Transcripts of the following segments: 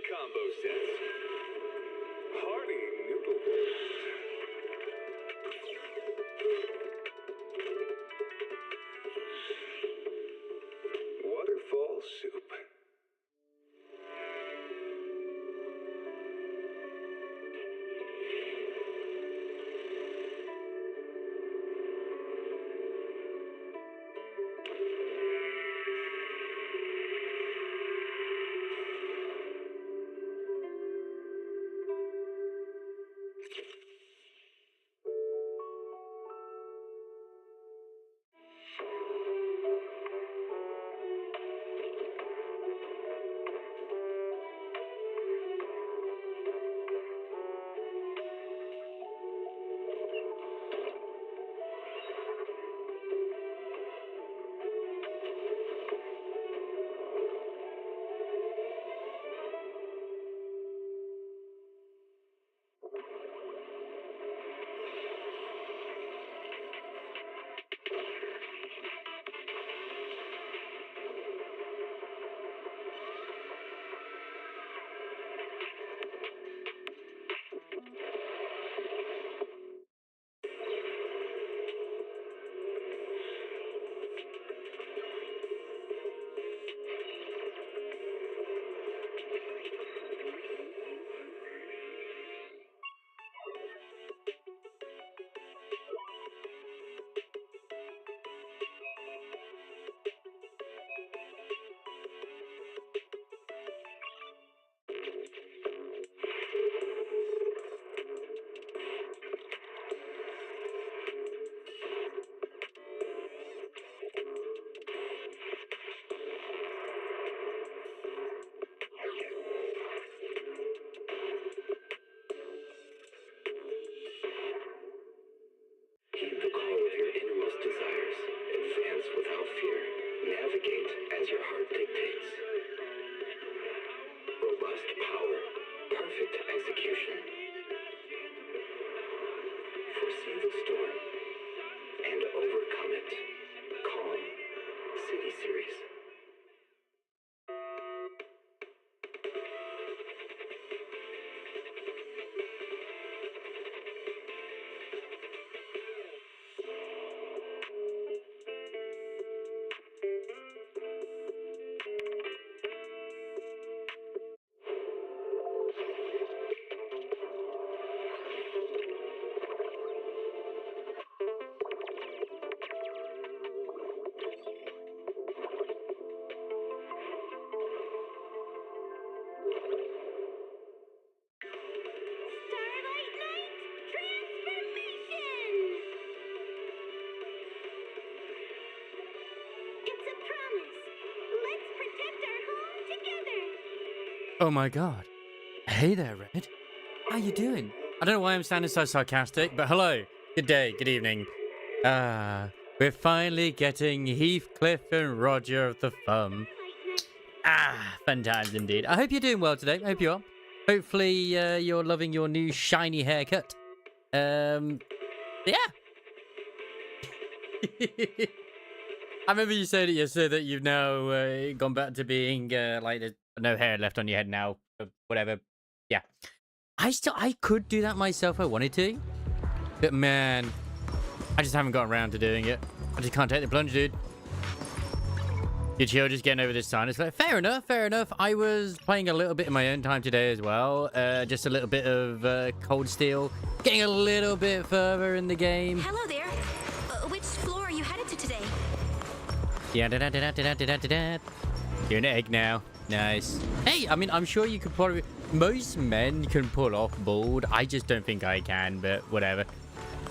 combo sets. Hearty noodles. Waterfall soup. Heed the call of your innermost desires. Advance without fear. Navigate as your heart dictates. Robust power. Perfect execution. Foresee the storm and overcome it. Calm. City Series. Oh my god. Hey there, Red. How you doing? I don't know why I'm sounding so sarcastic, but hello. Good day, good evening. We're finally getting Heathcliff and Roger of the Thumb. Fun times indeed. I hope you're doing well today. I hope you are. Hopefully, you're loving your new shiny haircut. Yeah. I remember you said it yesterday that you've now gone back to being like there's no hair left on your head now, or whatever. Yeah, I could do that myself if I wanted to, but man, I just haven't got around to doing it. I just can't take the plunge, dude. You're chill, just getting over this sinus. Fair enough, fair enough. I was playing a little bit in my own time today as well. Just a little bit of Cold Steel, getting a little bit further in the game. Hello there. Which floor are you headed to today? Yeah, you're an egg now. Nice. Hey, I mean, I'm sure you could probably... Most men can pull off bald. I just don't think I can, but whatever.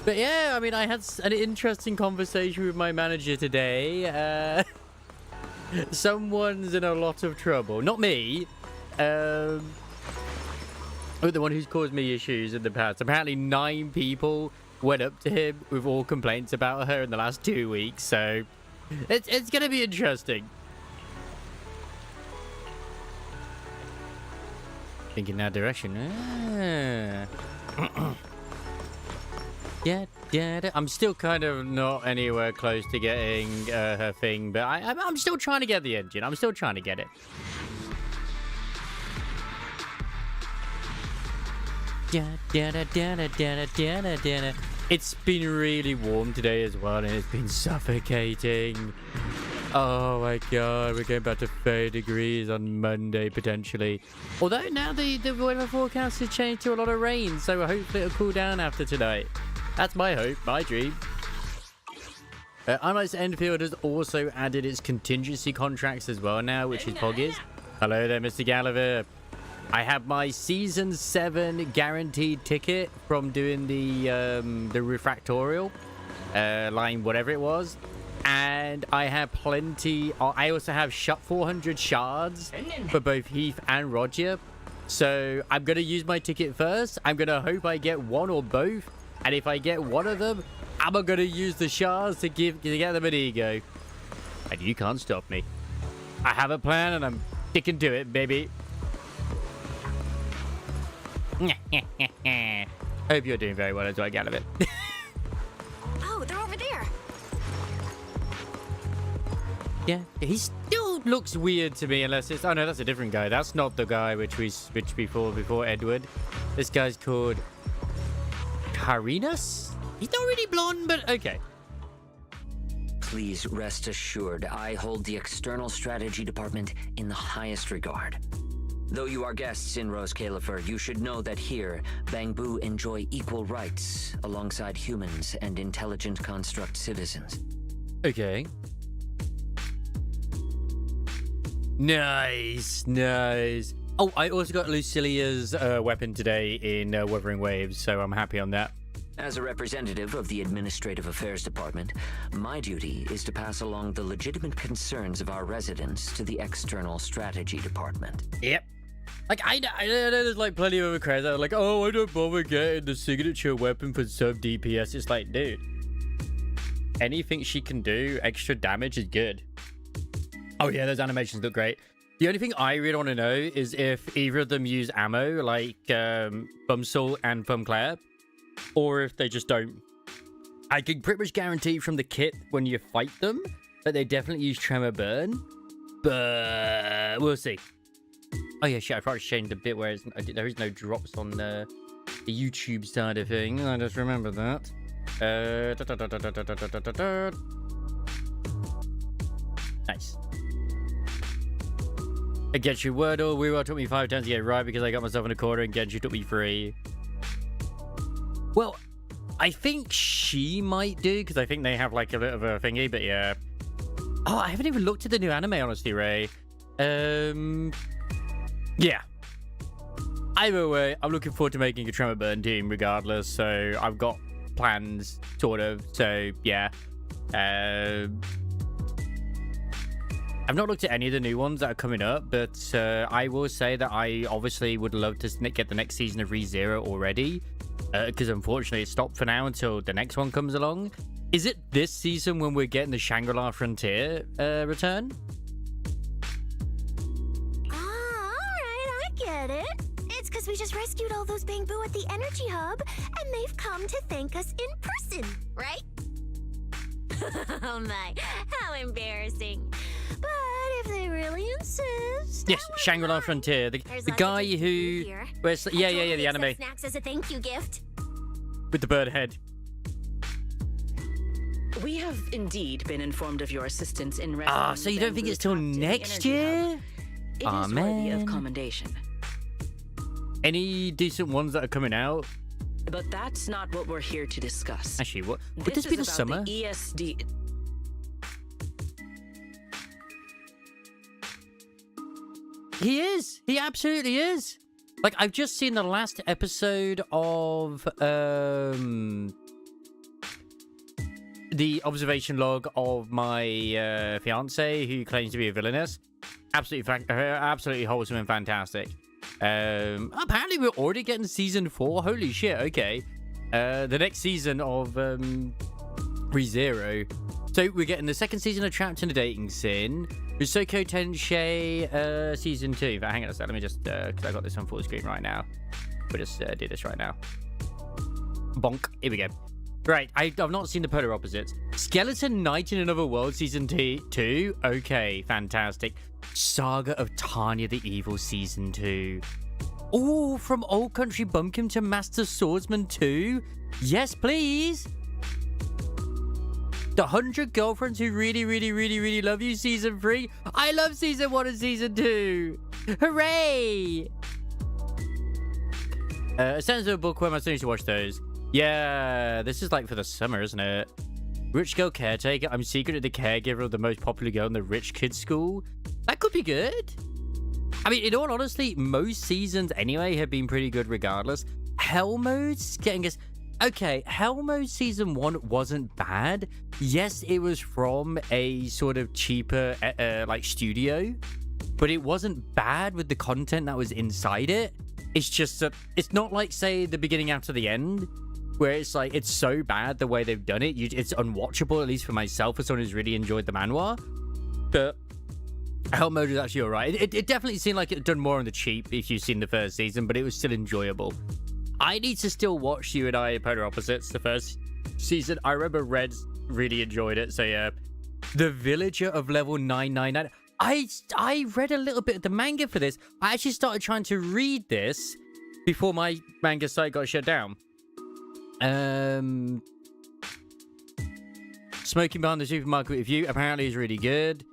But yeah, I mean, I had an interesting conversation with my manager today. Someone's in a lot of trouble. Not me. The one who's caused me issues in the past. Apparently 9 people went up to him with all complaints about her in the last 2 weeks. So it's going to be interesting. Think in that direction. Yeah. I'm still kind of not anywhere close to getting her thing, but I'm still trying to get the engine. I'm still trying to get it. It's been really warm today as well, and it's been suffocating. Oh my god, we're going back to 30 degrees on Monday potentially. Although now the weather forecast has changed to a lot of rain, so hopefully it'll cool down after tonight. That's my hope, my dream. Ice Enfield has also added its contingency contracts as well now, which is Poggies. Hello there, Mr. Gallagher. I have my Season 7 guaranteed ticket from doing the refractorial line, whatever it was. And I have plenty. I also have 400 shards for both Heath and Roger. So I'm going to use my ticket first. I'm going to hope I get one or both. And if I get one of them, I'm going to use the shards to get them an ego. And you can't stop me. I have a plan and I'm sticking to it, baby. Hope you're doing very well as well, Gallivant. Oh, they're over there. Yeah, he still looks weird to me unless it's... Oh, no, that's a different guy. That's not the guy which we switched before Edward. This guy's called... Carinus? He's not really blonde, but okay. Please rest assured, I hold the external strategy department in the highest regard. Though you are guests in Rose Califer, you should know that here, Bangboo enjoy equal rights alongside humans and intelligent construct citizens. Okay. Nice, nice. Oh, I also got Lucilia's weapon today in Wuthering Waves, so I'm happy on that. As a representative of the Administrative Affairs Department, my duty is to pass along the legitimate concerns of our residents to the External Strategy Department. Yep. Like, I know there's, like, plenty of other crowds that are like, oh, I don't bother getting the signature weapon for sub DPS. It's like, dude, anything she can do, extra damage is good. Oh, yeah, those animations look great. The only thing I really want to know is if either of them use ammo, like Bumsol and Claire, or if they just don't. I can pretty much guarantee from the kit when you fight them that they definitely use Tremor Burn, but we'll see. Oh yeah, shit, I probably changed the bit where there is no drops on the YouTube side of things. I just remember that. Nice. I get you Wordle. Weirwell took me 5 times to get it right because I got myself in a corner and Genji took me 3. Well, I think she might do because I think they have like a bit of a thingy, but yeah. Oh, I haven't even looked at the new anime, honestly, Ray. Yeah. Either way, I'm looking forward to making a Tremor Burn team regardless, so I've got plans, sort of, so yeah. I've not looked at any of the new ones that are coming up, but I will say that I obviously would love to get the next season of ReZero already, because unfortunately it stopped for now until the next one comes along. Is it this season when we're getting the Shangri-La Frontier return? Get it? It's because we just rescued all those Bangboo at the Energy Hub, and they've come to thank us in person, right? Oh my, how embarrassing. But if they really insist... Yes, Shangri-La Frontier. The guy who... Where's, yeah, the anime. Snacks as a thank you gift. With the bird head. We have indeed been informed of your assistance in rescuing... Ah, so you don't think it's till next year? It is worthy of commendation. Any decent ones that are coming out? But that's not what we're here to discuss. Actually, what would this be the summer? The ESD. He is. He absolutely is. Like, I've just seen the last episode of the observation log of my fiance who claims to be a villainess. Absolutely wholesome and fantastic. Apparently we're already getting season 4. Holy shit, okay. The next season of ReZero. So we're getting the second season of Trapped in a Dating Sim. Risoko Tensei season 2. But hang on a sec, let me just because I got this on full screen right now. We'll just do this right now. Bonk. Here we go. Right, I've not seen the Polar Opposites. Skeleton Knight in Another World season 2. Okay, fantastic. Saga of Tanya the Evil season 2. Oh, from Old Country Bumpkin to Master Swordsman 2? Yes, please. The 100 Girlfriends Who Really Love You Season 3. I love Season 1 and Season 2. Hooray! A sense of a bookworm. I still need to watch those. Yeah, this is like for the summer, isn't it? Rich Girl Caretaker. I'm secretly the caregiver of the most popular girl in the rich kids' school. That could be good. I mean, in all honesty, most seasons anyway have been pretty good regardless. Hell Mode's getting us... Okay, Hell Mode Season 1 wasn't bad. Yes, it was from a sort of cheaper, like, studio. But it wasn't bad with the content that was inside it. It's just that... It's not like, say, the beginning after the end, where it's like, it's so bad the way they've done it. It's unwatchable, at least for myself, as someone who's really enjoyed the manhwa. But... Hell Mode is actually alright. It definitely seemed like it had done more on the cheap if you've seen the first season, but it was still enjoyable. I need to still watch You and I Polar Opposites, the first season. I remember Red really enjoyed it, so yeah. The Villager of Level 999. I read a little bit of the manga for this. I actually started trying to read this before my manga site got shut down. Smoking Behind the Supermarket with You apparently is really good.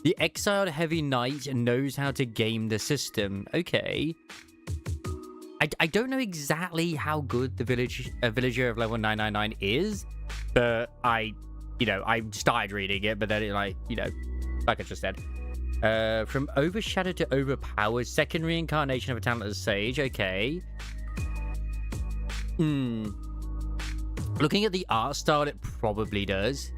The Exiled Heavy Knight knows how to game the system. Okay. I don't know exactly how good the Villager of Level 999 is, but I started reading it, but then it like I just said. From Overshadowed to Overpowered, second reincarnation of a talented sage. Okay. Looking at the art style, it probably does.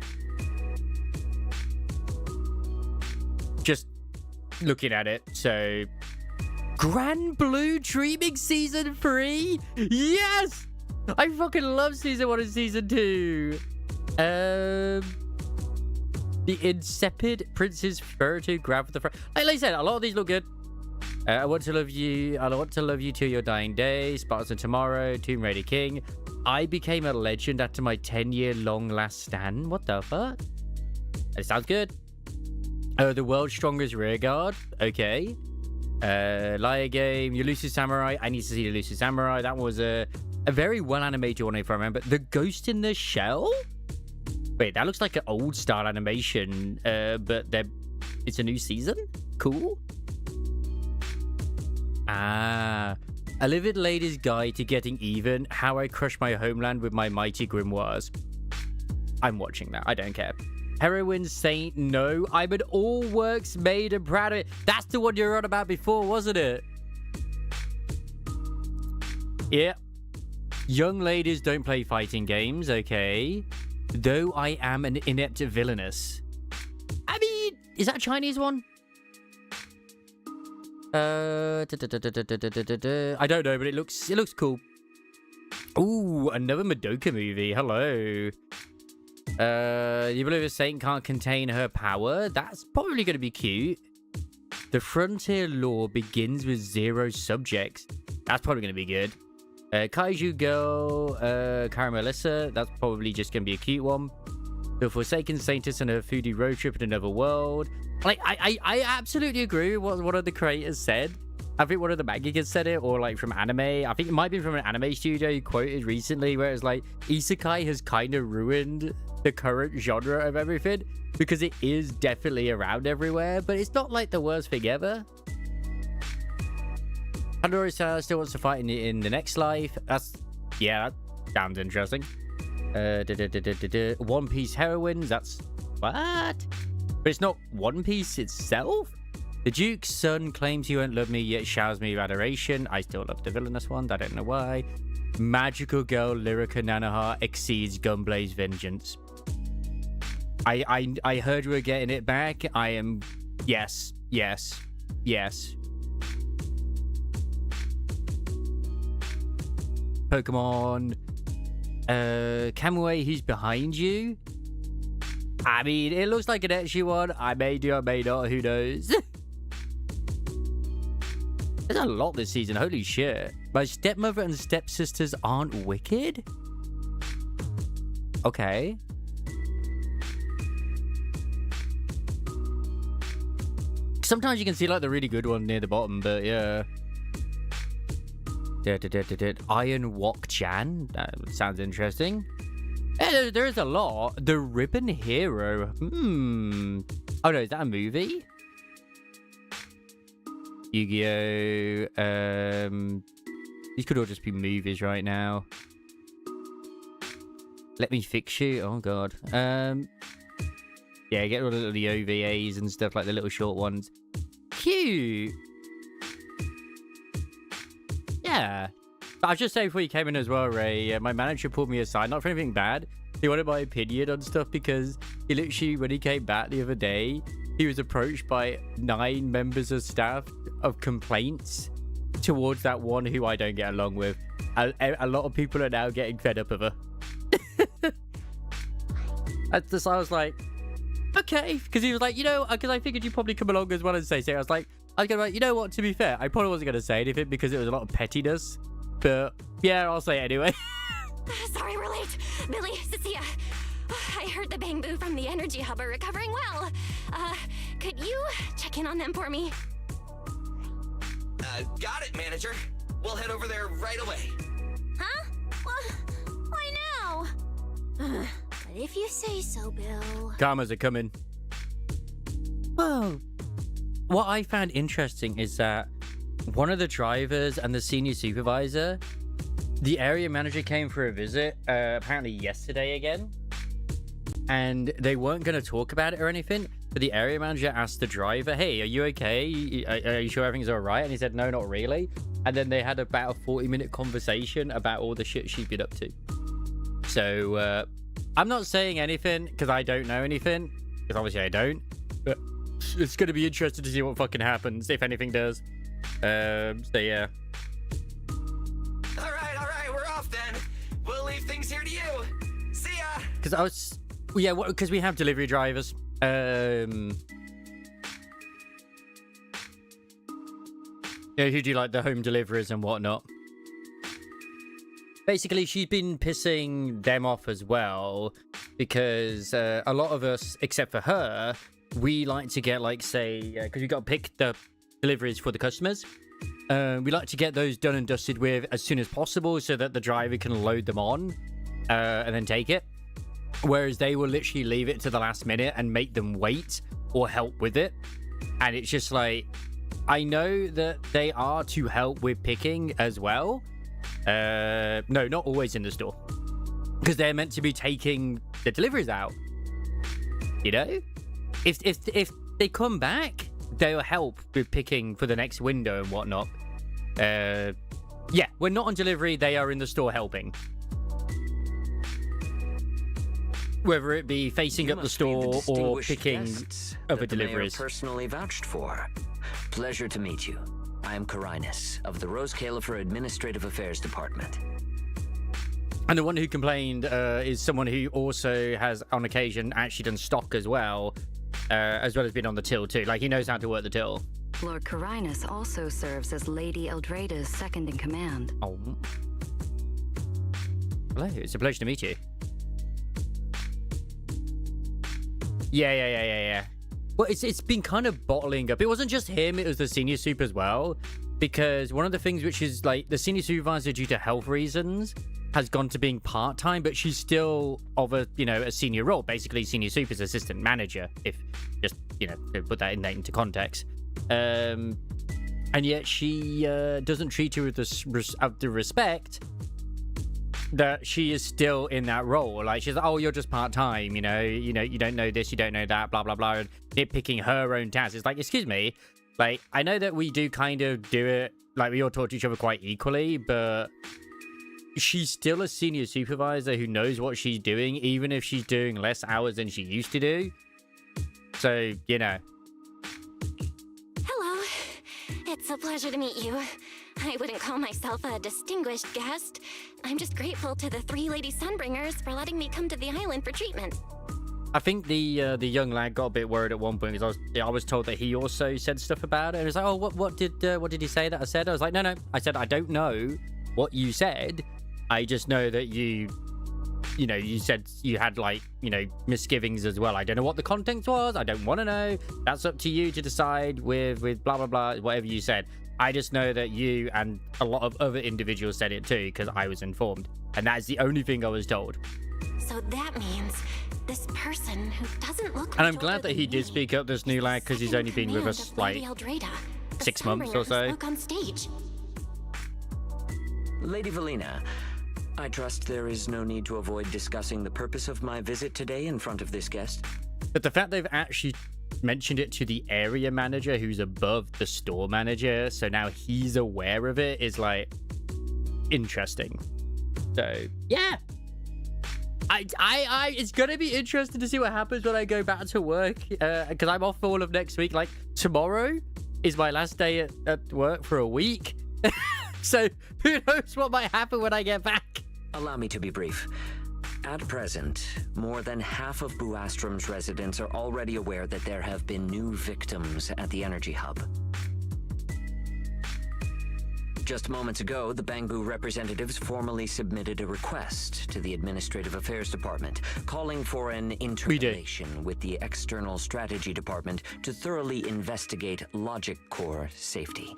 Just looking at it, so... Grand Blue Dreaming Season 3? Yes! I fucking love Season 1 and Season 2. The Insipid Prince's Furtive Grab for the front. Like I said, a lot of these look good. I Want to Love You. I Want to Love You Till Your Dying Day. Spartans of Tomorrow. Tomb Raider King. I Became a Legend After My 10-year-long last stand. What the fuck? It sounds good. The World's Strongest Rearguard. Okay. Liar Game. Elusive Samurai. I need to see Elusive Samurai. That was a very well animated one, if I remember. The Ghost in the Shell? Wait, that looks like an old style animation, but it's a new season? Cool. A Livid Lady's Guide to Getting Even. How I Crushed My Homeland with My Mighty Grimoires. I'm watching that. I don't care. Heroine Saint, no. I'm an all works made and proud of it. That's the one you were on about before, wasn't it? Yeah. Young ladies don't play fighting games, okay. Though I am an inept villainess. I mean, is that a Chinese one? I don't know, but it looks cool. Ooh, another Madoka movie. Hello. You believe a saint can't contain her power? That's probably going to be cute. The Frontier Law begins with 0 subjects. That's probably going to be good. Kaiju Girl, Caramelissa. That's probably just going to be a cute one. The Forsaken Saintess and her foodie road trip in another world. Like, I absolutely agree with what one of the creators said. I think one of the mangakas said it, or like from anime. I think it might be from an anime studio you quoted recently, where it's like, Isekai has kind of ruined the current genre of everything, because it is definitely around everywhere, but it's not like the worst thing ever. Pandora still wants to fight in the next life. That sounds interesting. One Piece Heroines, that's... What? But it's not One Piece itself? The Duke's son claims he won't love me, yet showers me with adoration. I still love the villainous one. I don't know why. Magical Girl Lyrica Nanoha exceeds Gunblaze Vengeance. I heard we were getting it back. I am... Yes. Pokemon. Kamui, who's behind you? I mean, it looks like an ecchi one. I may do, I may not. Who knows? There's a lot this season. Holy shit. My stepmother and stepsisters aren't wicked? Okay. Sometimes you can see like the really good one near the bottom, but yeah. Iron Wok Chan. That sounds interesting. Yeah, there is a lot. The Ribbon Hero. Oh no, is that a movie? Yu-Gi-Oh! These could all just be movies right now. Let Me Fix You. Oh god. Yeah, get all the OVAs and stuff, like the little short ones. Cute. Yeah. But I'll just say before you came in as well, Ray, my manager pulled me aside, not for anything bad. He wanted my opinion on stuff because he literally, when he came back the other day, he was approached by 9 members of staff of complaints towards that one who I don't get along with. A lot of people are now getting fed up of her. I was like, okay, because he was like, you know, because I figured you'd probably come along as well and say so. I was going to be like, you know what, to be fair, I probably wasn't going to say anything because it was a lot of pettiness, but yeah, I'll say it anyway. Sorry we're late. Billy, Cecilia, I heard the Bangboo from the energy hub are recovering well. Could you check in on them for me? Got it, manager. We'll head over there right away. Huh? Well, why now? But if you say so, Bill. Karmas are coming. Well, what I found interesting is that one of the drivers and the senior supervisor, the area manager came for a visit, apparently yesterday again. And they weren't going to talk about it or anything, but the area manager asked the driver, hey, are you okay? Are you sure everything's all right? And he said, no, not really. And then they had about a 40-minute conversation about all the shit she'd been up to. So, I'm not saying anything because I don't know anything, because obviously I don't. But it's going to be interesting to see what fucking happens, if anything does. So, yeah. All right, we're off then. We'll leave things here to you. See ya. Because I was... Yeah, because we have delivery drivers. Yeah, who do like the home deliveries and whatnot. Basically, she's been pissing them off as well because a lot of us, except for her, we like to get, like, say, because we got to pick the deliveries for the customers. We like to get those done and dusted with as soon as possible so that the driver can load them on and then take it. Whereas they will literally leave it to the last minute and make them wait or help with it. And it's just like, I know that they are to help with picking as well. No, not always in the store. Because they're meant to be taking the deliveries out. You know? If they come back, they'll help with picking for the next window and whatnot. Yeah, when not on delivery, they are in the store helping. Whether it be facing up the store or picking other deliveries. Personally vouched for. Pleasure to meet you. I am Carinus of the Rose Califer Administrative Affairs Department. And the one who complained is someone who also has, on occasion, actually done stock as well as being on the till too. Like, he knows how to work the till. Lord Carinus also serves as Lady Eldrada's second in command. Oh. Hello, it's a pleasure to meet you. Yeah. Well, it's been kind of bottling up. It wasn't just him, it was the senior soup as well. Because one of the things which is, like, the senior supervisor, due to health reasons, has gone to being part-time, but she's still of a, you know, a senior role. Basically, senior super's assistant manager, if just, you know, to put that into context. And yet she doesn't treat her with the respect that she is still in that role. Like, she's like, oh, you're just part-time, you know, you don't know this, you don't know that, blah blah blah, and nitpicking her own tasks. It's like, excuse me, like, I know that we do kind of do it, like, we all talk to each other quite equally, but she's still a senior supervisor who knows what she's doing, even if she's doing less hours than she used to do. So, you know. Hello. It's a pleasure to meet you. I wouldn't call myself a distinguished guest. I'm just grateful to the 3 Lady Sunbringers for letting me come to the island for treatment. I think the young lad got a bit worried at one point because I was told that he also said stuff about it. And he was like, oh, what did he say that I said? I was like, no. I said, I don't know what you said. I just know that you said you had, like, you know, misgivings as well. I don't know what the content was. I don't want to know. That's up to you to decide with blah, blah, blah, whatever you said. I just know that you and a lot of other individuals said it too, because I was informed. And that is the only thing I was told. So that means this person who doesn't look. And I'm glad that he did speak up, this new lad, because he's only been with us like 6 months or so. On stage. Lady Valina, I trust there is no need to avoid discussing the purpose of my visit today in front of this guest. But the fact they've actually mentioned it to the area manager who's above the store manager, so now he's aware of it, is like interesting. So yeah, I it's gonna be interesting to see what happens when I go back to work, because I'm off for all of next week. Like tomorrow is my last day at work for a week. So who knows what might happen when I get back. Allow me to be brief. At present, more than half of Buastrom's residents are already aware that there have been new victims at the Energy Hub. Just moments ago, the Bangboo representatives formally submitted a request to the Administrative Affairs Department, calling for an interpellation with the External Strategy Department to thoroughly investigate Logic Core safety.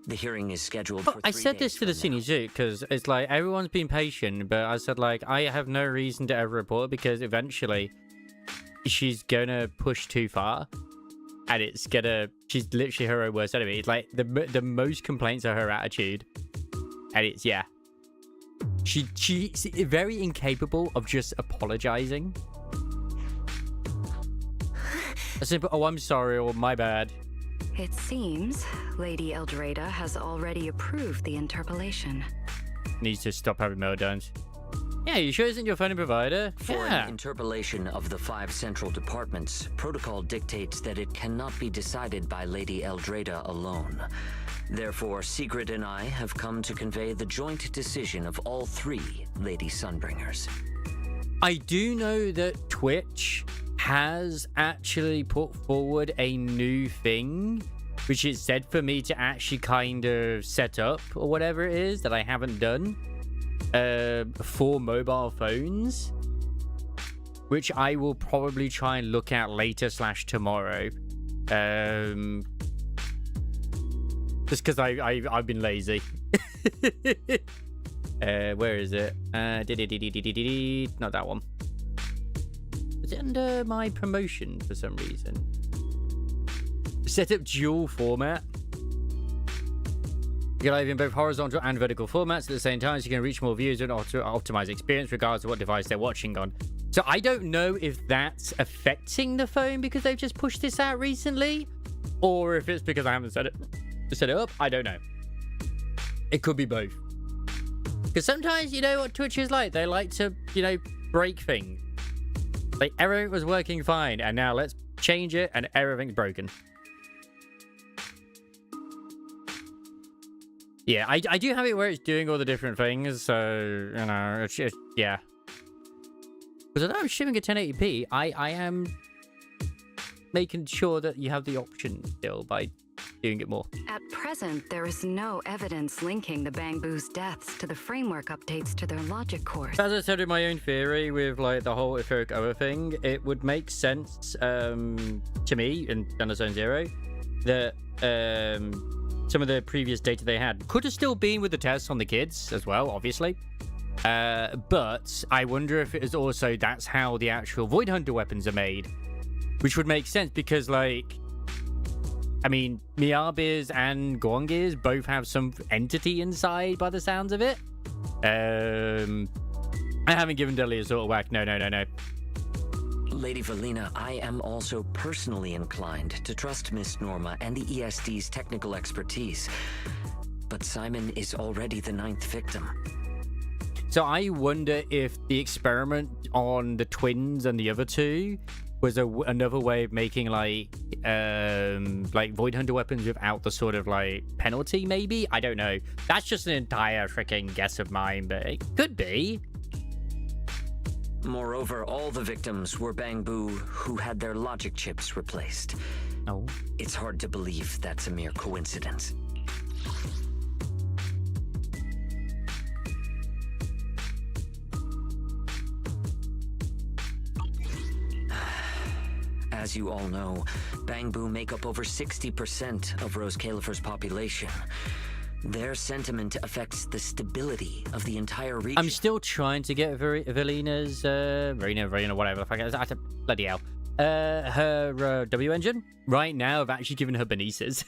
The hearing is scheduled for 3 I said this days to the from senior now. zoo because it's like everyone's been patient, but I said like I have no reason to ever report because eventually she's gonna push too far, and it's gonna. She's literally her own worst enemy. It's like the most complaints are her attitude, and it's she's very incapable of just apologizing. A simple "oh, I'm sorry" or "my bad." It seems Lady Eldreda has already approved the interpolation. Needs to stop having meltdowns. Yeah, you sure isn't your phone provider? For Yeah. an interpolation of the 5 central departments, protocol dictates that it cannot be decided by Lady Eldreda alone. Therefore, Sigrid and I have come to convey the joint decision of all 3 Lady Sunbringers. I do know that Twitch has actually put forward a new thing, which is said for me to actually kind of set up or whatever it is that I haven't done for mobile phones, which I will probably try and look at later / tomorrow. Just because I've been lazy. Where is it? Not that one. Is it under my promotion for some reason? Set up dual format. You can live in both horizontal and vertical formats at the same time, so you can reach more viewers and optimize experience regardless of what device they're watching on. So I don't know if that's affecting the phone because they've just pushed this out recently, or if it's because I haven't set it up. I don't know. It could be both. Because sometimes, you know what Twitch is like. They like to, break things. Like, everything was working fine, and now let's change it, and everything's broken. Yeah, I do have it where it's doing all the different things, so, it's just, yeah. Because although I'm streaming at 1080p, I am making sure that you have the option still by doing it more. At present, there is no evidence linking the Bangboo's deaths to the framework updates to their logic cores. As I said in my own theory with like the whole etheric Oa thing, it would make sense to me in Thunder Zone Zero that some of the previous data they had could have still been with the tests on the kids as well, obviously. But I wonder if it is also that's how the actual Void Hunter weapons are made, which would make sense because like, I mean, Miyabi's and Gwang's both have some entity inside by the sounds of it. I haven't given Dudley a sort of whack. No. Lady Valina, I am also personally inclined to trust Miss Norma and the ESD's technical expertise. But Simon is already the 9th victim. So I wonder if the experiment on the twins and the other 2 was another way of making like Void Hunter weapons without the sort of like penalty, maybe? I don't know. That's just an entire freaking guess of mine, but it could be. Moreover, all the victims were Bangboo who had their logic chips replaced. Oh. It's hard to believe that's a mere coincidence. As As you all know, Bangboo make up over 60% of Rose Califer's population. Their sentiment affects the stability of the entire region. I'm still trying to get Velina's, Verena, whatever the fuck it is. Bloody hell. Her W engine. Right now, I've actually given her Benice's.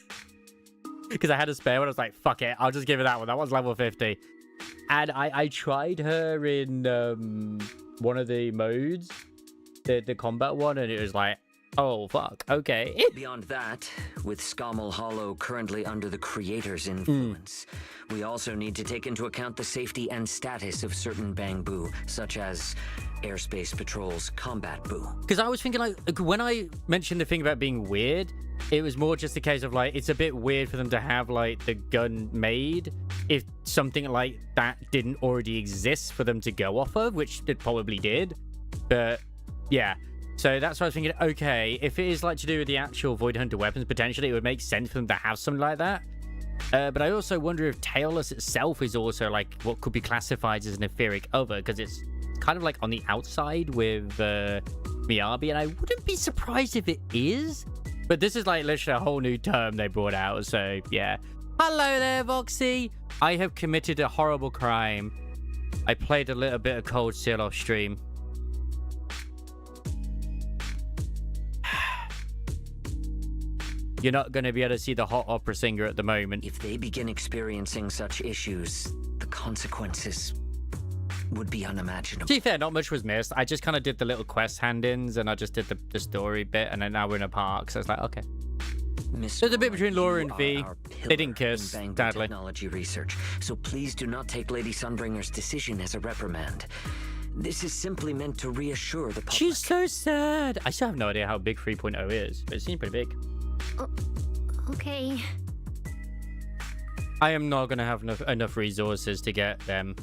Because I had a spare one. I was like, fuck it. I'll just give her that one. That one's level 50. And I tried her in one of the modes, the combat one, and it was like, oh, fuck. Okay. Beyond that, with Scommel Hollow currently under the creator's influence, we also need to take into account the safety and status of certain Bangboo, such as Airspace Patrol's Combat Boo. Because I was thinking, like, when I mentioned the thing about being weird, it was more just a case of, like, it's a bit weird for them to have, like, the gun made if something like that didn't already exist for them to go off of, which it probably did. But, yeah. So that's why I was thinking, okay, if it is, like, to do with the actual Void Hunter weapons, potentially it would make sense for them to have something like that. But I also wonder if Tailless itself is also, like, what could be classified as an etheric other, because it's kind of, like, on the outside with Miyabi, and I wouldn't be surprised if it is. But this is, like, literally a whole new term they brought out, so, yeah. Hello there, Voxy! I have committed a horrible crime. I played a little bit of Cold Steel off stream. You're not going to be able to see the hot opera singer at the moment. If they begin experiencing such issues, the consequences would be unimaginable. To be fair, not much was missed. I just kind of did the little quest hand-ins, and I just did the story bit, and then now we're in a park, so it's like, okay. There's a bit between Laura and V. They didn't kiss, sadly. Technology research, so please do not take Lady Sunbringer's decision as a reprimand. This is simply meant to reassure the public. She's so sad. I still have no idea how big 3.0 is, but it seems pretty big. Okay. I am not going to have enough resources to get them.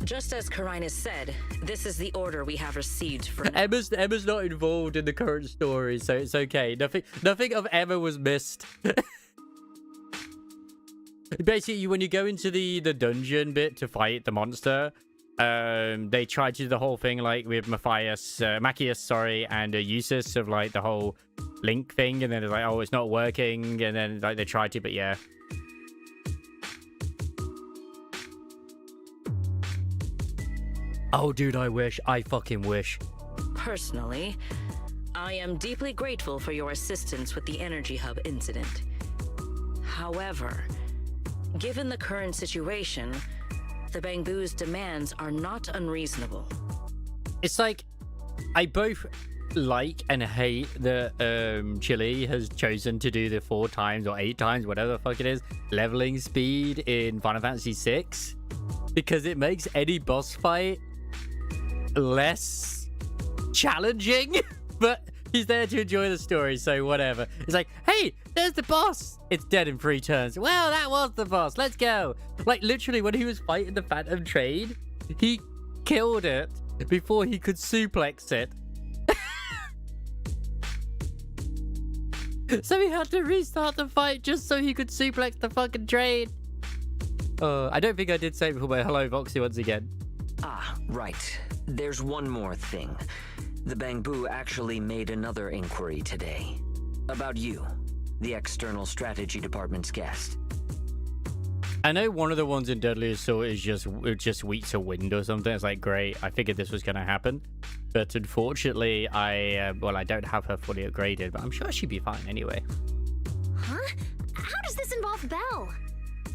Just as Karinus said, this is the order we have received for Emma's not involved in the current story, so it's okay. Nothing of Emma was missed. Basically, when you go into the dungeon bit to fight the monster, they tried to do the whole thing like with Machias, and Eustace of like the whole link thing, and then it's like, oh, it's not working, and then like they tried to, but yeah. Oh, dude, I wish. I fucking wish. Personally, I am deeply grateful for your assistance with the Energy Hub incident. However, given the current situation, the Bangboo's demands are not unreasonable. It's like, I both like and hate that Chile has chosen to do the 4 times or 8 times, whatever the fuck it is, leveling speed in Final Fantasy VI, because it makes any boss fight less challenging. But he's there to enjoy the story, so whatever. It's like, hey, there's the boss. It's dead in 3 turns. Well, that was the boss. Let's go. Like, literally, when he was fighting the Phantom Trade, he killed it before he could suplex it. So he had to restart the fight just so he could suplex the fucking train. I don't think I did say before, but hello, Voxy, once again. Ah, right. There's one more thing. The Bangboo actually made another inquiry today. About you, the External Strategy Department's guest. I know one of the ones in Deadly Assault is just weak to wind or something. It's like, great, I figured this was going to happen. But unfortunately, I don't have her fully upgraded, but I'm sure she'd be fine anyway. Huh? How does this involve Belle?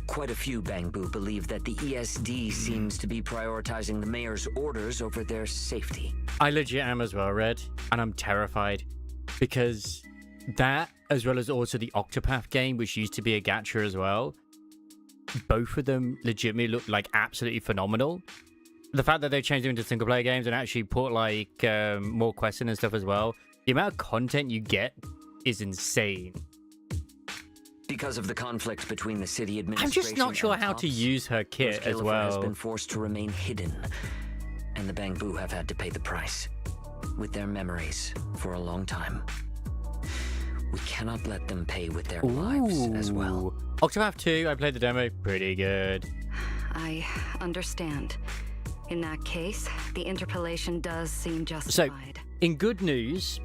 Quite a few Bangboo believe that the ESD seems to be prioritizing the mayor's orders over their safety. I legit am as well, Red, and I'm terrified. Because that, as well as also the Octopath game, which used to be a gacha as well, both of them legitimately look like absolutely phenomenal. The fact that they changed them into single-player games and actually put like more quests in and stuff as well, the amount of content you get is insane. Because of the conflict between the city administration, I'm just not sure how to use her kit as well. Has been forced to remain hidden, and the Bangboo have had to pay the price with their memories for a long time. We cannot let them pay with their lives as well. Octopath 2, I played the demo, pretty good. I understand. In that case, the interpolation does seem So, justified. in good news,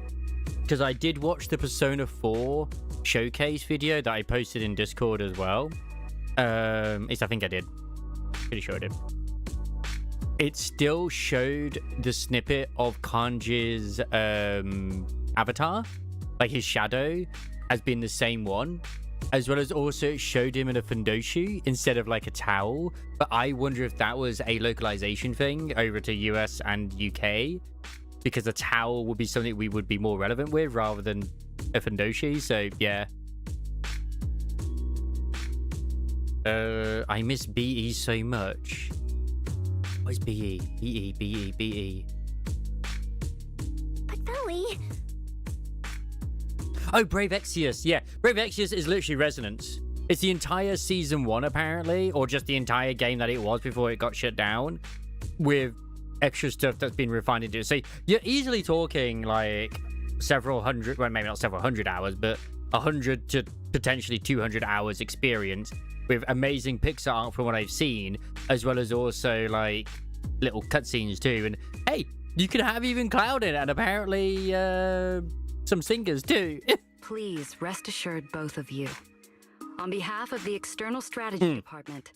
because I did watch the Persona 4 showcase video that I posted in Discord as well. At least I think I did. Pretty sure I did. It still showed the snippet of Kanji's avatar, like his shadow, as being the same one, as well as also it showed him in a fundoshi instead of like a towel. But I wonder if that was a localization thing over to US and UK, because a towel would be something we would be more relevant with rather than a fundoshi. So yeah. I miss BE so much. What is BE? BE. But Philly... Oh, Brave Exvius. Yeah, Brave Exvius is literally Resonance. It's the entire Season 1, apparently, or just the entire game that it was before it got shut down, with extra stuff that's been refined into it. So you're easily talking, like, several hundred, well, maybe not several hundred hours, but 100 to potentially 200 hours experience with amazing pixel art from what I've seen, as well as also, like, little cutscenes, too. And, hey, you can have even Cloud in it, and apparently, some singers, too. Please rest assured, both of you. On behalf of the External Strategy Department,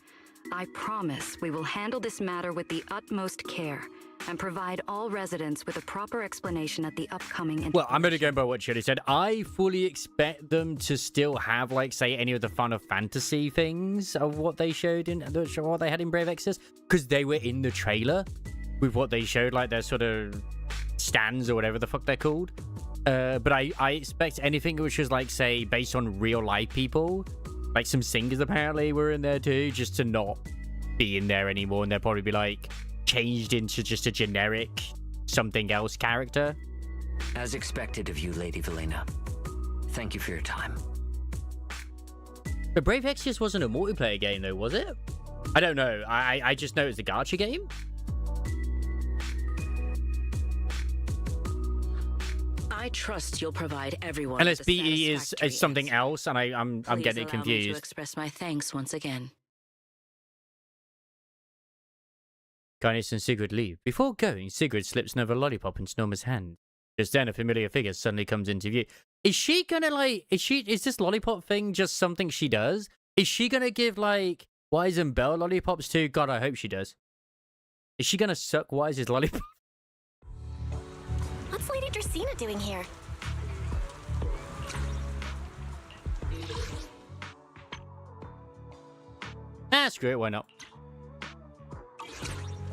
I promise we will handle this matter with the utmost care and provide all residents with a proper explanation at the upcoming... Well, I'm only going by what Shirley said. I fully expect them to still have, like, say, any of the Final Fantasy things of what they showed in what they had in Brave Exvius, because they were in the trailer with what they showed, like their sort of stands or whatever the fuck they're called. But I expect anything which was, like, say, based on real life people, like some singers apparently were in there too, just to not be in there anymore, and they'll probably be, like, changed into just a generic something else character. As expected of you, Lady Valena. Thank you for your time. But Brave Exvius wasn't a multiplayer game, though, was it? I don't know. I just know it's a gacha game. I trust you'll provide everyone. Unless with a BE is satisfactory something answer. else, and I'm Please getting allow me to confused. express my thanks once again. Kainis and Sigrid leave. Before going, Sigrid slips another lollipop into Norma's hand. Just then, a familiar figure suddenly comes into view. Is she gonna, like, is this lollipop thing just something she does? Is she gonna give, like, Wise and Bell lollipops too? God, I hope she does. Is she gonna suck Wise's lollipop? What's Lady Dracaena doing here? Ah, screw it, why not?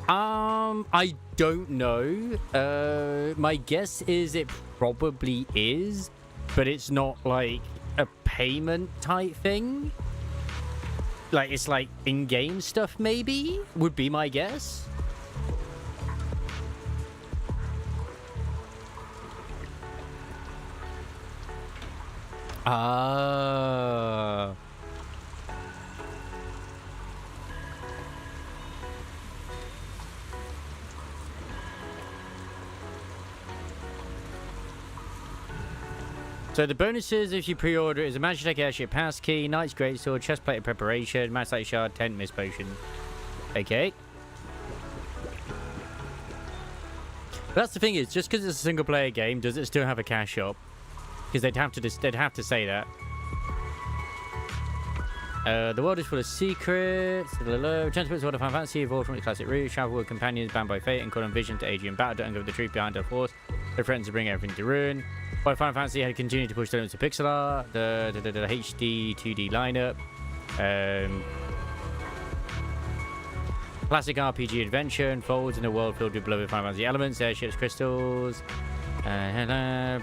I don't know. My guess is it probably is, but it's not like a payment type thing. Like, it's like in-game stuff, maybe, would be my guess. Ah. So the bonuses if you pre-order is a Magitech Airship Pass Key, Knight's Greatsword, Chestplate Preparation, Magitech Shard, Tent Mist Potion. Okay. But that's the thing is, just because it's a single-player game, does it still have a cash shop? Because they'd have to say that. The world is full of secrets. Return to its world of fantasy, evolved from its classic roots. Travel with companions bound by fate and called on vision to aid you in battle. Don't uncover the truth behind our force. They threaten to bring everything to ruin. While Final Fantasy had continued to push the limits of pixel art, the HD 2D lineup, classic RPG adventure unfolds in a world filled with beloved Final Fantasy elements, airships, crystals.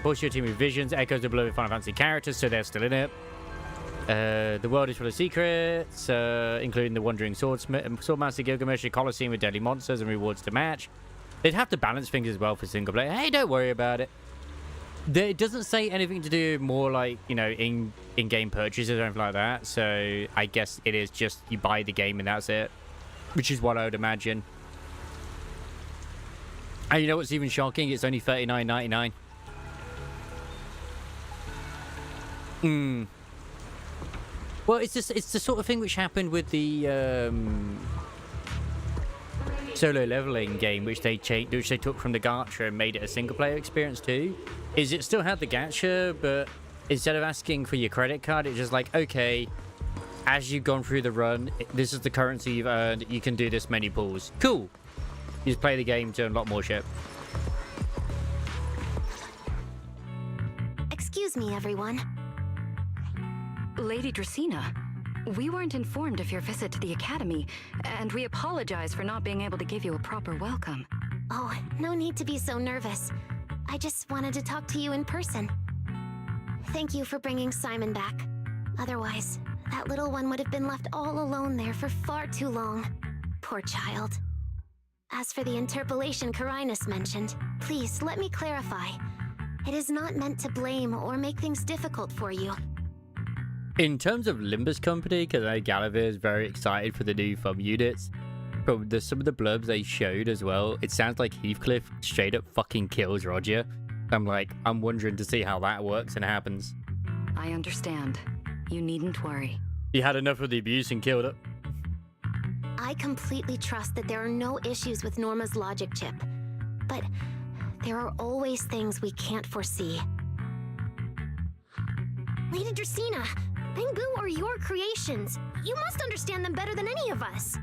Bullshit team with visions, echoes the beloved Final Fantasy characters, so they're still in it. The world is full of secrets, including the Wandering Swordmaster Gilgamesh, a Colosseum with deadly monsters and rewards to match. They'd have to balance things as well for single player. Hey, don't worry about it. It doesn't say anything to do more like, you know, in-game purchases or anything like that. So I guess it is just you buy the game and that's it. Which is what I would imagine. And you know what's even shocking? It's only $39.99. Well, it's the sort of thing which happened with the solo leveling game, which they took from the gacha and made it a single player experience too, is it still had the gacha, but instead of asking for your credit card, it's just like, okay, as you've gone through the run, this is the currency you've earned, you can do this many pulls. Cool. You just play the game to unlock more shit. Excuse me, everyone. Lady Dracena, we weren't informed of your visit to the Academy, and we apologize for not being able to give you a proper welcome. Oh, no need to be so nervous. I just wanted to talk to you in person. Thank you for bringing Simon back. Otherwise, that little one would have been left all alone there for far too long. Poor child. As for the interpolation Carinus mentioned, please let me clarify. It is not meant to blame or make things difficult for you. In terms of Limbus Company, because I know Gallivere is very excited for the new FUM units, but some of the blurbs they showed as well, it sounds like Heathcliff straight up fucking kills Roger. I'm wondering to see how that works and happens. I understand. You needn't worry. He had enough of the abuse and killed it. I completely trust that there are no issues with Norma's logic chip. But there are always things we can't foresee. Lady Dracena, Bangboo are your creations. You must understand them better than any of us.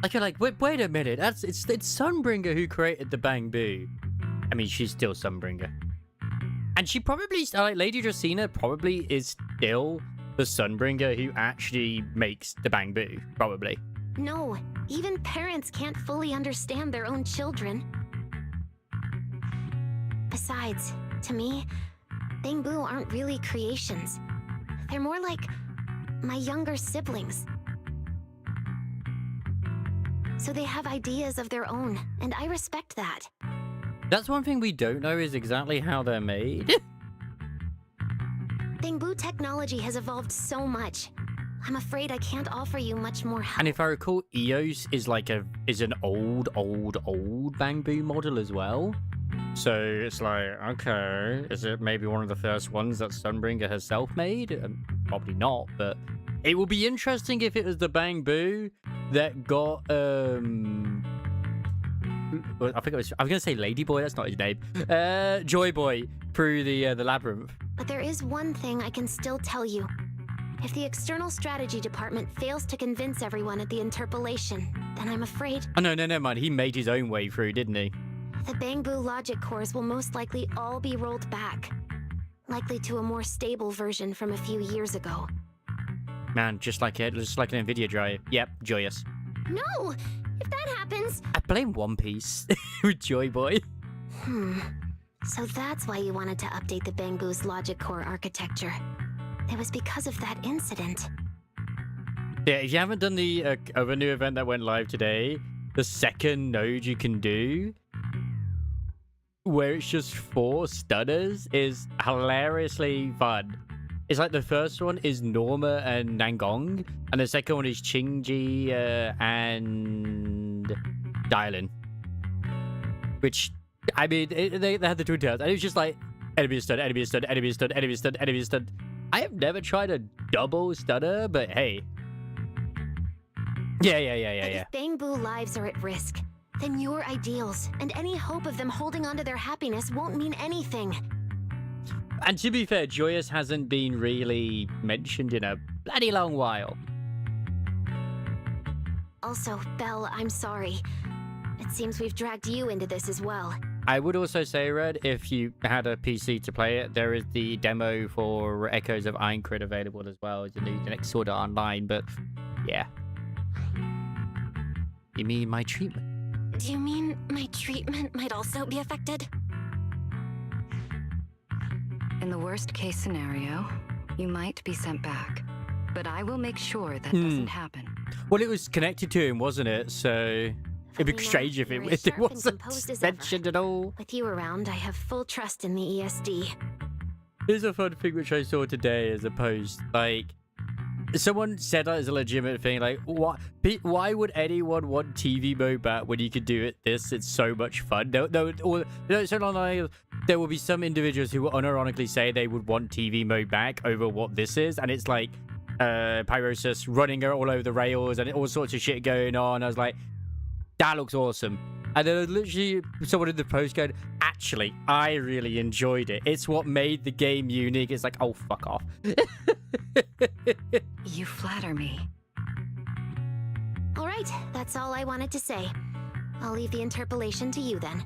Like, you're like, wait a minute. It's Sunbringer who created the Bangboo. I mean, she's still Sunbringer. And she probably, like, Lady Dracena probably is still the Sunbringer who actually makes the Bangboo, probably. No, even parents can't fully understand their own children. Besides, to me, Bangboo aren't really creations. They're more like my younger siblings. So they have ideas of their own, and I respect that. That's one thing we don't know is exactly how they're made. Bangboo technology has evolved so much. I'm afraid I can't offer you much more help. And if I recall, EOS is an old Bangboo model as well. So it's like, okay, is it maybe one of the first ones that Sunbringer herself made? Probably not, but it would be interesting if it was the Bangboo that got I think I was gonna say Ladyboy, that's not his name. Joy Boy through the labyrinth. But there is one thing I can still tell you. If the external strategy department fails to convince everyone at the interpolation, then I'm afraid... Oh, no, never mind. He made his own way through, didn't he? The Bangboo logic cores will most likely all be rolled back. Likely to a more stable version from a few years ago. Man, just like an Nvidia drive. Yep, joyous. No! If that happens... I blame One Piece with Joy Boy. So that's why you wanted to update the Bangboo's logic core architecture. It was because of that incident. Yeah, if you haven't done the other new event that went live today, the second node you can do, where it's just 4 stunners, is hilariously fun. It's like the first one is Norma and Nangong, and the second one is Chingji and Dylan. Which, I mean, they had the two turns, and it was just like, enemy stun, enemy stun, enemy stun, enemy stun, enemy stun. I have never tried a double stunner, but hey. Yeah. If Bangboo lives are at risk, then your ideals and any hope of them holding onto their happiness won't mean anything. And to be fair, Joyous hasn't been really mentioned in a bloody long while. Also, Belle, I'm sorry. It seems we've dragged you into this as well. I would also say, Red, if you had a PC to play it, there is the demo for Echoes of Ironcrid available as well. It's the next Sword Art Online, but yeah. You mean my treatment? Do you mean my treatment might also be affected? In the worst case scenario, you might be sent back. But I will make sure that doesn't happen. Well, it was connected to him, wasn't it? So it'd be strange if it wasn't mentioned at all. With you around, I have full trust in the ESD. Here's a fun thing which I saw today as a post. Like, someone said that as a legitimate thing. Like, why would anyone want TV mode back when you could do it this? It's so much fun. So there will be some individuals who will unironically say they would want TV mode back over what this is. And it's like, Pyrosis running all over the rails and all sorts of shit going on. I was like, that looks awesome. And then literally someone in the post going, actually, I really enjoyed it. It's what made the game unique. It's like, oh, fuck off. You flatter me. All right, that's all I wanted to say. I'll leave the interpolation to you then.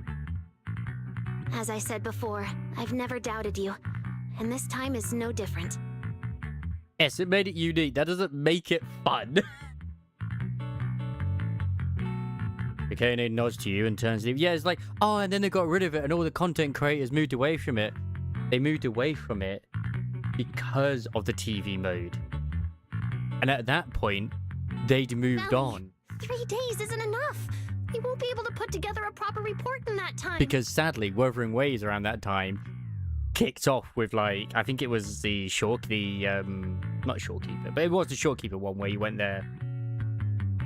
As I said before, I've never doubted you, and this time is no different. Yes, it made it unique. That doesn't make it fun. Okay, nods to you and turns to you. Yeah, it's like, oh, and then they got rid of it and all the content creators moved away from it. They moved away from it because of the TV mode. And at that point, they'd moved on. 3 days isn't enough. We won't be able to put together a proper report in that time. Because sadly, Wuthering Waves around that time kicked off with, like, I think it was the not Shorekeeper, but it was the Shorekeeper one where you went there.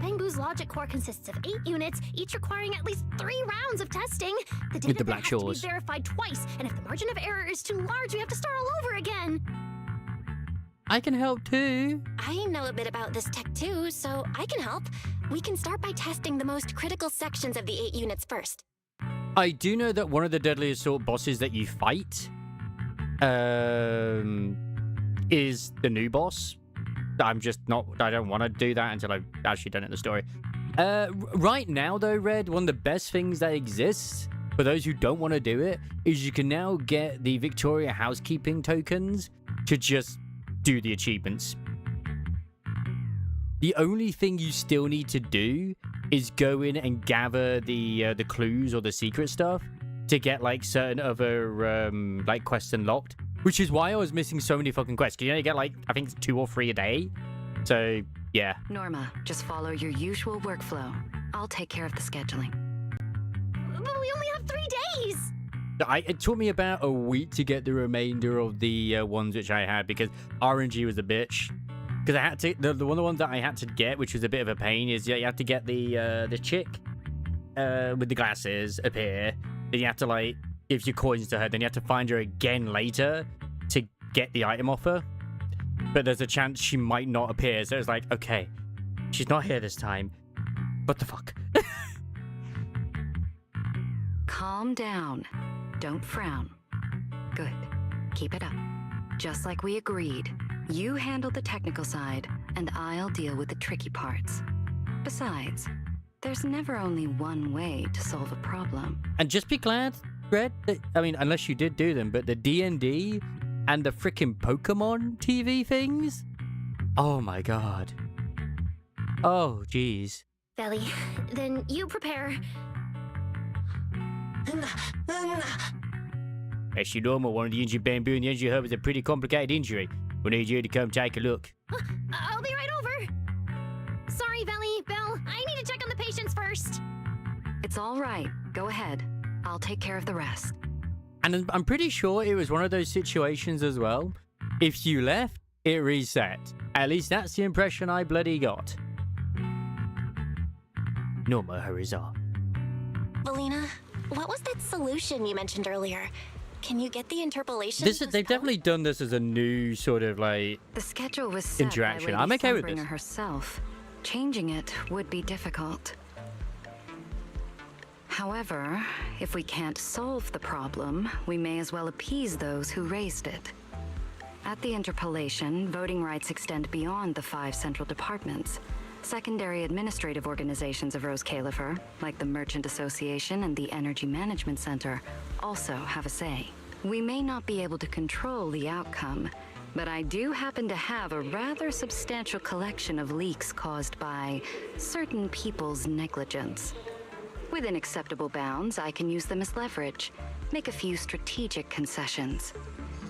Bangboo's logic core consists of 8 units, each requiring at least 3 rounds of testing. The data With the then Black has Shores. to be verified twice, and if the margin of error is too large, we have to start all over again. I can help too. I know a bit about this tech too, so I can help. We can start by testing the most critical sections of the 8 units first. I do know that one of the Deadly Assault bosses that you fight is the new boss. I don't want to do that until I've actually done it in the story. Right now, though, Red, one of the best things that exists for those who don't want to do it is you can now get the Victoria housekeeping tokens to just do the achievements. The only thing you still need to do is go in and gather the clues or the secret stuff to get like certain other like quests unlocked, which is why I was missing so many fucking quests. You only get like I think 2 or 3 a day, so yeah. Norma, just follow your usual workflow. I'll take care of the scheduling. But we only have 3 days! It took me about a week to get the remainder of the ones which I had because RNG was a bitch. Because I had to, the one of the ones that I had to get, which was a bit of a pain, is you have to get the chick with the glasses appear. Then you have to like give your coins to her. Then you have to find her again later to get the item off her. But there's a chance she might not appear. So it's like, okay, she's not here this time. What the fuck? Calm down. Don't frown. Good. Keep it up. Just like we agreed. You handle the technical side, and I'll deal with the tricky parts. Besides, there's never only one way to solve a problem. And just be glad, Red, that, I mean, unless you did do them, but the D&D and the freaking Pokemon TV things? Oh my god. Oh, jeez. Belly, then you prepare. As you know, one of the injured Bangboo and the injured hub is a pretty complicated injury. We need you to come take a look. I'll be right over. Sorry, Belly, Belle. I need to check on the patients first. It's all right. Go ahead. I'll take care of the rest. And I'm pretty sure it was one of those situations as well. If you left, it reset. At least that's the impression I bloody got. Norma hurries off. Valina, what was that solution you mentioned earlier? Can you get the interpolation? They've definitely done this as a new sort of like The schedule was set interaction. by Lady I'm okay with Sunbringer this. herself. Changing it would be difficult. However, if we can't solve the problem, we may as well appease those who raised it. At the interpolation, voting rights extend beyond the 5 central departments. Secondary administrative organizations of Rose Califer, like the Merchant Association and the Energy Management Center, also have a say. We may not be able to control the outcome, but I do happen to have a rather substantial collection of leaks caused by certain people's negligence. Within acceptable bounds, I can use them as leverage, make a few strategic concessions.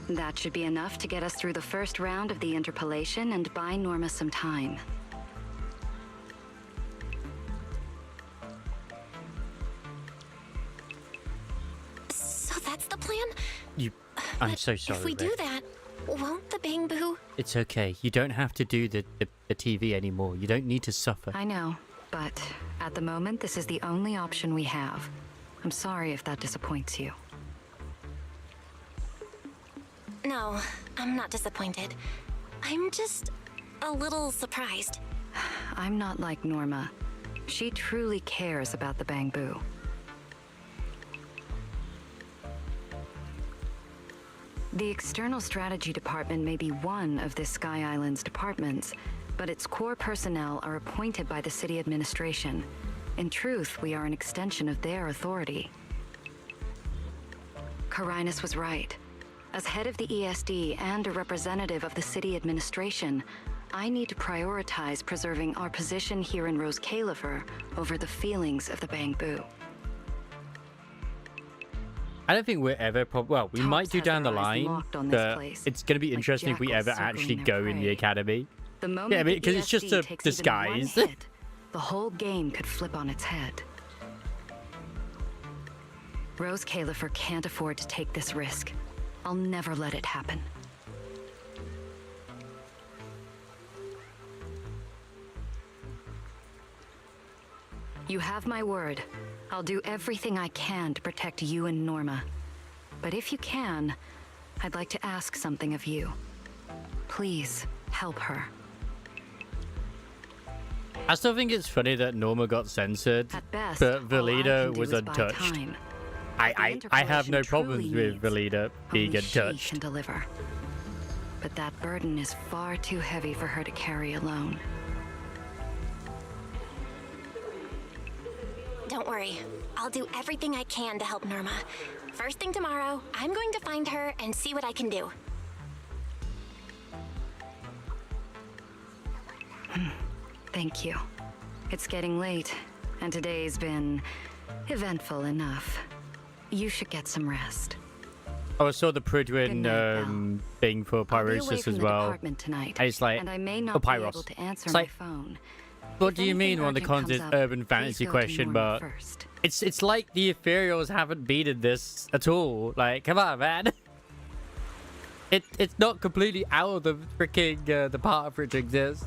That should be enough to get us through the first round of the interpolation and buy Norma some time. So that's the plan? I'm But so sorry. If we Red. do that, won't the Bangboo? It's okay. You don't have to do the TV anymore. You don't need to suffer. I know, but at the moment, this is the only option we have. I'm sorry if that disappoints you. No, I'm not disappointed. I'm just a little surprised. I'm not like Norma. She truly cares about the Bangboo. The External Strategy Department may be one of this Sky Island's departments, but its core personnel are appointed by the city administration. In truth, we are an extension of their authority. Carinus was right. As head of the ESD and a representative of the city administration, I need to prioritize preserving our position here in Rose Califer over the feelings of the Bangboo. I don't think we're ever well, we might do down the line, but it's going to be interesting if we ever actually go in the academy. Yeah, I mean, because it's just a disguise. The whole game could flip on its head. Rose Califer can't afford to take this risk. I'll never let it happen. You have my word. I'll do everything I can to protect you and Norma. But if you can, I'd like to ask something of you. Please, help her. I still think it's funny that Norma got censored, At best, but all I Velida can do was is buy untouched. time. I have no problems with Velida being Only she untouched. can deliver. But that burden is far too heavy for her to carry alone. Don't worry. I'll do everything I can to help Norma. First thing tomorrow, I'm going to find her and see what I can do. Thank you. It's getting late, and today's been eventful enough. You should get some rest. Oh, I saw the Good Pridwin night, thing for I'll be away Pyrosis from as the well. department tonight, And it's like, and I may oh, not be Pyros. able to answer It's my like, phone. what If do you anything mean one of the urgent cons comes is up, urban please fantasy go to question, Norma but first. it's like the Ethereals haven't beaten this at all. Like, come on, man. It's not completely out of the freaking the part for it to exist.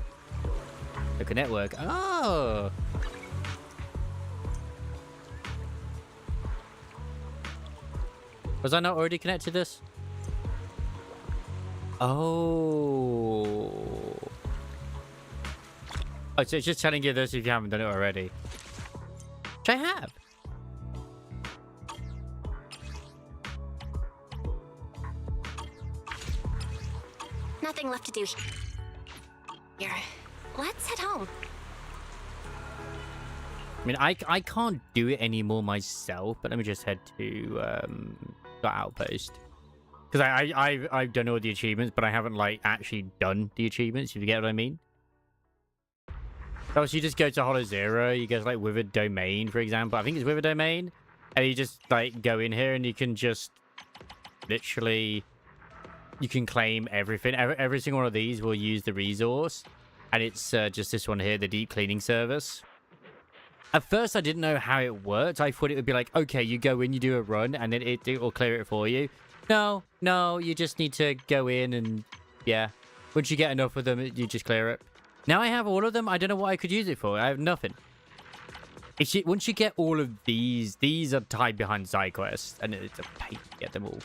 Look at network. Oh. Was I not already connected to this? Oh. Oh, so it's just telling you this if you haven't done it already. Which I have. Nothing left to do here. Let's head home. I mean, I can't do it anymore myself, but let me just head to the outpost. Because I've done all the achievements, but I haven't, like, actually done the achievements, if you get what I mean. Oh, so you just go to Hollow Zero, you go to, like, Withered Domain, for example. I think it's Withered Domain. And you just, like, go in here and you can just literally... You can claim everything. Every single one of these will use the resource. And it's just this one here, the Deep Cleaning Service. At first, I didn't know how it worked. I thought it would be like, okay, you go in, you do a run, and then it will clear it for you. No, you just need to go in and, yeah. Once you get enough of them, you just clear it. Now I have all of them. I don't know what I could use it for. I have nothing. Once you get all of these are tied behind side quests, and it's a pain to get them all.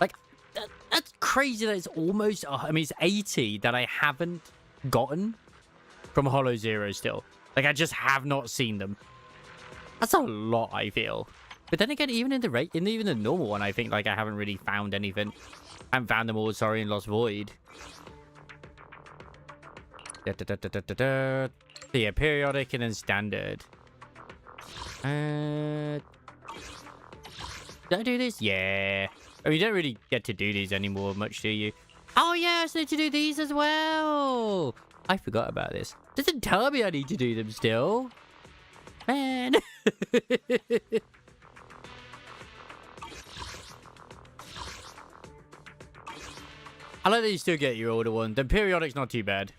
Like, that's crazy that it's almost, I mean, it's 80 that I haven't gotten from Hollow Zero still. Like, I just have not seen them. That's a lot, I feel. But then again, even in the normal one, I think, like, I haven't really found anything. I haven't found them all, sorry, in Lost Void. So yeah, periodic and then standard. Did I do this? Yeah. I mean, you don't really get to do these anymore much, do you? Oh, yeah, I still need to do these as well. I forgot about this. Doesn't tell me I need to do them still. Man. I like that you still get your older one. The periodic's not too bad.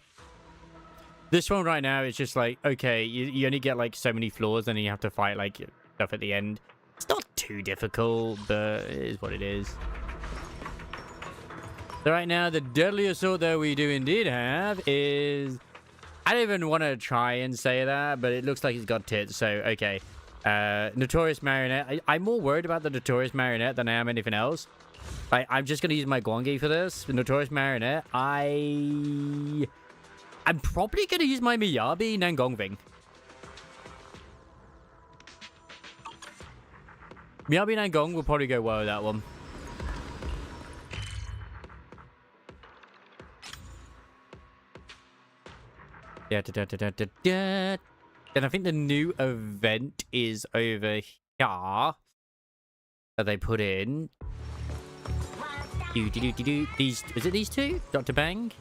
This one right now is just like, okay, you only get like so many floors and then you have to fight like stuff at the end. It's not too difficult, but it is what it is. So right now, the deadly assault that we do indeed have is... I don't even want to try and say that, but it looks like it's got tits, so okay. Notorious Marionette. I'm more worried about the Notorious Marionette than I am anything else. I'm just going to use my Gwangi for this. The Notorious Marionette. I I'm probably going to use my Miyabi Nangong thing. Miyabi Nangong will probably go well with that one. And I think the new event is over here that they put in. These, is it these two? Dr. Bang?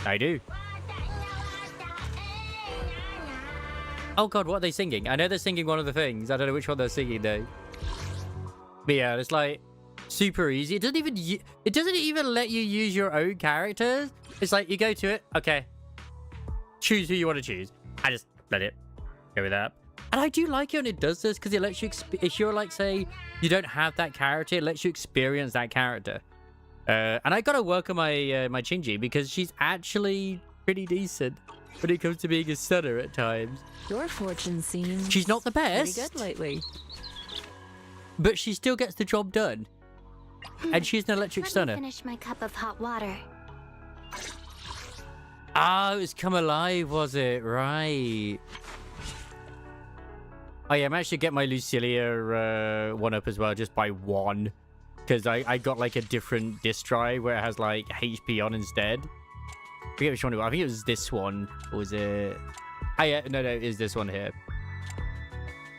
I do. Oh god, what are they singing? I know they're singing one of the things. I don't know which one they're singing though. But yeah, it's like super easy. It doesn't even let you use your own characters. It's like you go to it, okay. Choose who you want to choose. I just let it go with that. And I do like it when it does this because it lets you, if you're like, say, you don't have that character, it lets you experience that character. And I gotta work on my my Shinji because she's actually pretty decent when it comes to being a stunner at times. Your fortune seems she's not the best, pretty good lately. but she still gets the job done. And she's an electric stunner. Let me finish my cup of hot water. Ah, it was Come Alive, was it? Right. Oh yeah, I managed to get my Lucilia one up as well, just by one. Because I got like a different disk drive where it has like HP on instead. I forget which one it was. I think it was this one. Or was it? Oh yeah, no, it is this one here.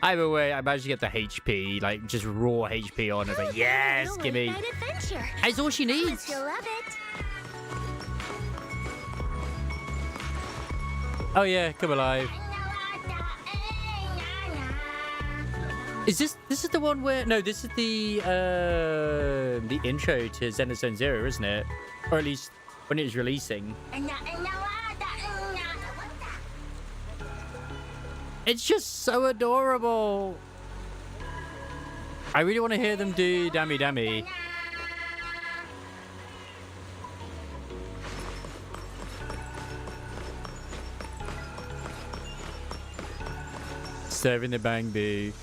Either way, I managed to get the HP, like just raw HP on. I was like, yes, give me. That's all she needs. You'll love it. Oh yeah, Come Alive. Is this is the one where this is the intro to Xenosaga Zero, isn't it? Or at least when it was releasing. It's just so adorable. I really want to hear them do Dammy Dammy. Serving the Bangboo.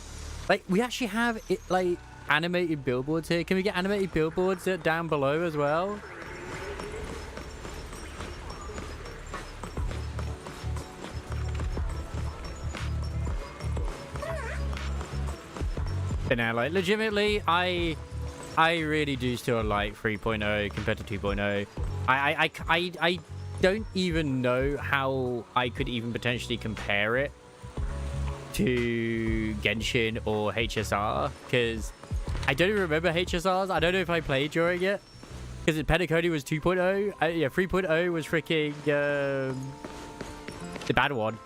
Like, we actually have it, like, animated billboards here. Can we get animated billboards down below as well? But now, like, legitimately, I really do still like 3.0 compared to 2.0. I don't even know how I could even potentially compare it to Genshin or HSR, because I don't even remember HSRs. I don't know if I played during it, because Penacony was 2.0. Yeah, 3.0 was freaking the bad one.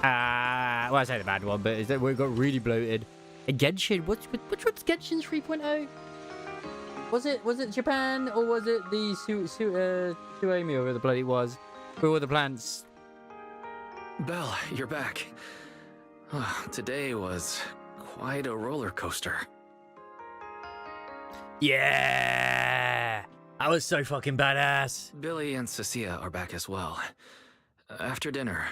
Well, I say the bad one, but is that we got really bloated. And Genshin, which one's Genshin's 3.0? Was it Japan, or was it the Suemi, or whatever the bloody was? Who were the plants? Belle, you're back. Today was quite a roller coaster. Yeah! I was so fucking badass. Billy and Cecilia are back as well. After dinner,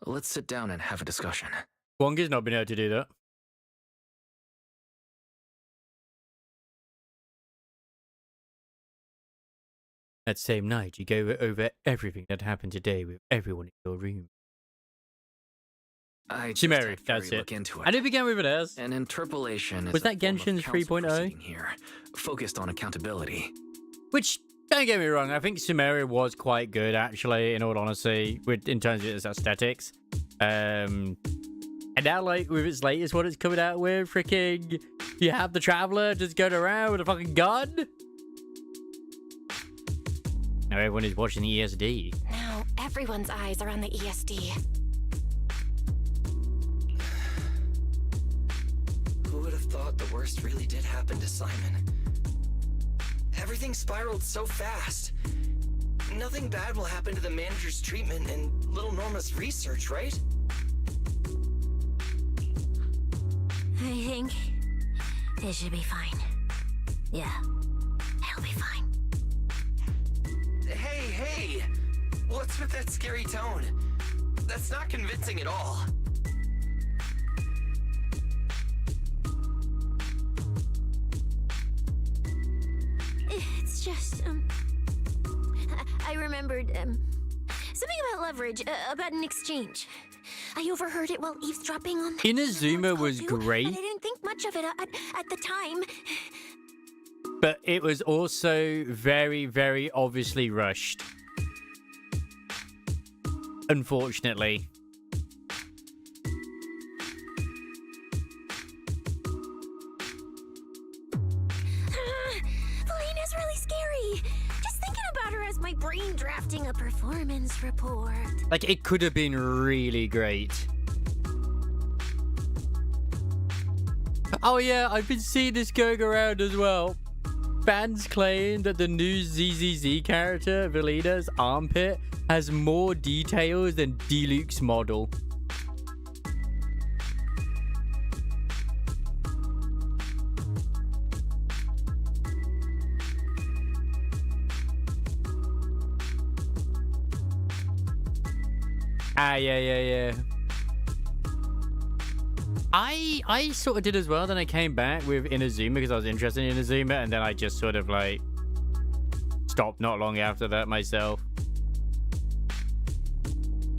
let's sit down and have a discussion. Wonga's not been able to do that. That same night, you go over everything that happened today with everyone in your room. Chimeri, that's it. I did begin with it as. An interpolation was that Genshin's 3.0 here, focused on accountability. Which, don't get me wrong, I think Sumeri was quite good actually, in all honesty, in terms of its aesthetics. And now, like, with its latest one it's coming out with, freaking, you have the Traveler just going around with a fucking gun. Now everyone is watching the ESD. Now everyone's eyes are on the ESD. Who would have thought the worst really did happen to Simon? Everything spiraled so fast. Nothing bad will happen to the manager's treatment and little Norma's research, right? I think it should be fine. Yeah, it'll be fine. Hey! What's with that scary tone? That's not convincing at all. It's just, I I remembered, something about leverage, about an exchange. I overheard it while eavesdropping on... Inazuma was great. And I didn't think much of it at the time. But it was also very, very obviously rushed. Unfortunately. Felina's really scary. Just thinking about her as my brain drafting a performance report. Like, it could have been really great. Oh yeah, I've been seeing this going around as well. Fans claim that the new ZZZ character, Felina's armpit, has more details than Diluc's model. Yeah. I sort of did as well. Then I came back with Inazuma because I was interested in Inazuma, and then I just sort of like stopped not long after that myself.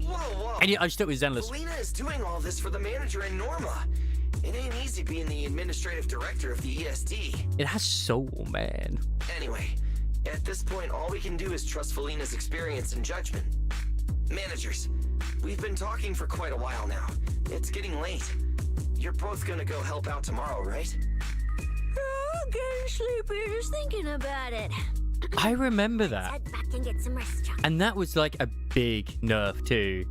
Whoa. And I stuck with Zenless. Felina is doing all this for the manager and Norma. It ain't easy being the administrative director of the ESD. It has soul, man. Anyway, at this point, all we can do is trust Felina's experience and judgment. Managers, we've been talking for quite a while now. It's getting late. You're both gonna go help out tomorrow, right? Oh, getting sleepy just thinking about it. I remember that. Head back and get some rest, Chuck. And that was like a big nerf too.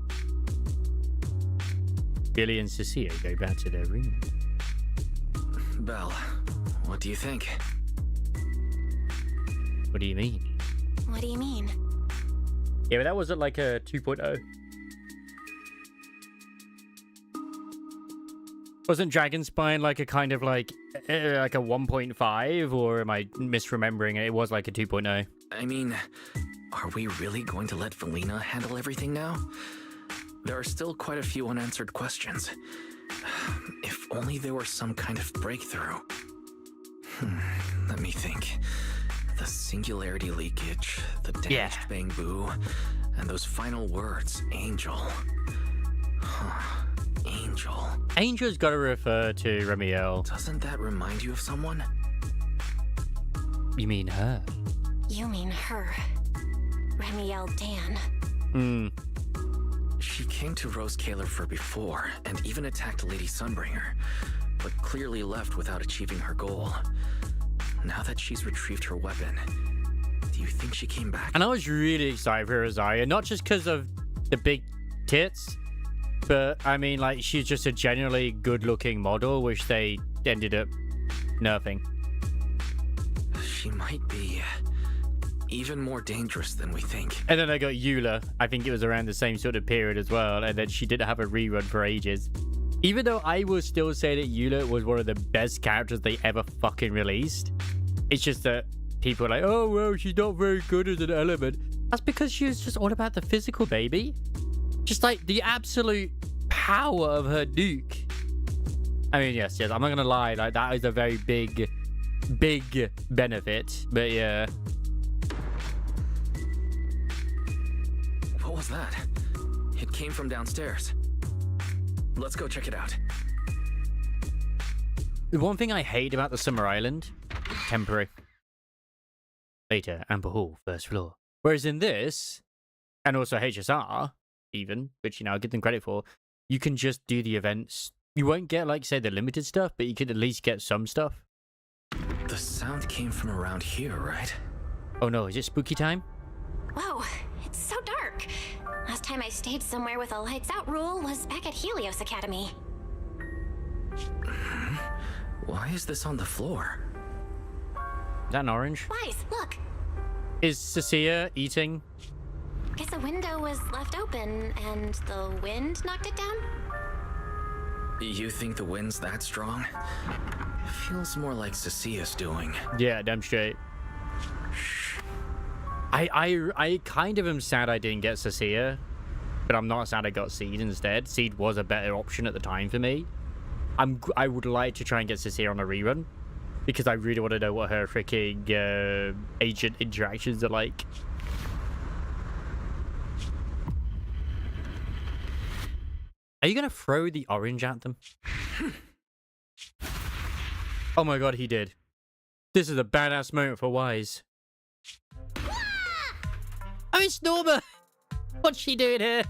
Billy and Cecilia go back to their room. Belle, what do you think? What do you mean? What do you mean? Yeah, but that wasn't like a 2.0. Wasn't Dragonspine like a kind of like a 1.5, or am I misremembering it? It was like a 2.0. I mean, are we really going to let Felina handle everything now? There are still quite a few unanswered questions. If only there were some kind of breakthrough. Let me think. The singularity leakage, the damaged Bangboo, and those final words, Angel. Angel. Angel's got to refer to Ramiel. Doesn't that remind you of someone? You mean her? You mean her. Ramiel Dan. She came to Rose Kalerfer before, and even attacked Lady Sunbringer, but clearly left without achieving her goal. Now that she's retrieved her weapon, do you think she came back? And I was really excited for Rosaria, not just because of the big tits, but I mean, like, she's just a generally good-looking model, which they ended up nerfing. She might be even more dangerous than we think. And then I got Eula. I think it was around the same sort of period as well, and then she didn't have a rerun for ages. Even though I will still say that Eula was one of the best characters they ever fucking released. It's just that people are like, oh, well, she's not very good as an element. That's because she was just all about the physical, baby. Just like the absolute power of her nuke. I mean, yes, I'm not going to lie. Like, that is a very big benefit. But yeah. What was that? It came from downstairs. Let's go check it out. The one thing I hate about the Summer Island, temporary. Later, Amber Hall, first floor. Whereas in this, and also HSR, even, which, you know, I give them credit for, you can just do the events. You won't get, like, say, the limited stuff, but you could at least get some stuff. The sound came from around here, right? Oh no, is it spooky time? Whoa, it's so dark. Last time I stayed somewhere with a lights out rule was back at Helios Academy. Why is this on the floor? Is that an orange? Wise, look. Is Cecilia eating? Guess a window was left open and the wind knocked it down? You think the wind's that strong? Feels more like Cecilia's doing. Yeah, damn straight. I kind of am sad I didn't get Cecilia, but I'm not sad I got Seed instead. Seed was a better option at the time for me. I would like to try and get Cecilia on a rerun, because I really want to know what her freaking agent interactions are like. Are you gonna throw the orange at them? Oh my god, he did. This is a badass moment for Wise. Oh, it's Norma! What's she doing here?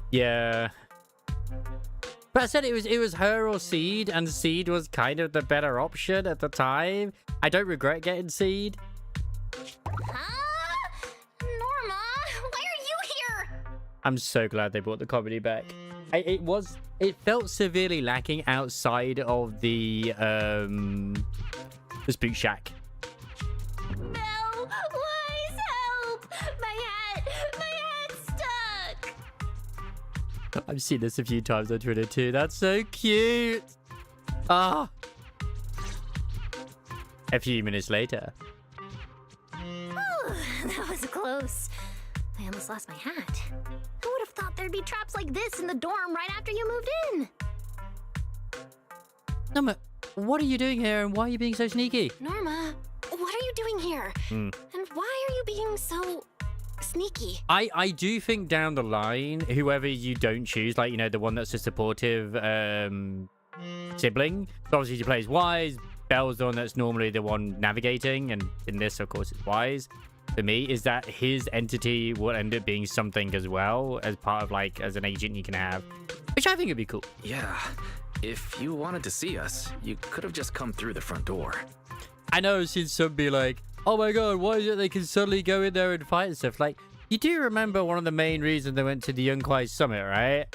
Yeah. But I said it was her or Seed, and Seed was kind of the better option at the time. I don't regret getting Seed. Norma, why are you here? I'm so glad they brought the comedy back. It felt severely lacking outside of the Spook Shack. Belle, Wise, help! My hat's stuck! I've seen this a few times on Twitter too. That's so cute. Ah. A few minutes later. Whew, that was close. I almost lost my hat. Who would have thought there'd be traps like this in the dorm right after you moved in? Norma, what are you doing here and why are you being so sneaky? Norma, what are you doing here? And why are you being so sneaky? I do think down the line, whoever you don't choose, like, you know, the one that's a supportive sibling, so obviously she plays Wise, Belle's the one that's normally the one navigating, and in this, of course, it's Wise. For me, is that his entity will end up being something as well, as part of, like, as an agent you can have, which I think would be cool. Yeah, if you wanted to see us, you could have just come through the front door. I know I've seen some be like, oh my god, why is it they can suddenly go in there and fight and stuff? Like, you do remember one of the main reasons they went to the Young Summit, right?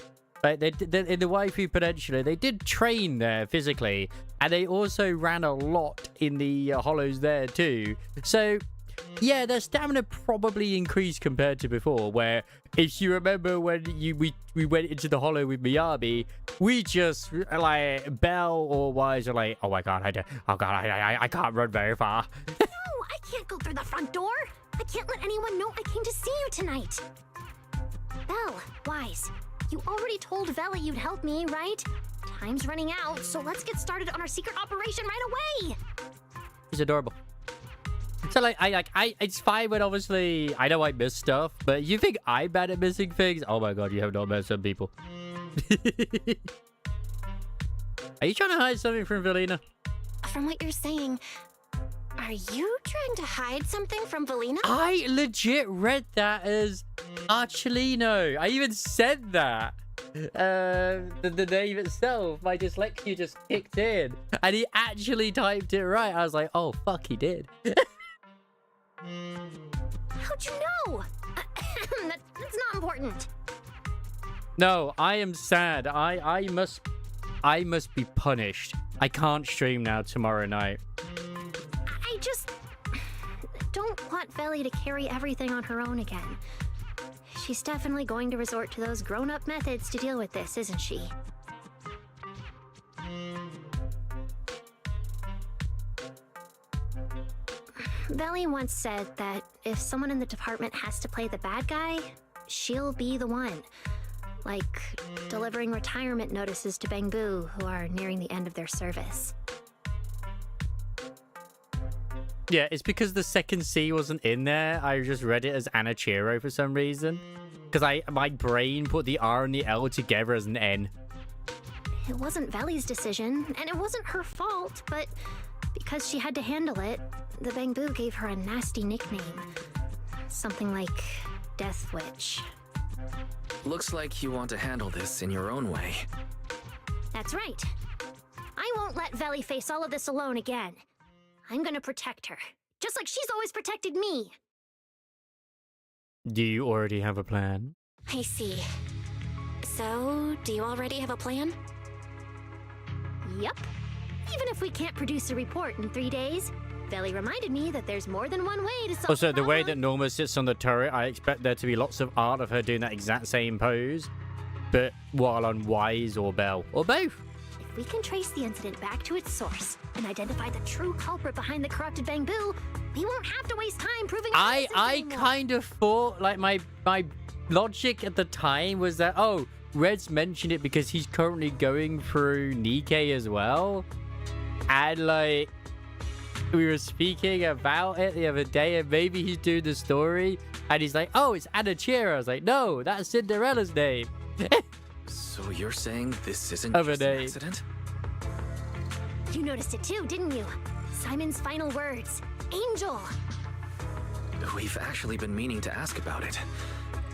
Like, they in the Waifu Peninsula, they did train there physically, and they also ran a lot in the hollows there too. So, yeah, their stamina probably increased compared to before, where, if you remember when we went into the hollow with Miyabi, we just, like, Belle or Wise are like, oh my god, I can't run very far. No, I can't go through the front door. I can't let anyone know I came to see you tonight. Belle, Wise, you already told Vela you'd help me, right? Time's running out, so let's get started on our secret operation right away. He's adorable. So, like, it's fine when, obviously, I know I miss stuff, but you think I'm bad at missing things? Oh my god, you have not met some people. Are you trying to hide something from Velina? From what you're saying, are you trying to hide something from Velina? I legit read that as Archelino. I even said that. The name itself, my dyslexia just kicked in. And he actually typed it right. I was like, oh, fuck, he did. How'd you know? That's not important. No, I am sad. I must be punished. I can't stream now tomorrow night. I just don't want Velly to carry everything on her own again. She's definitely going to resort to those grown-up methods to deal with this, isn't she? Velly once said that if someone in the department has to play the bad guy, she'll be the one. Like delivering retirement notices to Bangboo, who are nearing the end of their service. Yeah, it's because the second C wasn't in there. I just read it as Anachiro for some reason. Because my brain put the R and the L together as an N. It wasn't Velly's decision, and it wasn't her fault, but because she had to handle it, the Bangboo gave her a nasty nickname. Something like Death Witch. Looks like you want to handle this in your own way. That's right. I won't let Velly face all of this alone again. I'm gonna protect her, just like she's always protected me. Do you already have a plan? I see. So, do you already have a plan? Yup. Even if we can't produce a report in 3 days, Velly reminded me that there's more than one way to solve Also, the way that problem. Norma sits on the turret, I expect there to be lots of art of her doing that exact same pose, but while on Wise or Belle, or both. If we can trace the incident back to its source and identify the true culprit behind the corrupted Bangboo, we won't have to waste time proving our innocence anymore. kind of thought, like, my logic at the time was that, oh, Red's mentioned it because he's currently going through Nikkei as well. And, like, we were speaking about it the other day, and maybe he's doing the story And he's like, oh, it's Anna Cheer. I was like, no, that's Cinderella's name. So you're saying this isn't Of a just an name. accident? You noticed it too, didn't you? Simon's final words. Angel. We've actually been meaning to ask about it.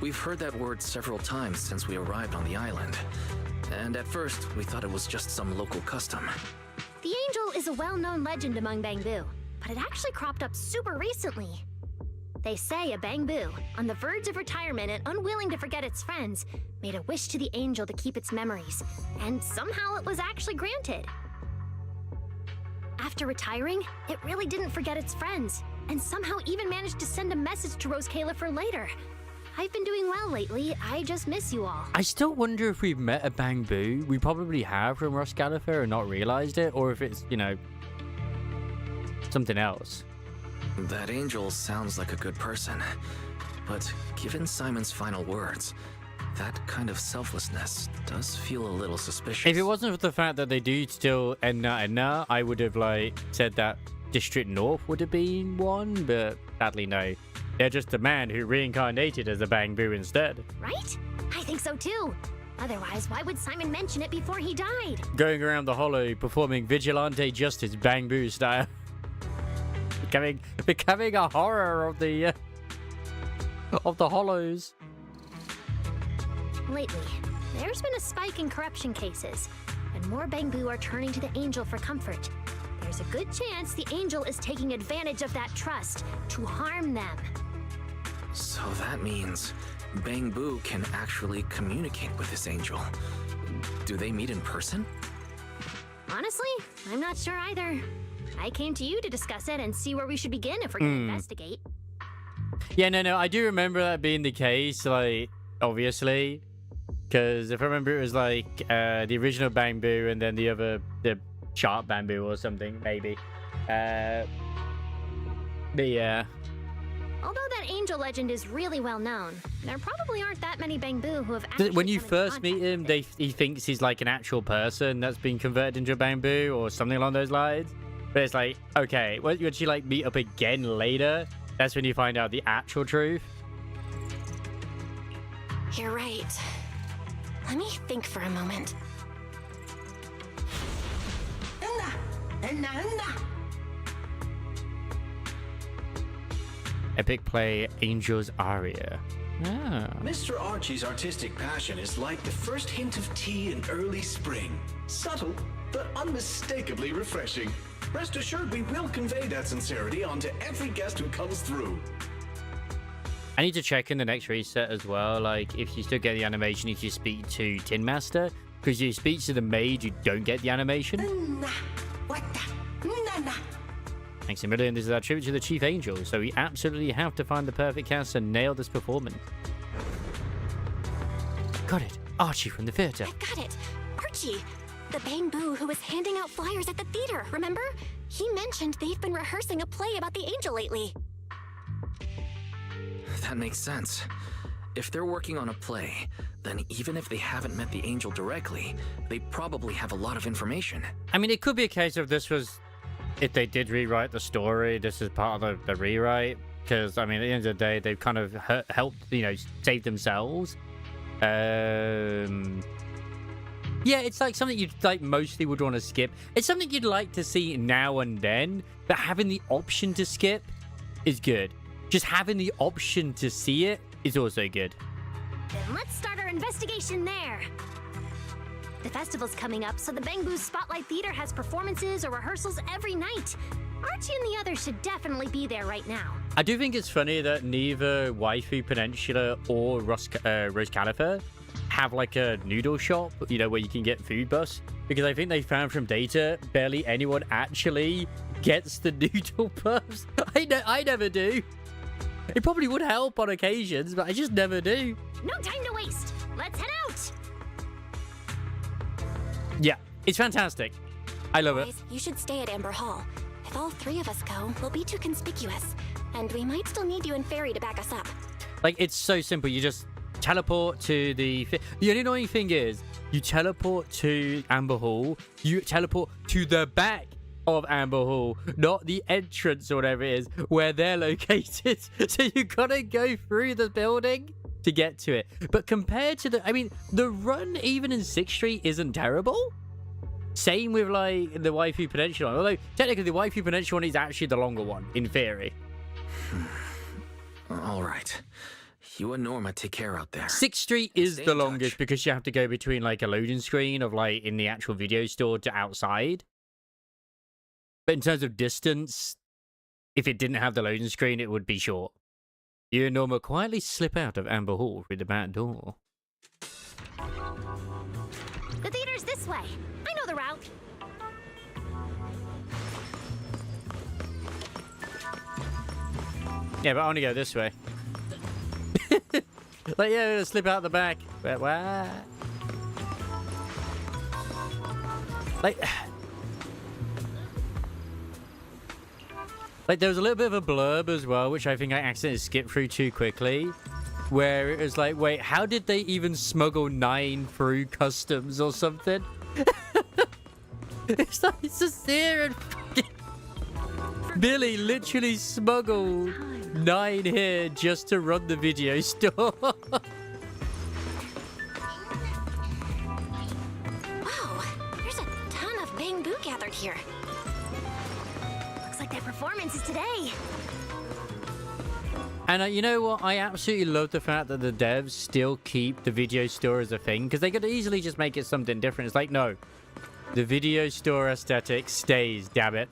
We've heard that word several times since we arrived on the island. And at first, we thought it was just some local custom. The angel is a well-known legend among Bangboo, but it actually cropped up super recently. They say a Bangboo, on the verge of retirement and unwilling to forget its friends, made a wish to the angel to keep its memories, and somehow it was actually granted. After retiring, it really didn't forget its friends, and somehow even managed to send a message to Rose Califer later. I've been doing well lately, I just miss you all. I still wonder if we've met a Bangboo. We probably have from Ross Gallifrey and not realized it, or if it's, you know, something else. That angel sounds like a good person. But given Simon's final words, that kind of selflessness does feel a little suspicious. If it wasn't for the fact that they do still Enna, I would have, like, said that District North would have been one, but sadly, no. They're just a man who reincarnated as a Bangboo instead. Right? I think so too. Otherwise, why would Simon mention it before he died? Going around the hollow, performing vigilante justice Bangboo style. Becoming a horror of the hollows. Lately, there's been a spike in corruption cases, and more Bangboo are turning to the angel for comfort. There's a good chance the angel is taking advantage of that trust to harm them. So that means Bangboo can actually communicate with this angel. Do they meet in person? Honestly, I'm not sure either. I came to you to discuss it and see where we should begin if we're going to investigate. Yeah, no, I do remember that being the case, like, obviously. Because if I remember, it was like the original Bangboo and then the sharp Bangboo or something, maybe. But yeah. Although that angel legend is really well known, there probably aren't that many Bangboo who have actually When you come in first meet contact him, with he thinks he's like an actual person that's been converted into a Bangboo or something along those lines. But it's like, okay, once you like meet up again later, that's when you find out the actual truth. You're right. Let me think for a moment. Epic play Angel's Aria. Ah. Mr. Archie's artistic passion is like the first hint of tea in early spring. Subtle, but unmistakably refreshing. Rest assured we will convey that sincerity onto every guest who comes through. I need to check in the next reset as well, like if you still get the animation if you speak to Tin Master, because you speak to the maid, you don't get the animation. Thanks a million. This is our tribute to the Chief Angel, so we absolutely have to find the perfect cast and nail this performance. Got it. Archie from the theater. I've got it. Archie, the Bangboo who was handing out flyers at the theater, remember? He mentioned they've been rehearsing a play about the angel lately. That makes sense. If they're working on a play, then even if they haven't met the angel directly, they probably have a lot of information. I mean, it could be a case of this was, if they did rewrite the story, this is part of the rewrite. Because, I mean, at the end of the day, they've kind of helped, you know, save themselves. Yeah, it's like something you'd like mostly would want to skip. It's something you'd like to see now and then, but having the option to skip is good. Just having the option to see it is also good. Then let's start our investigation there. The festival's coming up, so the Bangboo Spotlight Theater has performances or rehearsals every night. Archie and the others should definitely be there right now. I do think it's funny that neither Waifu Peninsula or Rose Califer have like a noodle shop, you know, where you can get food bus. Because I think they found from data, barely anyone actually gets the noodle bus. I never do. It probably would help on occasions, but I just never do. No time to waste. Let's head out. Yeah, it's fantastic. I love it. Guys, you should stay at Amber Hall. If all three of us go, we'll be too conspicuous. And we might still need you and Fairy to back us up. Like, it's so simple. You just teleport to the only annoying thing is, you teleport to Amber Hall, you teleport to the back of Amber Hall, not the entrance or whatever it is where they're located. So you gotta go through the building to get to it. But compared to the, I mean, the run even in 6th Street isn't terrible. Same with like the Waifu Peninsula, although technically the Waifu Peninsula one is actually the longer one in theory. All right. You and Norma take care out there. 6th Street is Stay the in longest touch. because you have to go between like a loading screen of like in the actual video store to outside. But in terms of distance, if it didn't have the loading screen, it would be short. You and Norma quietly slip out of Amber Hall through the back door. The theater's this way. I know the route. Yeah, but I want to go this way. Like, yeah, slip out the back. What? Like, there was a little bit of a blurb as well, which I think I accidentally skipped through too quickly, where it was like, wait, how did they even smuggle 9 through customs or something? It's like, it's just there and fucking... Billy literally smuggled 9 here just to run the video store. Wow, there's a ton of Bangboo gathered here. Looks like their performance is today. And you know what? I absolutely love the fact that the devs still keep the video store as a thing, because they could easily just make it something different. It's like, no, the video store aesthetic stays, damn it.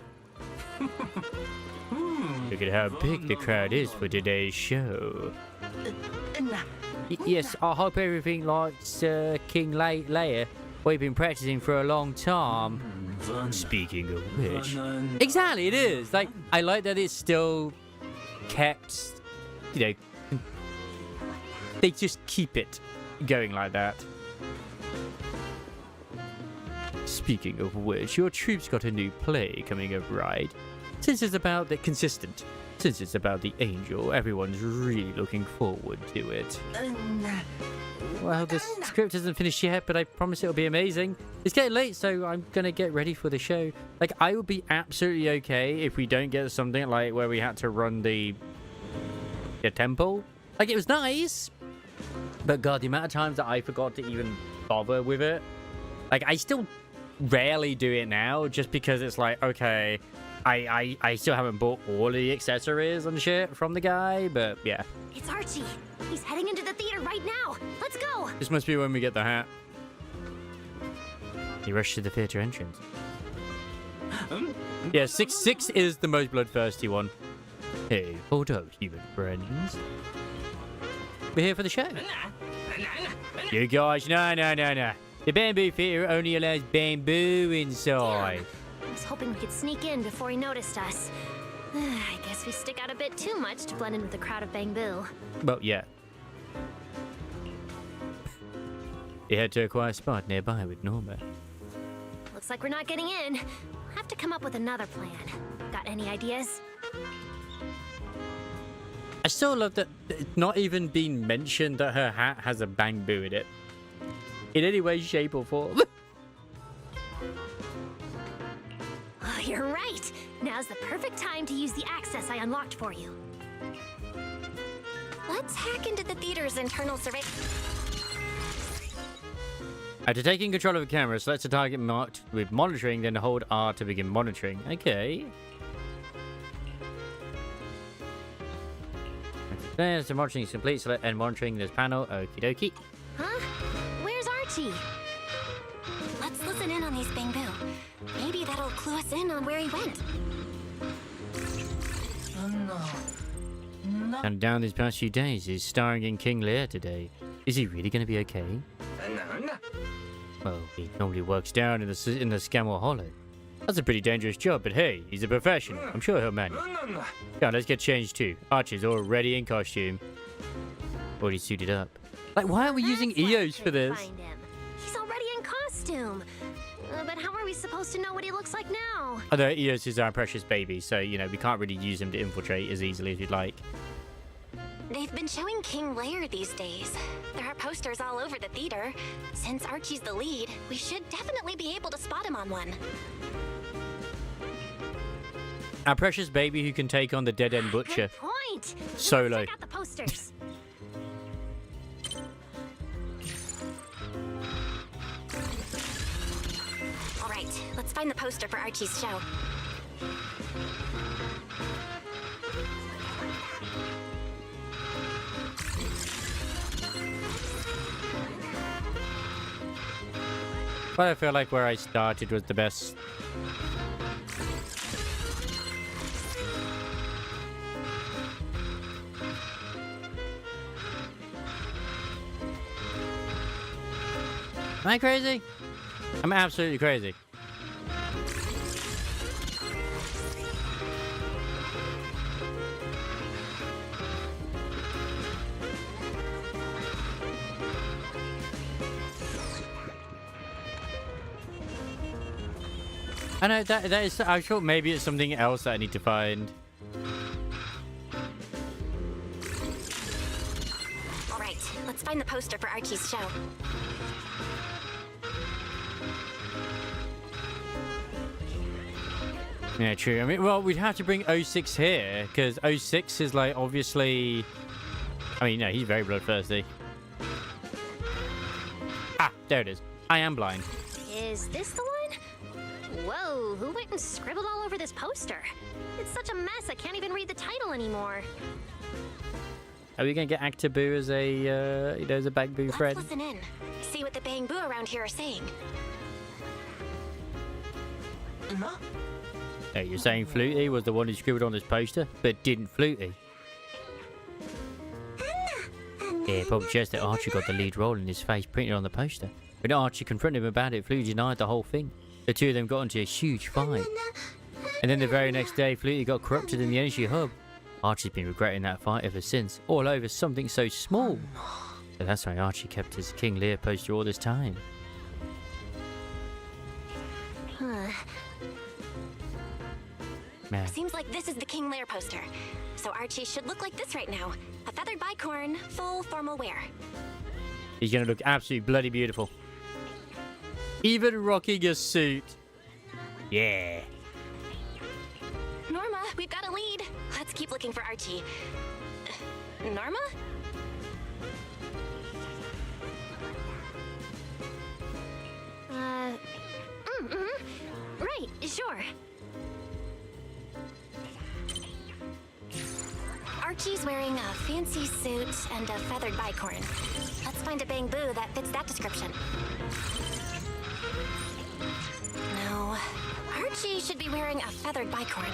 Look at how big the crowd is for today's show. Yes, I hope everything likes King Leia. We've been practicing for a long time. Speaking of which... Exactly, it is. Like, I like that it's still kept, you know... They just keep it going like that. Speaking of which, your troupe's got a new play coming up, right? Since it's about the consistent, since it's about the angel, everyone's really looking forward to it. Well, the script isn't finished yet, but I promise it'll be amazing. It's getting late, so I'm gonna get ready for the show. Like, I would be absolutely okay if we don't get something like where we had to run the temple. Like, it was nice, but God, the amount of times that I forgot to even bother with it. Like, I still rarely do it now, just because it's like, okay, I still haven't bought all of the accessories and shit from the guy, but yeah. It's Archie. He's heading into the theater right now. Let's go. This must be when we get the hat. He rushed to the theater entrance. Yeah, 6 is the most bloodthirsty one. Hey, hold up, human friends. We're here for the show. You guys, no. The Bangboo Theater only allows bamboo inside. I was hoping we could sneak in before he noticed us. I guess we stick out a bit too much to blend in with the crowd of Bangboo. Well, yeah. You head to a quiet spot nearby with Norma. Looks like we're not getting in. We'll have to come up with another plan. Got any ideas? I still love that it's not even been mentioned that her hat has a Bangboo in it. In any way, shape, or form. Oh, you're right. Now's the perfect time to use the access I unlocked for you. Let's hack into the theater's internal survey. After taking control of the camera, select a target marked with monitoring, then hold R to begin monitoring. Okay. After monitoring is complete, select end monitoring this panel. Okie dokie. Huh? Where's Archie? Let's listen in on these Bangboo. Maybe that'll clue us in on where he went. And down these past few days, he's starring in King Lear today. Is he really going to be okay? Well, he normally works down in the Scamwell Hollow. That's a pretty dangerous job, but hey, he's a professional. I'm sure he'll manage. Come on, let's get changed too. Archie's already in costume. Already suited up. Like, why are we using EOS for this? Find him. He's already in costume. But how are we supposed to know what he looks like now? Although EOS is our precious baby, so, you know, we can't really use him to infiltrate as easily as we'd like. They've been showing King Lear these days. There are posters all over the theater. Since Archie's the lead, we should definitely be able to spot him on one. Our precious baby who can take on the dead end butcher. Good point. Solo. Check out the posters. All right, let's find the poster for Archie's show. But I feel like where I started was the best. Am I crazy? I'm absolutely crazy. I know that is. I thought maybe it's something else that I need to find. All right, let's find the poster for Archie's show. Yeah, true. I mean, well, we'd have to bring 06 here because 06 is like obviously. I mean, no, he's very bloodthirsty. Ah, there it is. I am blind. Is this the one? Whoa, who went and scribbled all over this poster? It's such a mess, I can't even read the title anymore. Are we gonna get Actor Boo as a, as a Bangboo friend? Let's listen in. See what the Bangboo around here are saying. Oh, you're saying Flutie was the one who scribbled on this poster, but didn't Flutie? Yeah, Bob just that Archie got the lead role in his face printed on the poster. When Archie confronted him about it, Flutie denied the whole thing. The two of them got into a huge fight. And then the very next day, Flutie got corrupted in the energy hub. Archie's been regretting that fight ever since, all over something so small. But that's why Archie kept his King Lear poster all this time. Man. Seems like this is the King Lear poster. So Archie should look like this right now. A feathered bicorn, full formal wear. He's gonna look absolutely bloody beautiful. Even rocking a suit. Yeah. Norma, we've got a lead. Let's keep looking for Archie. Norma? Right, sure. Archie's wearing a fancy suit and a feathered bicorn. Let's find a Bangboo that fits that description. No, Archie should be wearing a feathered bicorn.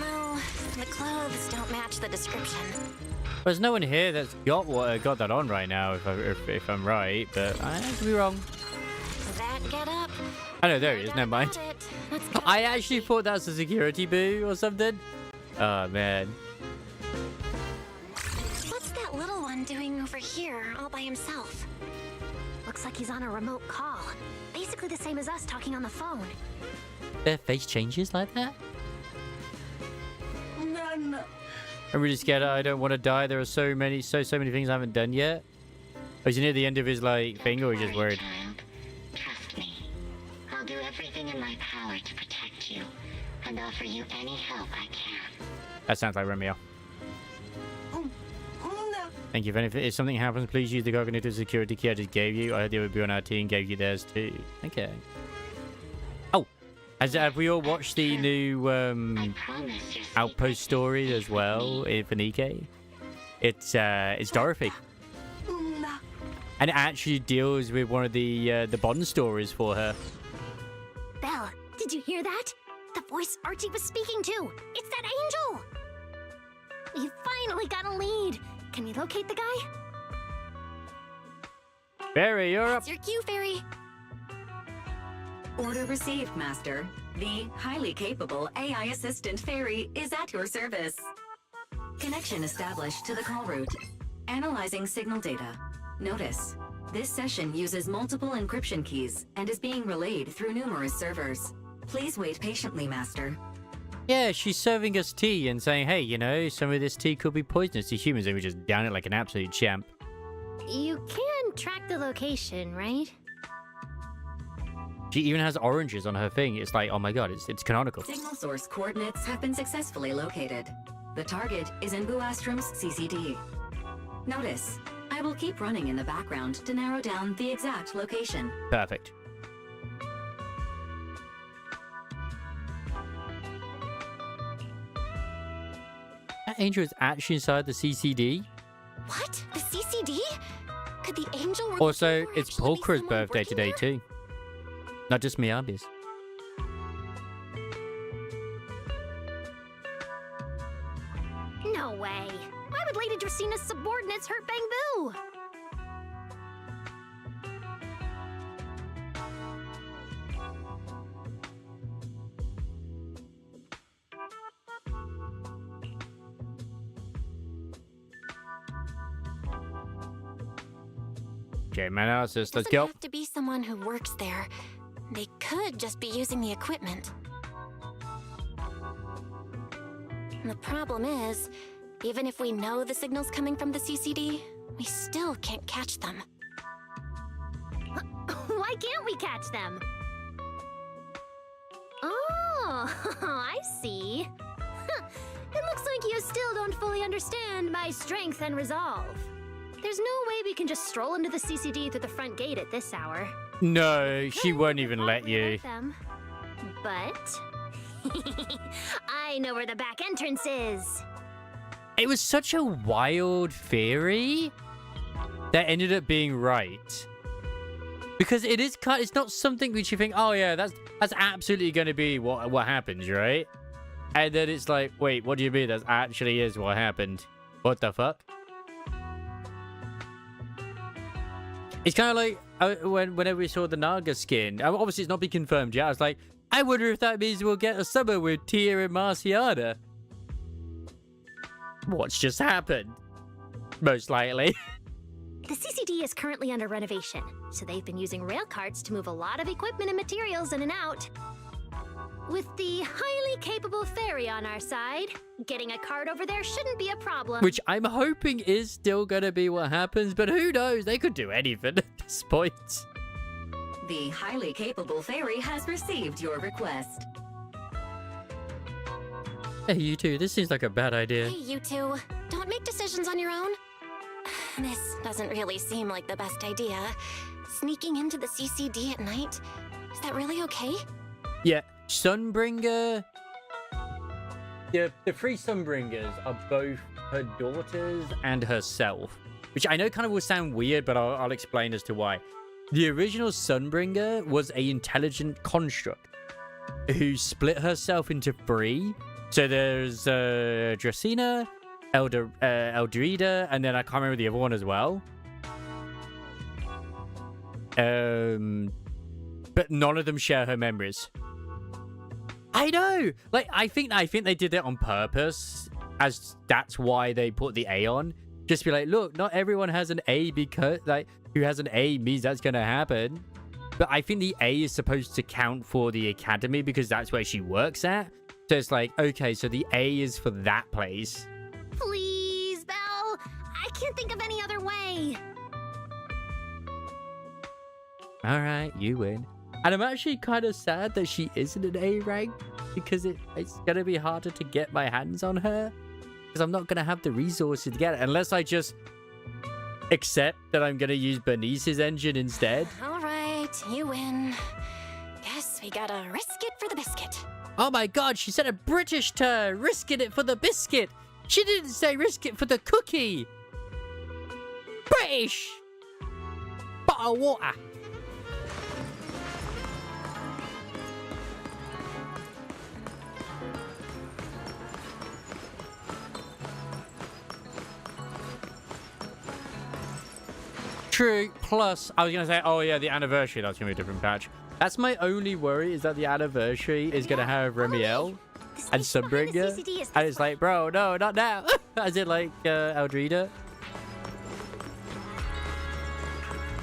No, the clothes don't match the description. There's no one here that's got that on right now, if I'm right, but I could be wrong. That get up. I know, there he is, never mind. I actually thought that's a security boo or something. Oh, man. What's that little one doing over here all by himself? Looks like he's on a remote call. Basically the same as us talking on the phone. Their face changes like that? None. I'm really scared. I don't want to die. There are so many things I haven't done yet. Oh, is he near the end of his like thing, or is he just worried? Trust me. I'll do everything in my power to protect you and offer you any help I can. That sounds like Romeo. Thank you. If something happens, please use the cognitive security key I just gave you. I heard the other people on our team gave you theirs too. Okay. Oh, have we all watched the new Outpost story as well for Nikke? It's Dorothy, and it actually deals with one of the Bond stories for her. Belle, did you hear that? The voice Archie was speaking to. It's that angel. We finally got a lead. Can we locate the guy? Fairy, you're up. That's your cue, Fairy. Order received, Master. The highly capable AI assistant Fairy is at your service. Connection established to the call route. Analyzing signal data. Notice, this session uses multiple encryption keys and is being relayed through numerous servers. Please wait patiently, Master. Yeah, she's serving us tea and saying, hey, you know, some of this tea could be poisonous to humans, and we just down it like an absolute champ. You can track the location, right? She even has oranges on her thing. It's like, oh my god, it's canonical. Signal source coordinates have been successfully located. The target is in Buastrom's CCD. Notice, I will keep running in the background to narrow down the exact location. Perfect. That angel is actually inside the CCD. What? The CCD? Could the angel... Also, it's Pulchra's birthday today too. Not just Miyabi's. No way. Why would Lady Dracina's subordinates hurt Bangboo? Okay, my analysis. Let's Doesn't go. have to be someone who works there. They could just be using the equipment. And the problem is, even if we know the signal's coming from the CCD, we still can't catch them. Why can't we catch them? Oh, I see. It looks like you still don't fully understand my strength and resolve. There's no way we can just stroll into the CCD through the front gate at this hour. No, she won't even let you. But I know where the back entrance is. It was such a wild theory that ended up being right. Because it is it's not something which you think, oh yeah, that's absolutely going to be what happens, right? And then it's like, wait, what do you mean that actually is what happened? What the fuck? It's kind of like whenever we saw the Naga skin. Obviously, it's not been confirmed yet. I was like, I wonder if that means we'll get a summer with Tia and Marciana. What's just happened? Most likely. The CCD is currently under renovation, so they've been using rail carts to move a lot of equipment and materials in and out. With the highly capable fairy on our side, getting a cart over there shouldn't be a problem. Which I'm hoping is still going to be what happens, but who knows? They could do anything at this point. The highly capable fairy has received your request. Hey, you two, this seems like a bad idea. Hey, you two. Don't make decisions on your own. This doesn't really seem like the best idea. Sneaking into the CCD at night? Is that really okay? Yeah, Sunbringer... The three Sunbringers are both her daughters and herself. Which I know kind of will sound weird, but I'll explain as to why. The original Sunbringer was an intelligent construct who split herself into three. So there's Dracina, Eldrida, and then I can't remember the other one as well. But none of them share her memories. I know! Like, I think they did it on purpose, as that's why they put the A on. Just be like, look, not everyone has an A because, like, who has an A means that's gonna happen. But I think the A is supposed to count for the academy because that's where she works at. So it's like, okay, so the A is for that place. Please, Belle! I can't think of any other way! Alright, you win. And I'm actually kind of sad that she isn't an A rank because it's gonna be harder to get my hands on her. Because I'm not gonna have the resources to get it unless I just accept that I'm gonna use Bernice's engine instead. Alright, you win. Guess we gotta risk it for the biscuit. Oh my god, she said a British term, risking it for the biscuit. She didn't say risk it for the cookie. British! Bottle of water. True, plus, I was going to say, oh yeah, the anniversary, that's going to be a different patch. That's my only worry, is that the anniversary is going to have Remiel and Sunbringer. And it's like, bro, no, not now. As in, like, Eldrida.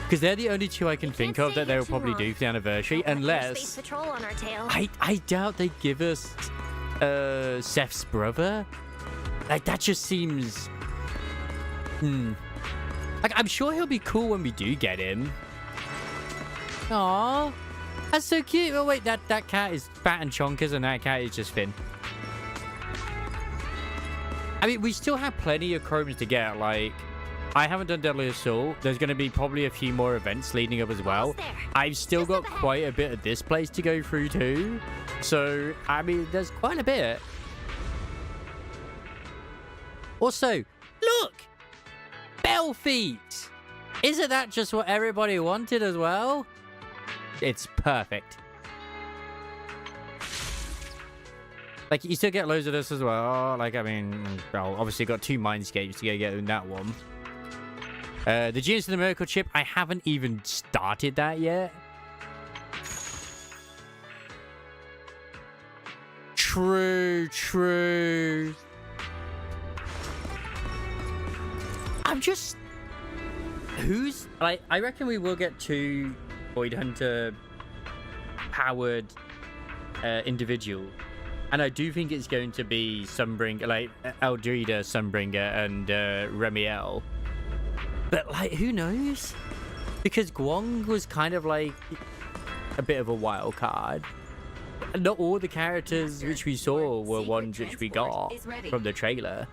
Because they're the only two I can think of that they will probably do for the anniversary, unless... I doubt they give us Seth's brother. Like, that just seems... Like, I'm sure he'll be cool when we do get him. Aww. That's so cute. Oh, wait, that cat is fat and chonkers, and that cat is just thin. I mean, we still have plenty of chromes to get. Like, I haven't done Deadly Assault. There's going to be probably a few more events leading up as well. I've still got quite a bit of this place to go through too. So, I mean, there's quite a bit. Also, look! Bell feet! Isn't that just what everybody wanted as well? It's perfect. Like, you still get loads of this as well. Like, I mean, well, obviously got 2 Mindscapes to get in that one. The Genius of the Miracle Chip, I haven't even started that yet. True. I'm just... Who's... Like, I reckon we will get 2 Void Hunter powered individual. And I do think it's going to be Sunbringer, like Eldrida, Sunbringer, and Remiel. But, like, who knows? Because Guang was kind of like a bit of a wild card. Not all the characters which we saw were ones which we got from the trailer.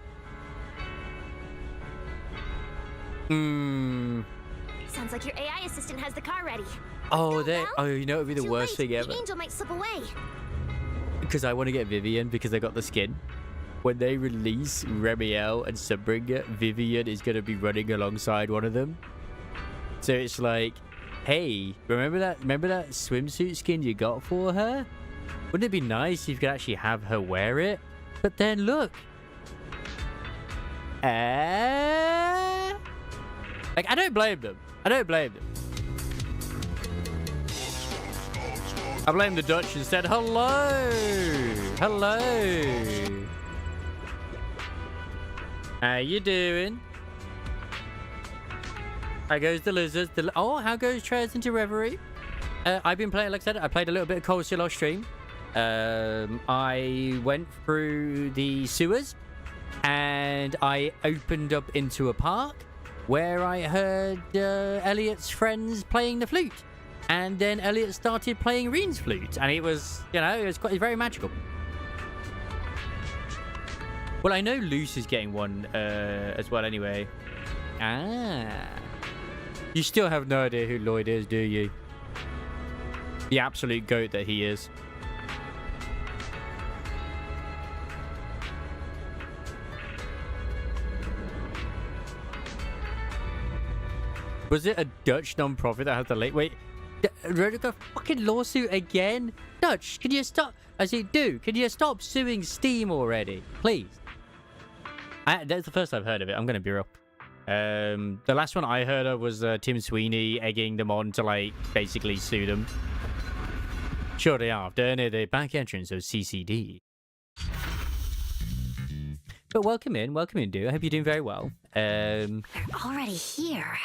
Sounds like your AI assistant has the car ready. Oh, you know, it would be the worst thing ever. The angel might slip away. Because I want to get Vivian because I got the skin. When they release Remiel and Sunbringer, Vivian is going to be running alongside one of them. So it's like, hey, remember that swimsuit skin you got for her? Wouldn't it be nice if you could actually have her wear it? But then look. Like, I don't blame them. I blame the Dutch instead. Hello. How you doing? How goes the lizards? How goes Trails into Reverie? I've been playing, like I said, I played a little bit of Cold Steel off stream. I went through the sewers and I opened up into a park where I heard Elliot's friends playing the flute. And then Elliot started playing Reen's flute. And it was, you know, it was very magical. Well, I know Luce is getting one as well anyway. You still have no idea who Lloyd is, do you? The absolute goat that he is. Was it a Dutch non-profit that had the late... Wait, Rodica fucking lawsuit again? Dutch, can you stop... I say, can you stop suing Steam already? Please. That's the first I've heard of it. I'm going to be real. The last one I heard of was Tim Sweeney egging them on to, like, basically sue them. Shortly after, near the back entrance of CCD. But welcome in, dude. I hope you're doing very well. They're already here.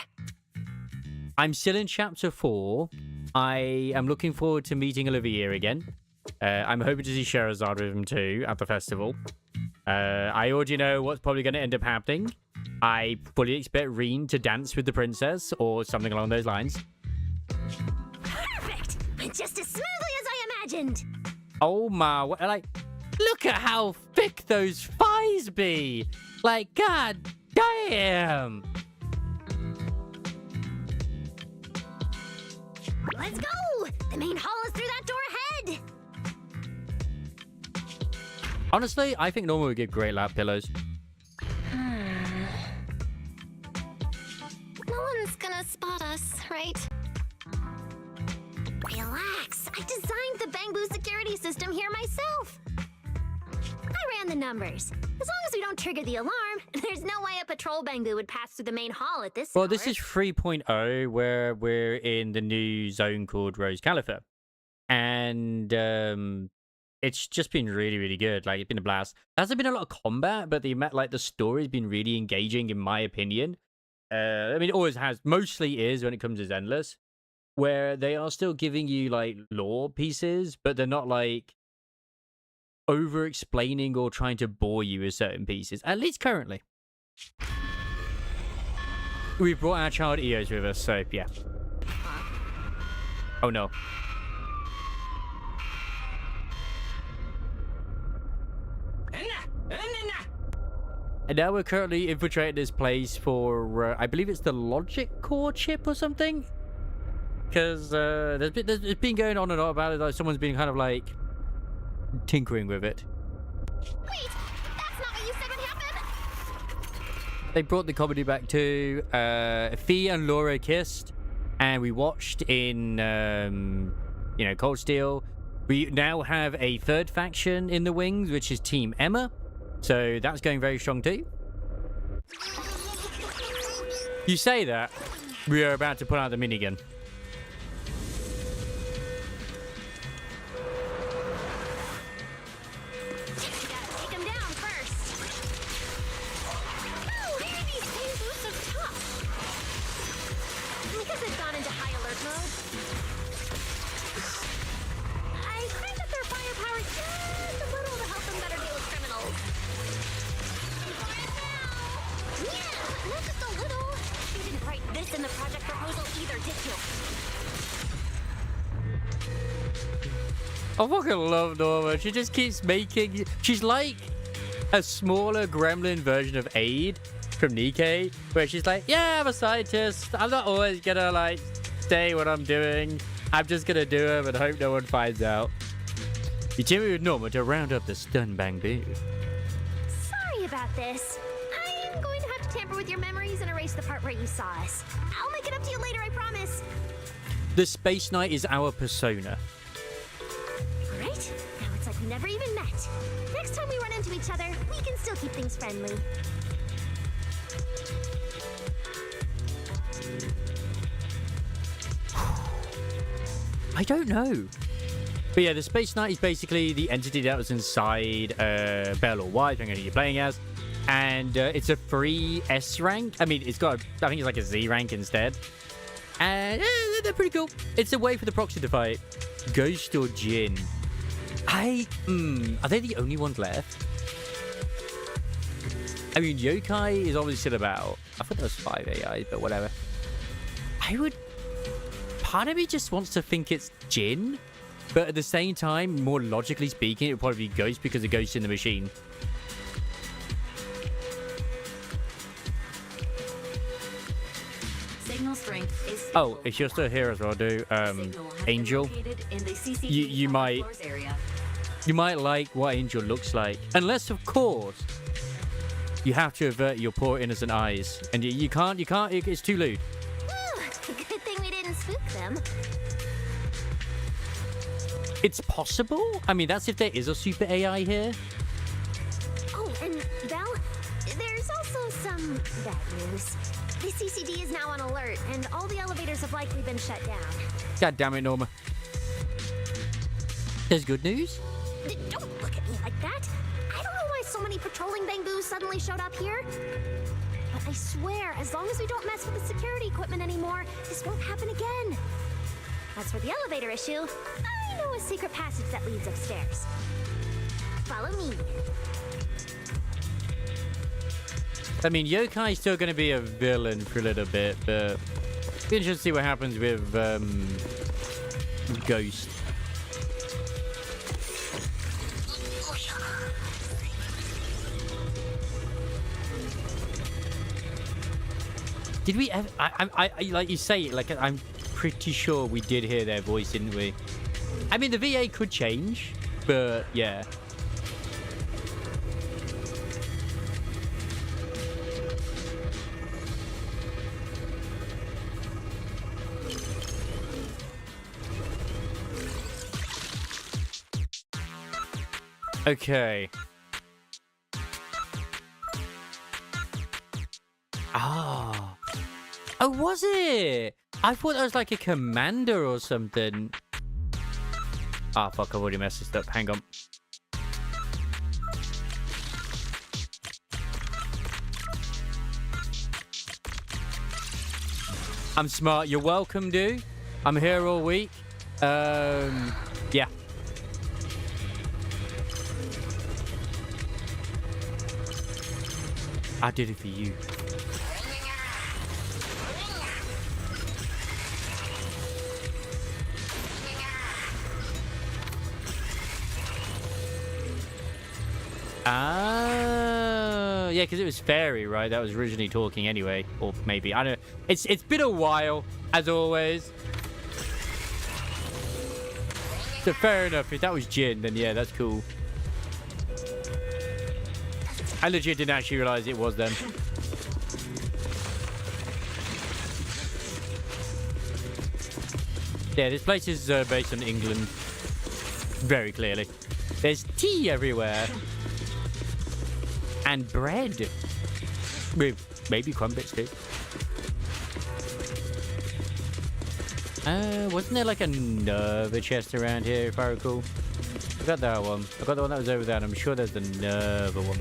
I'm still in chapter 4. I am looking forward to meeting Olivier again. I'm hoping to see Sherazade with him too at the festival. I already know what's probably going to end up happening. I fully expect Reen to dance with the princess or something along those lines. Perfect! Just as smoothly as I imagined. Oh my, like, look at how thick those thighs be. Like, god damn. Let's go! The main hall is through that door ahead! Honestly, I think Norma would give great lap pillows. No one's gonna spot us, right? Relax. I designed the Bangboo security system here myself. I ran the numbers. As long as we don't trigger the alarm, there's no way a patrol Bangboo would pass through the main hall at this hour. Well, this is 3.0, where we're in the new zone called Rose Caliphate. And it's just been really, really good. Like, it's been a blast. There hasn't been a lot of combat, but the story's been really engaging, in my opinion. I mean, it always has. Mostly is when it comes to Zenless, where they are still giving you, like, lore pieces, but they're not, like, over-explaining or trying to bore you with certain pieces. At least currently. We brought our child Eos with us, so, yeah. Oh, no. And now we're currently infiltrating this place for, I believe it's the logic core chip or something. Because there's been going on and on about it. Like someone's been kind of like tinkering with it. Wait, that's not what you said would happen. They brought the comedy back too. Fee and Laura kissed, and we watched in, Cold Steel. We now have a third faction in the wings, which is Team Emma. So that's going very strong too. You say that, we are about to put out the minigun. In the project proposal either, did you? I fucking love Norma. She just keeps making... She's like a smaller gremlin version of Aid from Nikkei, where she's like, yeah, I'm a scientist. I'm not always gonna, like, say what I'm doing. I'm just gonna do it and hope no one finds out. You team me with Norma to round up the stunned Bangboo. Sorry about this. I am going to have to tamper with your memories and erase the part where you saw us. I'll make it up to you later, I promise. The Space Knight is our persona. Great. Now it's like we never even met. Next time we run into each other, we can still keep things friendly. I don't know. But yeah, the Space Knight is basically the entity that was inside Bell or White, depending on who you're playing as. And it's a free S rank. I mean, it's got, I think it's like a Z rank instead. And they're pretty cool. It's a way for the proxy to fight. Ghost or Jin? Are they the only ones left? I mean, Yokai is obviously still about. I thought there was 5 AIs, but whatever. Part of me just wants to think it's Jin. But at the same time, more logically speaking, it would probably be Ghost because of Ghost in the Machine. Oh, if you're still here as well, Angel. You might like what Angel looks like, unless of course you have to avert your poor innocent eyes, and you can't. It's too lewd. Good thing we didn't spook them. It's possible. I mean, that's if there is a super AI here. Oh, and Belle, there's also some bad news. The CCD is now on alert, and all the elevators have likely been shut down. God damn it, Norma. There's good news? Don't look at me like that. I don't know why so many patrolling Bangboos suddenly showed up here. But I swear, as long as we don't mess with the security equipment anymore, this won't happen again. As for the elevator issue, I know a secret passage that leads upstairs. Follow me. I mean, Yokai's still going to be a villain for a little bit, but it's interesting to see what happens with Ghost. Did we ever... I like you say, like, I'm pretty sure we did hear their voice, didn't we? I mean, the VA could change, but yeah. Okay. Ah. Oh, was it? I thought that was like a commander or something. Ah, fuck, I've already messed this up. Hang on. I'm smart. You're welcome, dude. I'm here all week. Yeah. I did it for you. yeah, because it was Fairy, right? That was originally talking anyway. Or maybe. I don't know. It's been a while, as always. So fair enough. If that was Jin, then yeah, that's cool. I legit didn't actually realize it was them. Yeah, this place is based on England. Very clearly. There's tea everywhere. And bread. With maybe crumbits too. Wasn't there like another chest around here, if I recall? I got that one. I got the one that was over there, and I'm sure there's another one.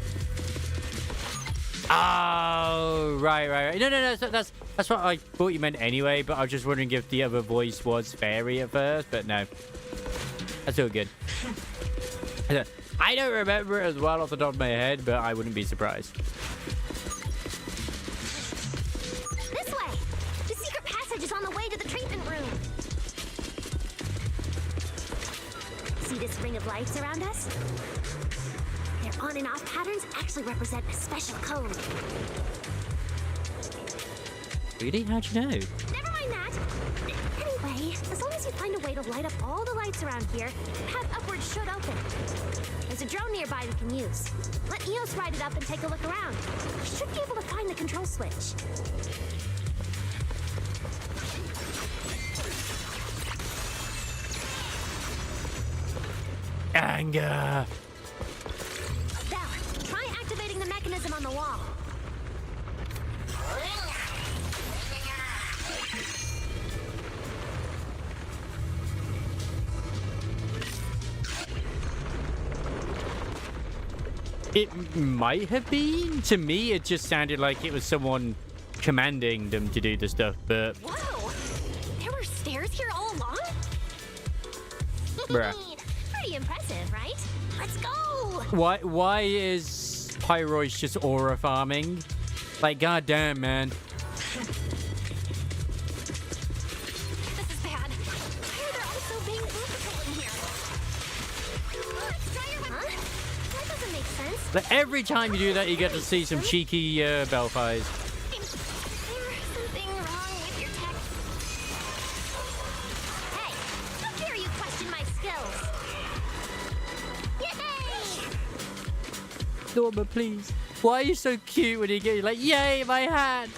Oh, right. No. That's what I thought you meant anyway, but I was just wondering if the other voice was Fairy at first, but no. That's all good. I don't remember it as well off the top of my head, but I wouldn't be surprised. This way! The secret passage is on the way to the treatment room. See this ring of lights around us? Their on and off patterns actually represent a special code. Really? How'd you know? Never mind that. Anyway, as long as you find a way to light up all the lights around here, the path upwards should open. There's a drone nearby we can use. Let Eos ride it up and take a look around. We should be able to find the control switch. Anger. Val, try activating the mechanism on the wall. It might have been. To me, it just sounded like it was someone commanding them to do the stuff, but... Whoa! There were stairs here all along? Bruh. Pretty impressive, right? Let's go! Why is Pyroids just aura farming? Like, goddamn, man. This is bad. Why are there also being Boo in here? Let's try your... Huh? That doesn't make sense. Like, every time you do that, you get to see some cheeky Belfies. There's something wrong with your tech. Hey, how dare you question my skills? Yay! Norma, please. Why are you so cute when you get like, yay, my hat?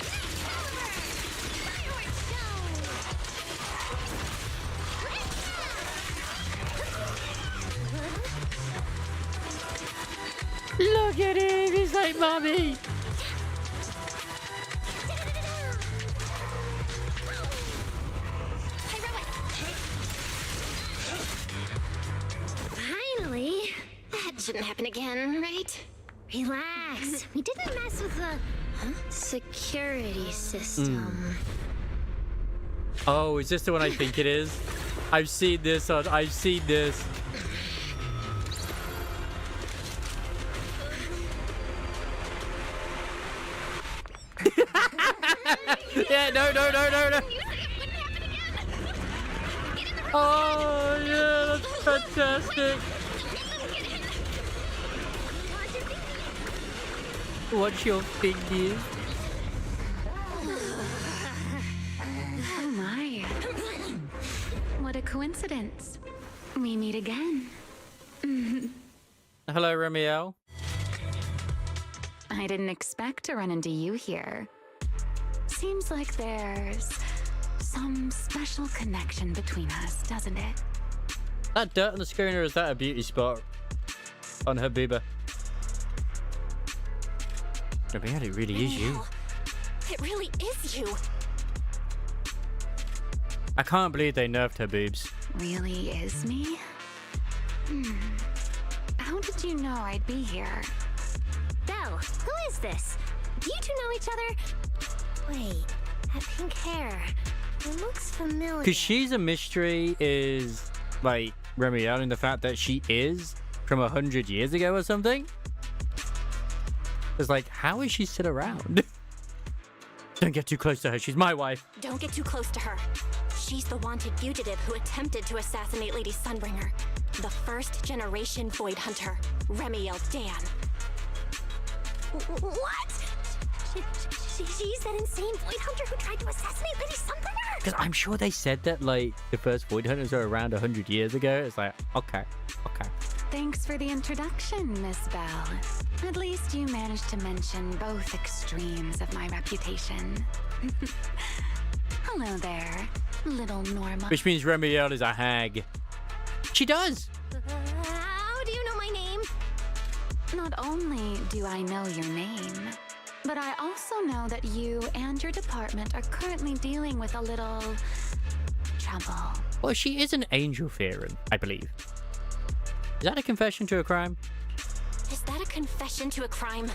Look at him, he's like, mommy. Finally. That shouldn't happen again, right? Relax. We didn't mess with the security system. Oh, is this the one I think it is? I've seen this. Yeah, no. Oh, yeah, that's fantastic. What's your thing is? Oh my. What a coincidence. We meet again. Hello, Remiel. I didn't expect to run into you here. Seems like there's some special connection between us, doesn't it? That dirt on the screen, or is that a beauty spot on her booba? Remiel, it really is you. It really is you. I can't believe they nerfed her boobs. Really is me? How did you know I'd be here? Belle, who is this? Do you two know each other? Wait, that pink hair. It looks familiar. Because she's a mystery is, like, Remiel, in the fact that she is from 100 years ago or something. It's like, how is she still around? Don't get too close to her. She's my wife. Don't get too close to her. She's the wanted fugitive who attempted to assassinate Lady Sunbringer. The first generation Void Hunter, Remiel Dan. What? She's that insane void hunter who tried to assassinate Lady Sunbringer? Because I'm sure they said that, like, the first void hunters are around 100 years ago. It's like, okay. Thanks for the introduction, Miss Bell. At least you managed to mention both extremes of my reputation. Hello there, little Norma. Which means Remiel is a hag. She does. How do you know my name? Not only do I know your name, but I also know that you and your department are currently dealing with a little trouble. Well, she is an angel fearing, I believe. Is that a confession to a crime? Is that a confession to a crime?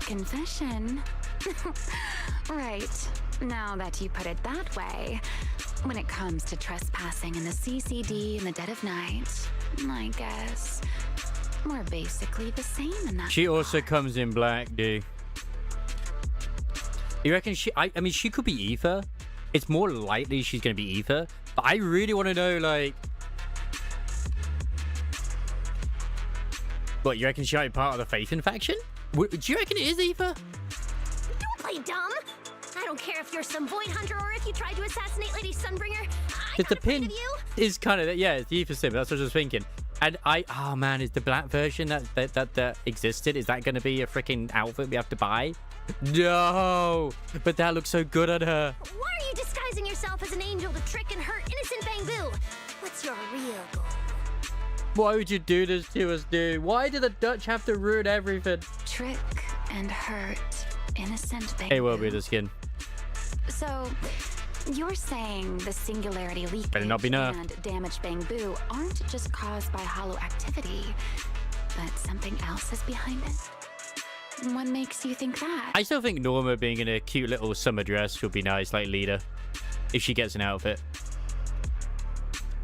Confession? Right. Now that you put it that way, when it comes to trespassing in the CCD in the dead of night, I guess we're basically the same in that. She also comes in black, dude. You reckon she... I mean, she could be Aether. It's more likely she's going to be Aether. But I really want to know, like... What, you reckon she might be part of the Faith faction? Do you reckon it is Aether? Don't play dumb. I don't care if you're some void hunter or if you tried to assassinate Lady Sunbringer. Because the pin is kind of... Yeah, it's the Aether sim. That's what I was thinking. And oh man, is the black version that existed, is that going to be a freaking outfit we have to buy? No, but that looks so good on her. Why are you disguising yourself as an angel to trick and hurt innocent Bangboo? What's your real goal? Why would you do this to us, dude? Why do the Dutch have to ruin everything? Trick and hurt innocent Bangboo. Hey, will be the skin. So, you're saying the singularity leakage Better not be nerfed. and damaged Bangboo aren't just caused by hollow activity, but something else is behind it? What makes you think that? I still think Norma being in a cute little summer dress would be nice, like Lita, if she gets an outfit.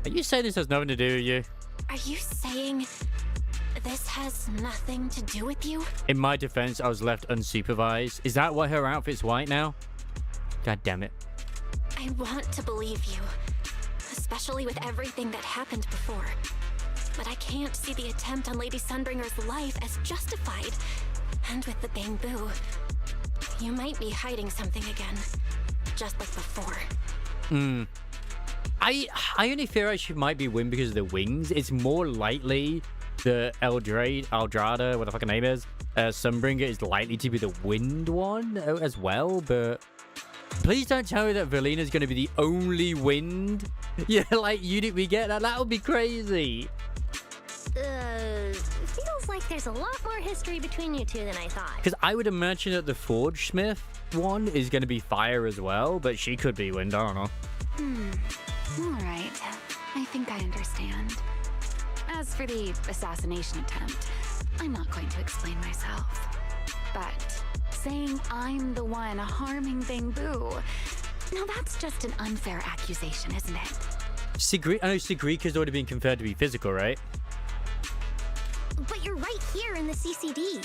Are you saying this has nothing to do with you? Are you saying this has nothing to do with you? In my defense, I was left unsupervised. Is that why her outfit's white now? God damn it. I want to believe you, especially with everything that happened before. But I can't see the attempt on Lady Sunbringer's life as justified. And with the Bangboo, you might be hiding something again, just like before. I only theorize she might be wind because of the wings. It's more likely the Eldrada, what the fucking name is, Sunbringer is likely to be the wind one as well, but please don't tell me that Velina's going to be the only wind, like, unit we get. That would be crazy. Feels like there's a lot more history between you two than I thought. Because I would imagine that the Forge Smith one is going to be fire as well, but she could be wind, I don't know. All right. I think I understand. As for the assassination attempt, I'm not going to explain myself. But saying I'm the one harming Bangboo, now that's just an unfair accusation, isn't it? I know Sigrika's already been confirmed to be physical, right? But you're right here in the CCD.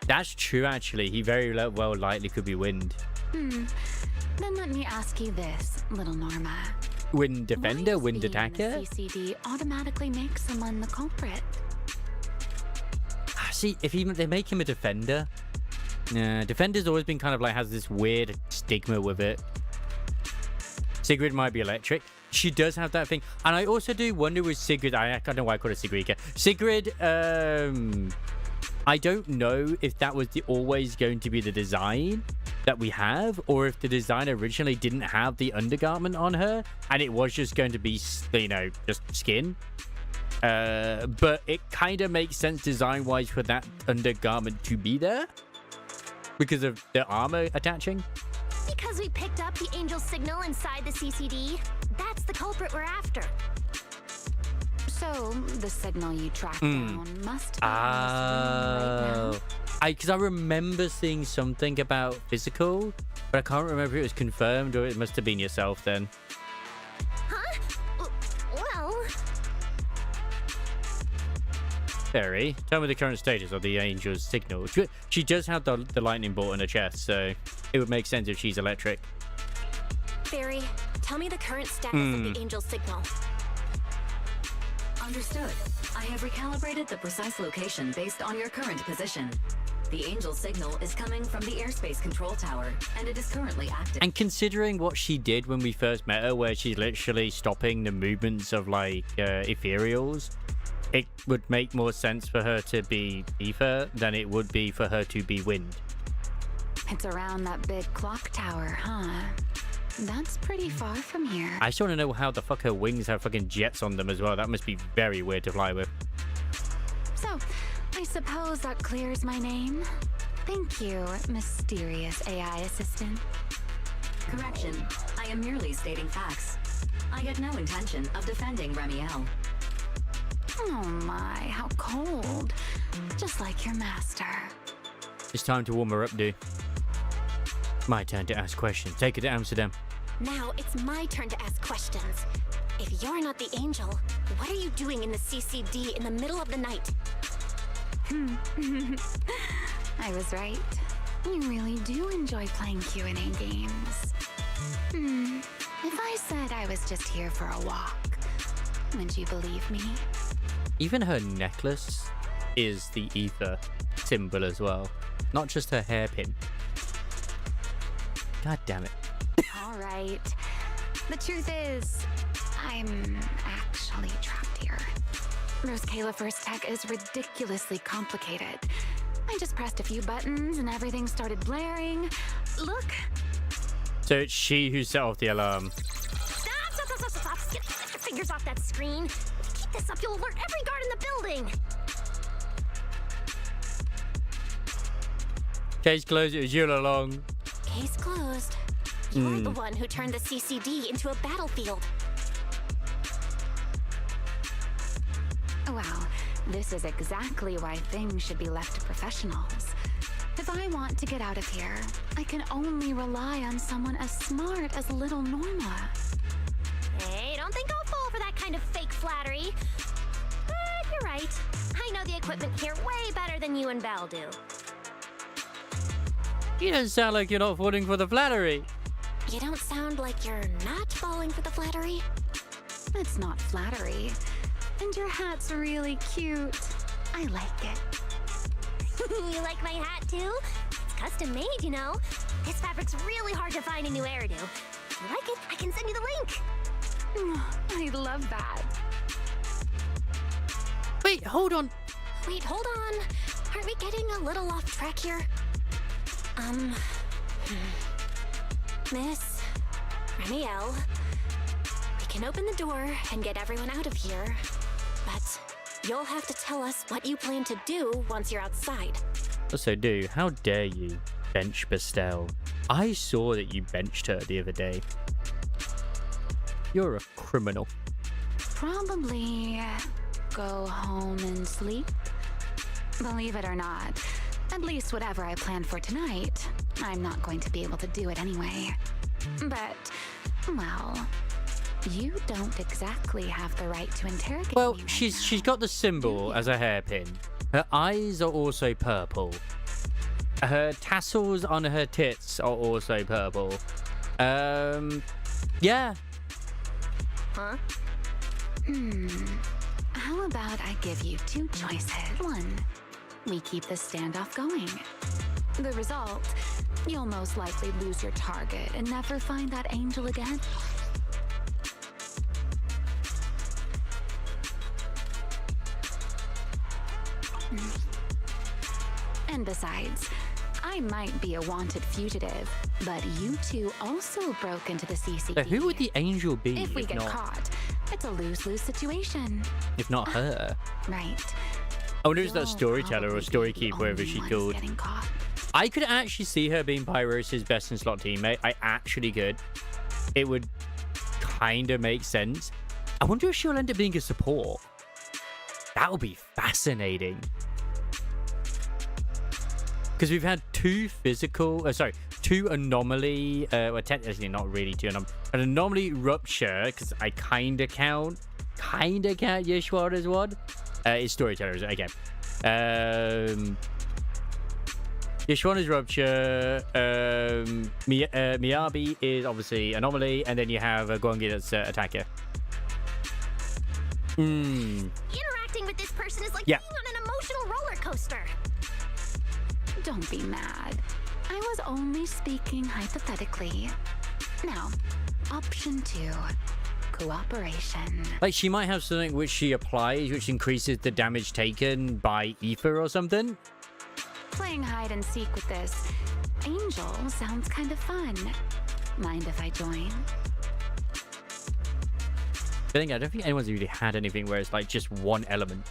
That's true, actually. He very well likely could be wind. Then let me ask you this, little Norma. Wind defender, wind attacker? The CCD automatically makes someone the culprit. See, if even they make him a defender. Nah, defender's always been kind of like has this weird stigma with it. Sigrid might be electric. She does have that thing. And I also do wonder with Sigrid, I don't know why I call her Sigrika. Sigrid, I don't know if that was always going to be the design that we have, or if the design originally didn't have the undergarment on her, and it was just going to be, just skin. But it kind of makes sense design-wise for that undergarment to be there, because of the armor attaching. Because we picked up the angel signal inside the CCD. That's the culprit we're after. So, the signal you tracked down must be right now. Because I remember seeing something about physical, but I can't remember if it was confirmed or it must have been yourself then. Huh? Well... Fairy, tell me the current status of the angel's signal. She does have the lightning bolt in her chest, so it would make sense if she's electric. Fairy, tell me the current status of the angel signal. Understood. I have recalibrated the precise location based on your current position. The Angel signal is coming from the airspace control tower, and it is currently active. And considering what she did when we first met her, where she's literally stopping the movements of, like, ethereals, it would make more sense for her to be ether than it would be for her to be wind. It's around that big clock tower, huh? That's pretty far from here. I just want to know how the fuck her wings have fucking jets on them as well. That must be very weird to fly with. So, I suppose that clears my name. Thank you, mysterious AI assistant. Correction. I am merely stating facts. I had no intention of defending Remiel. Oh my, how cold. Just like your master. It's time to warm her up, dude. My turn to ask questions. Take her to Amsterdam. Now it's my turn to ask questions. If you're not the Angel, what are you doing in the CCD in the middle of the night? I was right. You really do enjoy playing Q&A games. If I said I was just here for a walk, would you believe me? Even her necklace is the ether symbol as well. Not just her hairpin. God damn it. All right. The truth is, I'm actually trapped here. Rose Califer's tech is ridiculously complicated. I just pressed a few buttons and everything started blaring. Look. So it's she who set off the alarm. Stop. Get your fingers off that screen. If you keep this up, you'll alert every guard in the building. Case closed, it was you all along. Case closed. You're the one who turned the CCD into a battlefield. Well, this is exactly why things should be left to professionals. If I want to get out of here, I can only rely on someone as smart as little Norma. Hey, don't think I'll fall for that kind of fake flattery. But you're right. I know the equipment here way better than you and Val do. You don't sound like you're not falling for the flattery. You don't sound like you're not falling for the flattery. It's not flattery. And your hat's really cute. I like it. You like my hat too? It's custom made, you know. This fabric's really hard to find in New Eridu. If you like it, I can send you the link. I love that. Wait, hold on. Aren't we getting a little off track here? Miss Remiel, we can open the door and get everyone out of here, but you'll have to tell us what you plan to do once you're outside. Also, dude, how dare you bench Bastel? I saw that you benched her the other day. You're a criminal. Probably go home and sleep. Believe it or not, at least whatever I planned for tonight, I'm not going to be able to do it anyway. But, well, you don't exactly have the right to interrogate me right she's got the symbol as a hairpin. Her eyes are also purple. Her tassels on her tits are also purple. Yeah. Huh? How about I give you two choices? One, we keep this standoff going. The result, you'll most likely lose your target and never find that angel again. And besides, I might be a wanted fugitive, but you two also broke into the CCD. So who would the angel be if we get not, caught? It's a lose-lose situation. if not her? Right. I wonder if it's that storyteller or storykeeper, whatever she called. I could actually see her being Pyros' best in slot teammate. I actually could. It would kind of make sense. I wonder if she'll end up being a support. That would be fascinating. Because we've had two anomaly, well, technically not really two anomaly, an anomaly rupture, because I kind of count Yeshwar as one. It's storytellers again. Yeshwan is rupture. Miyabi is obviously anomaly, and then you have Gwangi that's attacker. Interacting Interacting with this person is like Yeah. being on an emotional roller coaster. Don't be mad. I was only speaking hypothetically. Now, option 2. Cooperation. Like, she might have something which she applies, which increases the damage taken by ether or something. Playing hide and seek with this angel sounds kind of fun. Mind if I join? I don't think anyone's really had anything where it's like just one element.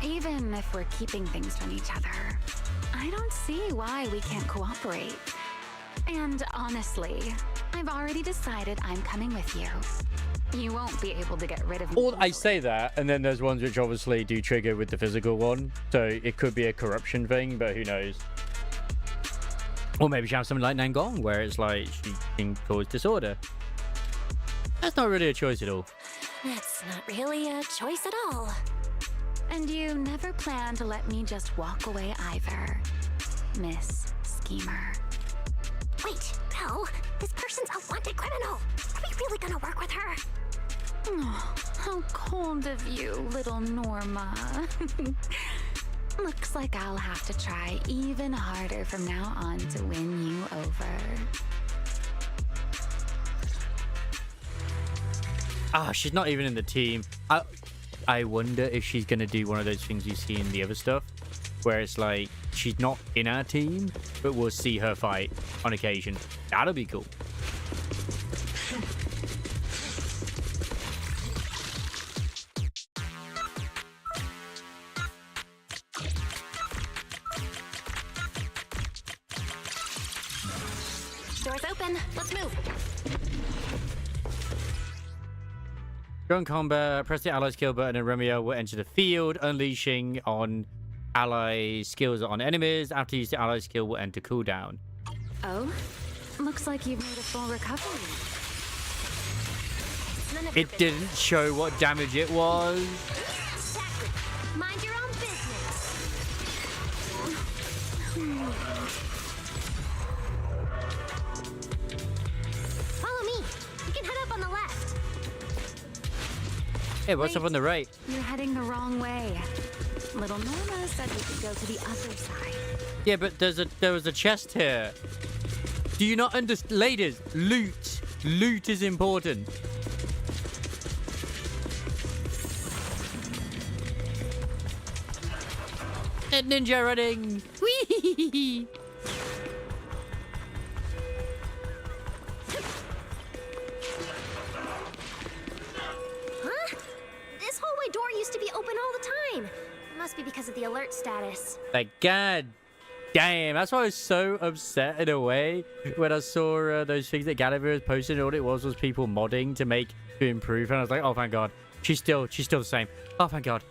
Even if we're keeping things from each other, I don't see why we can't cooperate. And honestly, I've already decided I'm coming with you. You won't be able to get rid of me. Or I say that, and then there's ones which obviously do trigger with the physical one. So it could be a corruption thing, but who knows? Or maybe she has something like Nangong, where it's like she can cause disorder. That's not really a choice at all. That's not really a choice at all. And you never plan to let me just walk away either, Miss Schemer. Wait, Belle, this person's a wanted criminal. Are we really gonna work with her? Oh, how cold of you, little Norma. Looks like I'll have to try even harder from now on to win you over. Ah, she's not even in the team. I wonder if she's gonna do one of those things you see in the other stuff, where it's like she's not in our team, but we'll see her fight on occasion. That'll be cool. Doors open. Let's move. During combat, press the allies kill button and Romeo will enter the field, unleashing on ally skills on enemies. After you use the ally skill will enter cooldown. Oh, looks like you've made a full recovery. None of your It didn't show what damage it was. Exactly. Mind your own business. Follow me. You can head up on the left. Hey, what's up on the right? You're heading the wrong way. Little Norma said we could go to the other side. Yeah, but there was a chest here. Do you not understand? Ladies, loot. Loot is important. Ninja running. Whee! Huh? This hallway door used to be open all the time. Must be because of the alert status. Like, god damn. That's why I was so upset in a way when I saw those things that Gallagher was posting. All it was people modding to improve. And I was like, oh, thank God. She's still the same. Oh, thank God.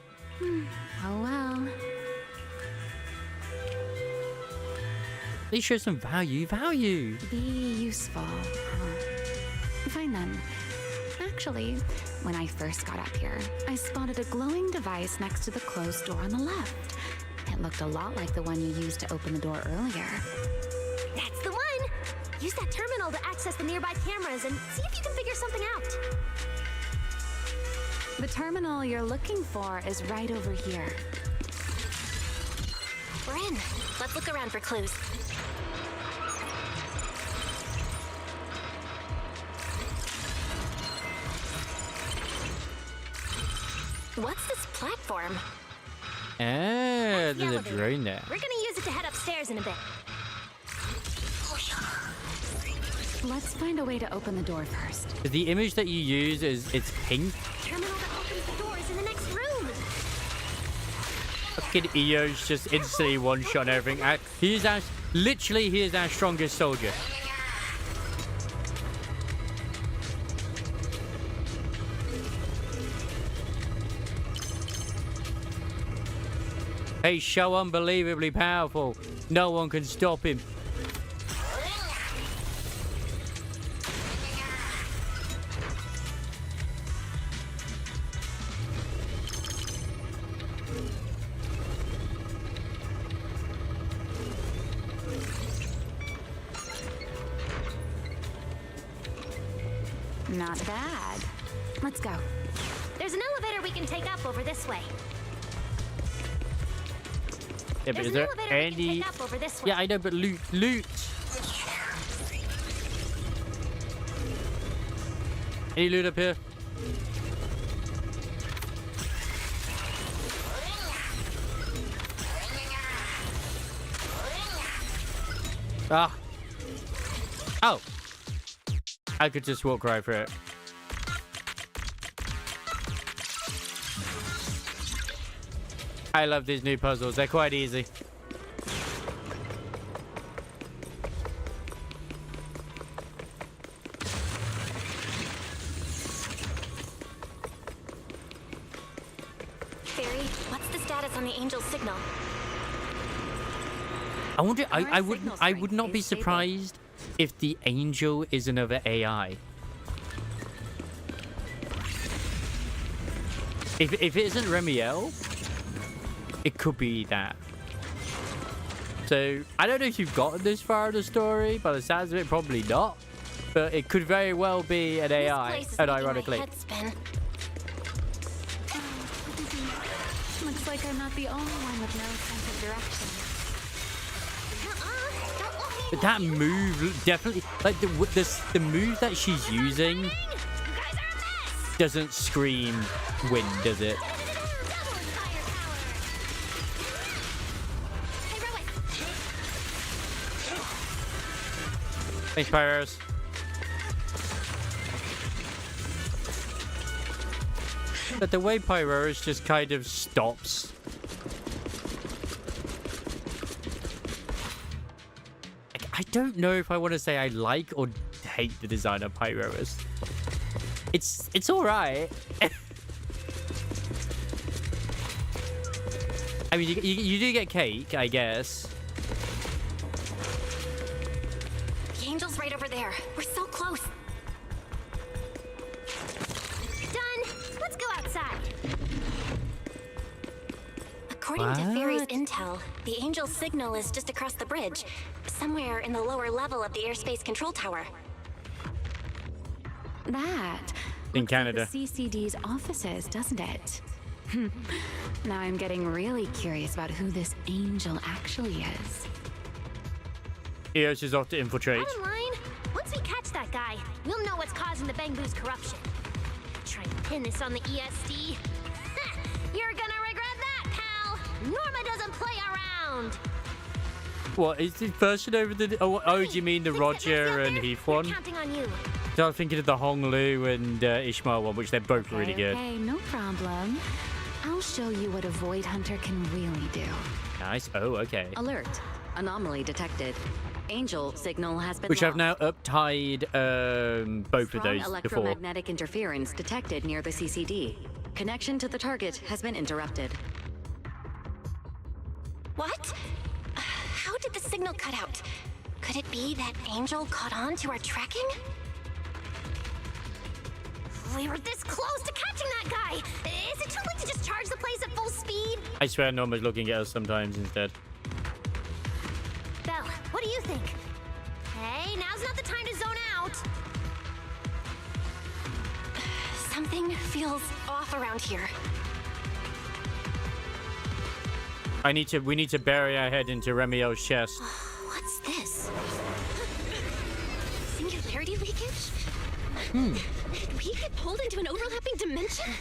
Oh, well. They show some value. Be useful. Fine then. Actually, when I first got up here, I spotted a glowing device next to the closed door on the left. It looked a lot like the one you used to open the door earlier. That's the one. Use that terminal to access the nearby cameras and see if you can figure something out. The terminal you're looking for is right over here. We're in. Let's look around for clues. What's this platform? Ah, That's the there's a elevator. drone there. We're gonna use it to head upstairs in a bit. Let's find a way to open the door first. The image that you use it's pink. Terminal that opens the door is in the next room. Fucking Eo's just instantly one-shot everything. He is our strongest soldier. He's so unbelievably powerful. No one can stop him. Not bad. Let's go. There's an elevator we can take up over this way. Yeah, but There's is an there elevator we can any... take up over this way. Yeah, I know, but loot. Any loot up here? Ah. Oh. I could just walk right through it. I love these new puzzles. They're quite easy. Fairy, what's the status on the Angel's signal? I wonder. I Current would. signal I would not strength be is stable. surprised if the Angel is another AI. If it isn't Remiel, it could be that. So I don't know if you've gotten this far in the story. By the sounds of it, probably not. But it could very well be an AI. This place is And making my ironically, head spin. Looks like I'm not the only one with no sense of direction. Don't look me but that move definitely like the move that she's using You guys are a mess! doesn't scream wind, does it? Double firepower! Hey, Rowan! Thanks, Pyros. But the way Pyros just kind of stops. I don't know if I want to say I like or hate the design of Pyros. It's all right. I mean, you do get cake, I guess. The Angel's right over there. We're so close. Done. Let's go outside. According to Fairy's What? intel, the Angel's signal is just across the bridge, somewhere in the lower level of the airspace control tower. That In looks Canada. like the CCD's offices, doesn't it? Now I'm getting really curious about who this Angel actually is. Eos is off to infiltrate. Bottom line, once we catch that guy, we'll know what's causing the Bangboo's corruption. Try and pin this on the ESD. You're gonna regret that, pal! Norma doesn't play around! What is the version over the? Oh, do you mean the Think that Roger messy out and there? Heath We're one? counting on you. So I'm thinking of the Hong Lu and Ishmael one, which they're both really good. Okay, no problem. I'll show you what a Void Hunter can really do. Nice. Oh, okay. Alert. Anomaly detected. Angel signal has been Which I've lost. now uptied both Strong of those before. electromagnetic interference detected near the CCD. Connection to the target has been interrupted. What? How did the signal cut out? Could it be that Angel caught on to our tracking? We were this close to catching that guy! Is it too late to just charge the place at full speed? I swear Norma's looking at us sometimes instead. Belle, what do you think? Hey, now's not the time to zone out! Something feels off around here. We need to bury our head into Remiel's chest. What's this? Singularity leakage? Did we get pulled into an overlapping dimension?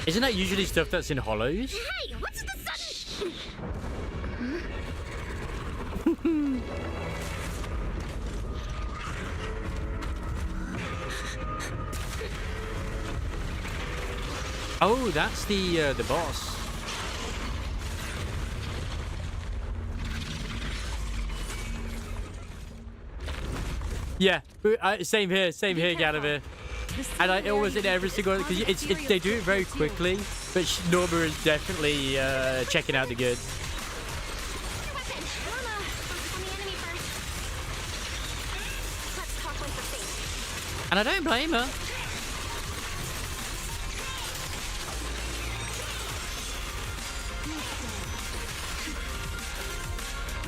Isn't that usually stuff that's in hollows? Hey, what's the sudden... Oh, that's the boss. Yeah, same here, Gallivere. And I always in every single because they do it very quickly, but Norma is definitely checking out the goods. Weapon! Norma! Focus on the enemy first. Let's talk one for face. And I don't blame her.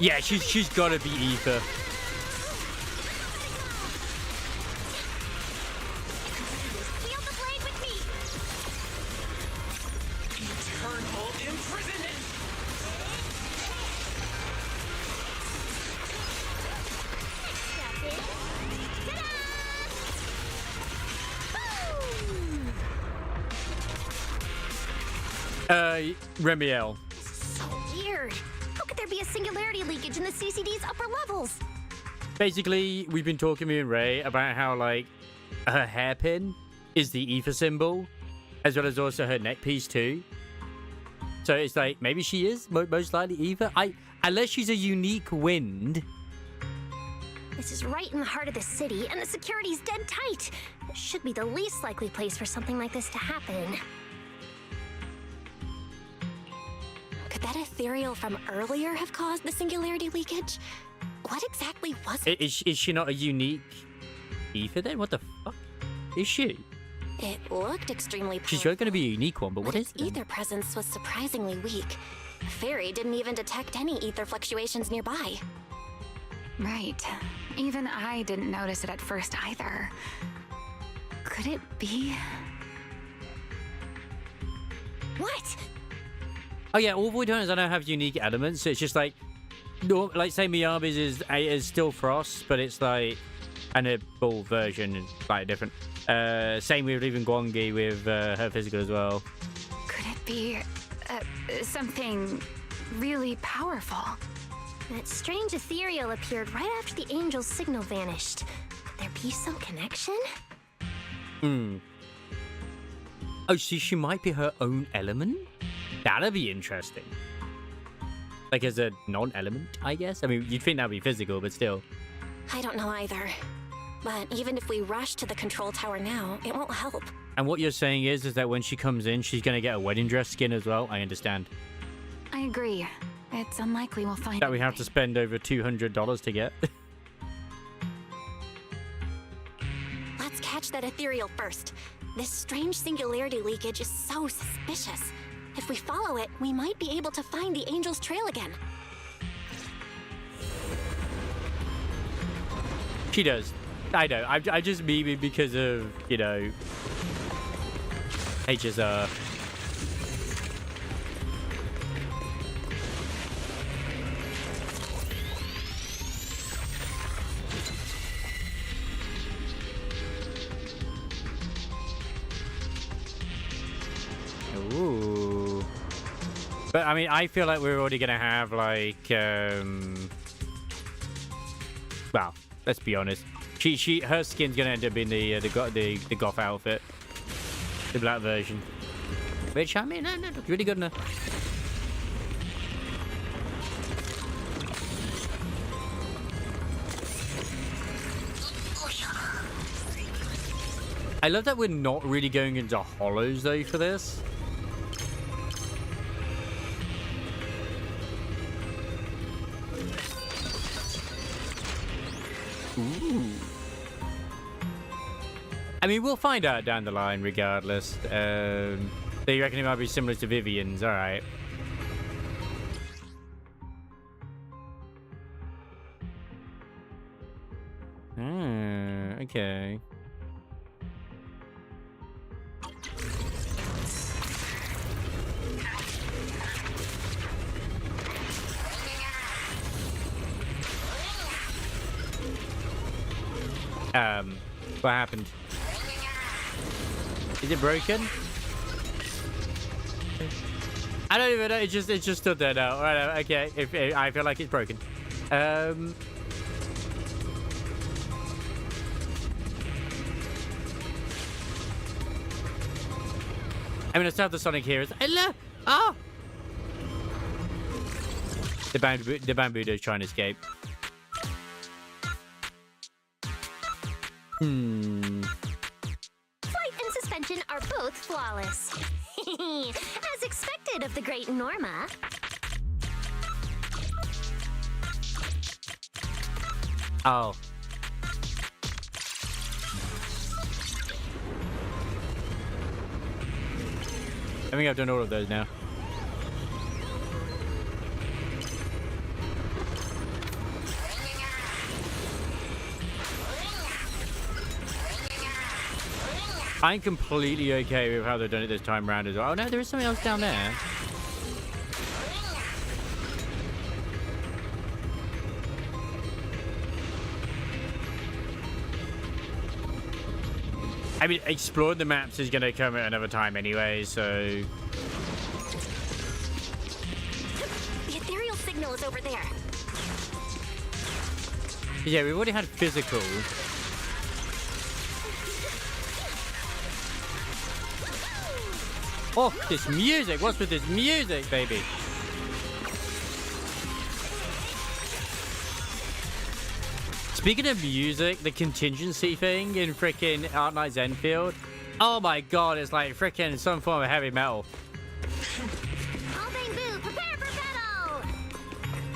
Yeah, she's gotta be Aoife. Wield the blade with me! Remiel. So weird. How could there be a singularity leakage in the CCD's upper levels? Basically, we've been talking, me and Ray, about how, like, her hairpin is the ether symbol, as well as also her neck piece, too. So it's like, maybe she is most likely ether. Unless she's a unique wind. This is right in the heart of the city, and the security's dead tight. It should be the least likely place for something like this to happen. Could that ethereal from earlier have caused the singularity leakage? What exactly was it? Is she not a unique ether then? What the fuck is she? It looked extremely powerful. She's going to be a unique one, but what is its it then? ether presence was surprisingly weak. Fairy didn't even detect any ether fluctuations nearby. Right. Even I didn't notice it at first either. Could it be? What? Oh yeah, all Void Hunters I know have unique elements. So it's just like, no, like say Miyabi's is still Frost, but it's like a full version is slightly different. Same with even Gwangi with her physical as well. Could it be something really powerful? That strange ethereal appeared right after the angel's signal vanished. Could there be some connection? Oh, so she might be her own element? That'd be interesting. Like as a non-element, I guess? I mean, you'd think that'd be physical, but still. I don't know either. But even if we rush to the control tower now, it won't help. And what you're saying is that when she comes in, she's going to get a wedding dress skin as well? I understand. I agree. It's unlikely we'll find That we have to spend over $200 to get. Let's catch that ethereal first. This strange singularity leakage is so suspicious. If we follow it, we might be able to find the angel's trail again. She does. I know. I just mean it because of, you know, HSR. Ooh. But I mean, I feel like we're already gonna have like, well, let's be honest. Her skin's gonna end up being the goth outfit, the black version. Which I mean, that looks really good enough. I love that we're not really going into hollows though for this. Ooh. I mean, we'll find out down the line regardless. So you reckon it might be similar to Vivian's? Alright. Okay. What happened? Is it broken? I don't even know. It just stood there now. All right, okay. If I feel like it's broken. I mean, I still have the Sonic here. Hello! Oh! The Bangboo is trying to escape. Flight and suspension are both flawless. As expected of the great Norma. Oh. I think I've done all of those now. I'm completely okay with how they've done it this time around as well. Oh no, there is something else down there. I mean, exploring the maps is going to come at another time anyway, so... goes over there. Yeah, we've already had physical. Oh, this music. What's with this music, baby? Speaking of music, the contingency thing in freaking Arknights Enfield. Oh my god, it's like freaking some form of heavy metal. All Bangboo, prepare for battle!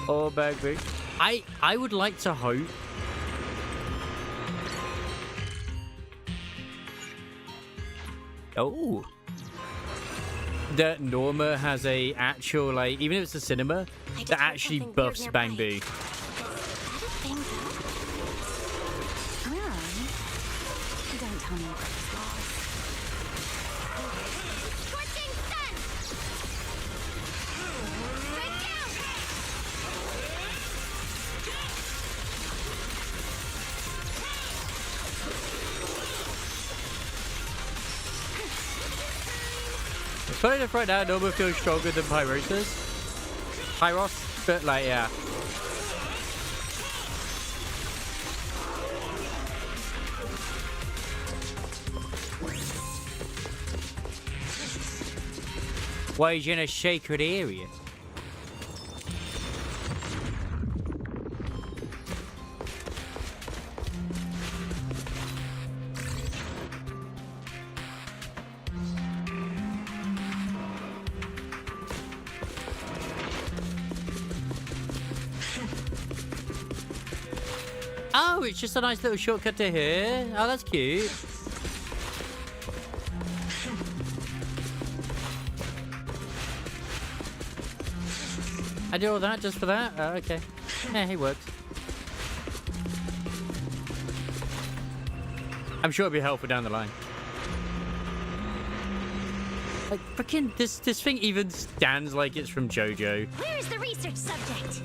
Oh, Bangboo. I would like to hope. Oh. That Norma has a actual, like, even if it's a cinema, that actually buffs Bangboo. Where are we? Don't tell me about this loss. Scorching sun! Right down! It's funny enough right now, Norma feels stronger than Pyrosis. Pyros, but like, yeah. Why is you in a sacred area? Oh, it's just a nice little shortcut to here. Oh, that's cute. I did all that just for that? Oh, okay. Yeah, he works. I'm sure it'll be helpful down the line. Like, freaking, this thing even stands like it's from JoJo. Where is the research subject?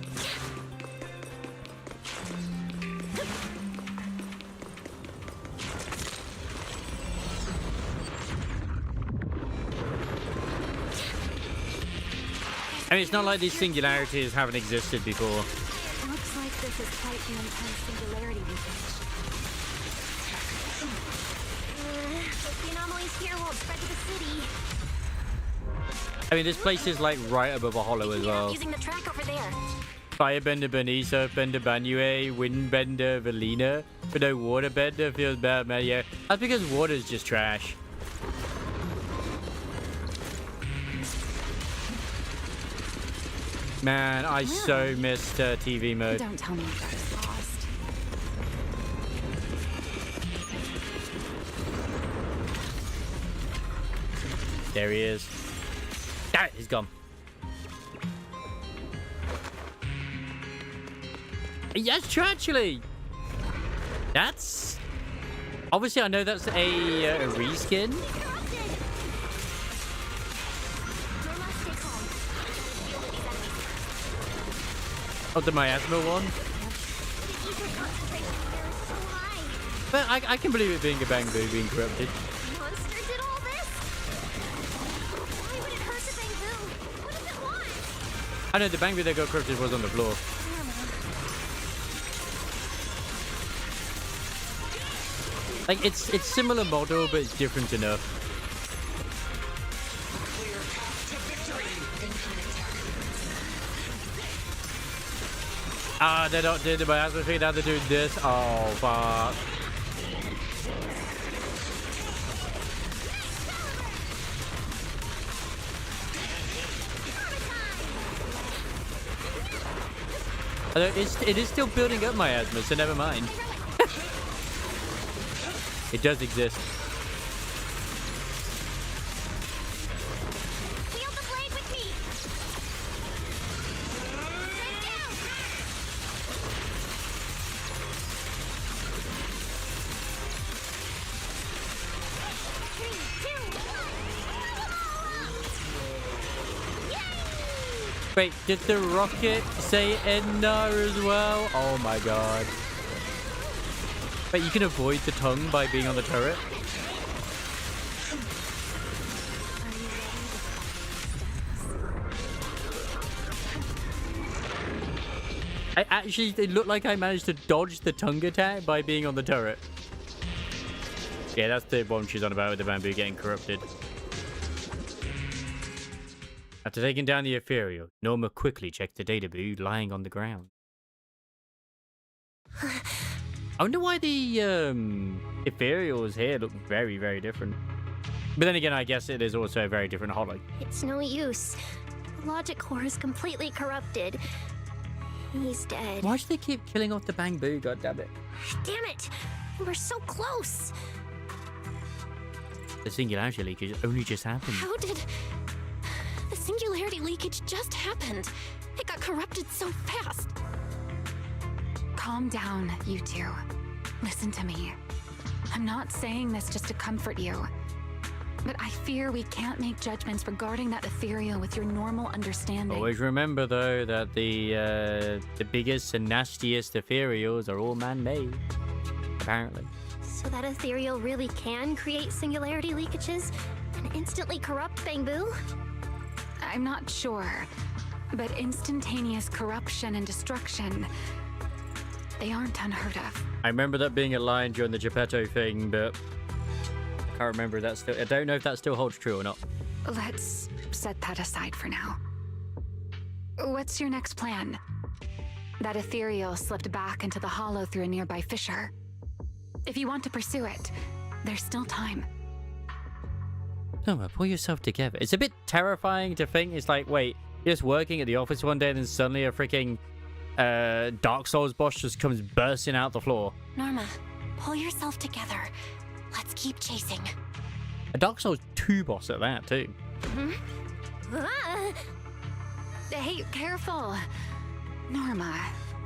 I mean, it's not like these singularities haven't existed before. Looks like this is quite an intense singularity research. Hope the anomalies here won't spread to the city. I mean, this place is like right above a hollow as well. Using the track over there. Firebender Bernice, Earthbender Banue, Windbender Velina, but no Waterbender feels bad, man. Yeah, that's because water's just trash. Man, I so missed TV mode. Don't tell me that is lost. There he is. Ah, he's gone. That's true, actually. That's... Obviously, I know that's a reskin. Of the miasma one. But I can believe it being a Bangboo being corrupted. Monster did all this? Why would it hurt the Bangboo? What does it want? I know the Bangboo that got corrupted was on the floor. Like, it's similar model, but it's different enough. Ah, they don't do the miasma thing, now they're doing this. Oh, fuck. Although it is still building up miasma, so never mind. It does exist. Wield the blade with me. Stand down. Three, two, one. Yay! Wait, did the rocket say Edna as well? Oh my god. Wait, you can avoid the tongue by being on the turret? It looked like I managed to dodge the tongue attack by being on the turret. Yeah, that's the one she's on about with the Bangboo getting corrupted. After taking down the ethereal, Norma quickly checked the data boo lying on the ground. I wonder why the ethereals here look very, very different. But then again, I guess it is also a very different holo. It's no use. The logic core is completely corrupted. He's dead. Why do they keep killing off the Bangboo, goddammit? Damn it! We're so close! The singularity leakage only just happened. How did... The singularity leakage just happened. It got corrupted so fast. Calm down, you two. Listen to me. I'm not saying this just to comfort you. But I fear we can't make judgments regarding that ethereal with your normal understanding. Always remember, though, that the biggest and nastiest ethereals are all man-made. Apparently. So that ethereal really can create singularity leakages and instantly corrupt Bangboo? I'm not sure. But instantaneous corruption and destruction, they aren't unheard of. I remember that being a line during the Geppetto thing, but I can't remember that still. I don't know if that still holds true or not. Let's set that aside for now. What's your next plan? That ethereal slipped back into the hollow through a nearby fissure. If you want to pursue it, there's still time. No, pull yourself together. It's a bit terrifying to think. It's like, wait, you're just working at the office one day and then suddenly a freaking Dark Souls boss just comes bursting out the floor. Norma, pull yourself together. Let's keep chasing. A Dark Souls 2 boss at that, too. Hey, careful. Norma,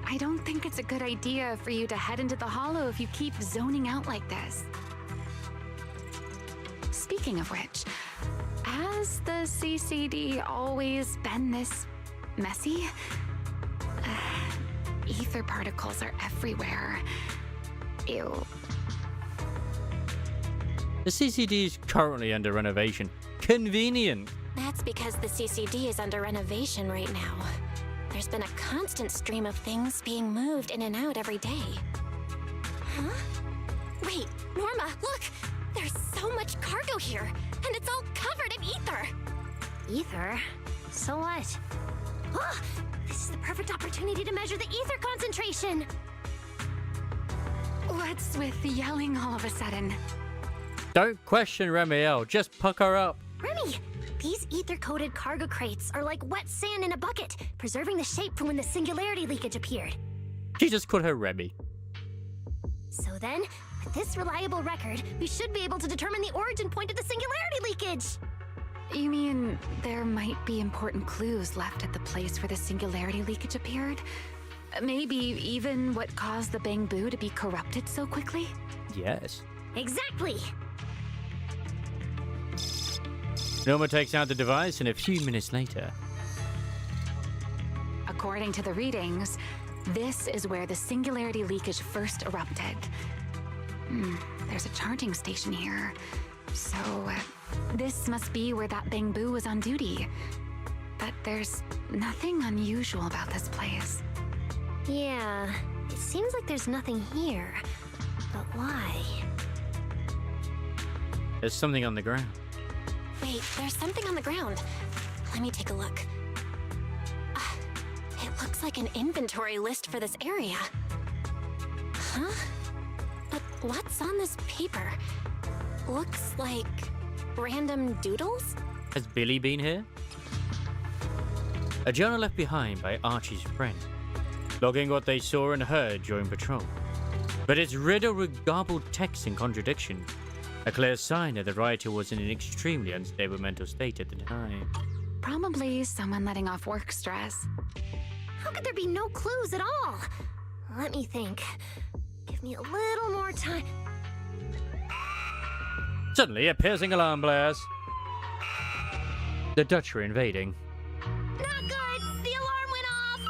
I don't think it's a good idea for you to head into the hollow if you keep zoning out like this. Speaking of which, has the CCD always been this messy? Ether particles are everywhere. Ew. The CCD is currently under renovation. Convenient. That's because the CCD is under renovation right now. There's been a constant stream of things being moved in and out every day. Huh? Wait, Norma, look! There's so much cargo here, and it's all covered in ether! Ether? So what? Oh, this is the perfect opportunity to measure the ether concentration! What's with yelling all of a sudden? Don't question Remiel, just pucker up. Remy, these ether-coated cargo crates are like wet sand in a bucket, preserving the shape from when the singularity leakage appeared. She just called her Remy. So then, with this reliable record, we should be able to determine the origin point of the singularity leakage! You mean there might be important clues left at the place where the singularity leakage appeared? Maybe even what caused the Bangboo to be corrupted so quickly? Yes. Exactly! Norma takes out the device, and a few minutes later... According to the readings, this is where the singularity leakage first erupted. There's a charging station here. So, this must be where that Bangboo was on duty. But there's nothing unusual about this place. Yeah, it seems like there's nothing here. But why? There's something on the ground. Wait, there's something on the ground. Let me take a look. It looks like an inventory list for this area. Huh? But what's on this paper? Looks like random doodles? Has Billy been here? A journal left behind by Archie's friend, logging what they saw and heard during patrol. But it's riddled with garbled text and contradictions. A clear sign that the writer was in an extremely unstable mental state at the time. Probably someone letting off work stress. How could there be no clues at all? Let me think. Give me a little more time. Suddenly, a piercing alarm blares. The Dutch were invading. Not good! The alarm went off!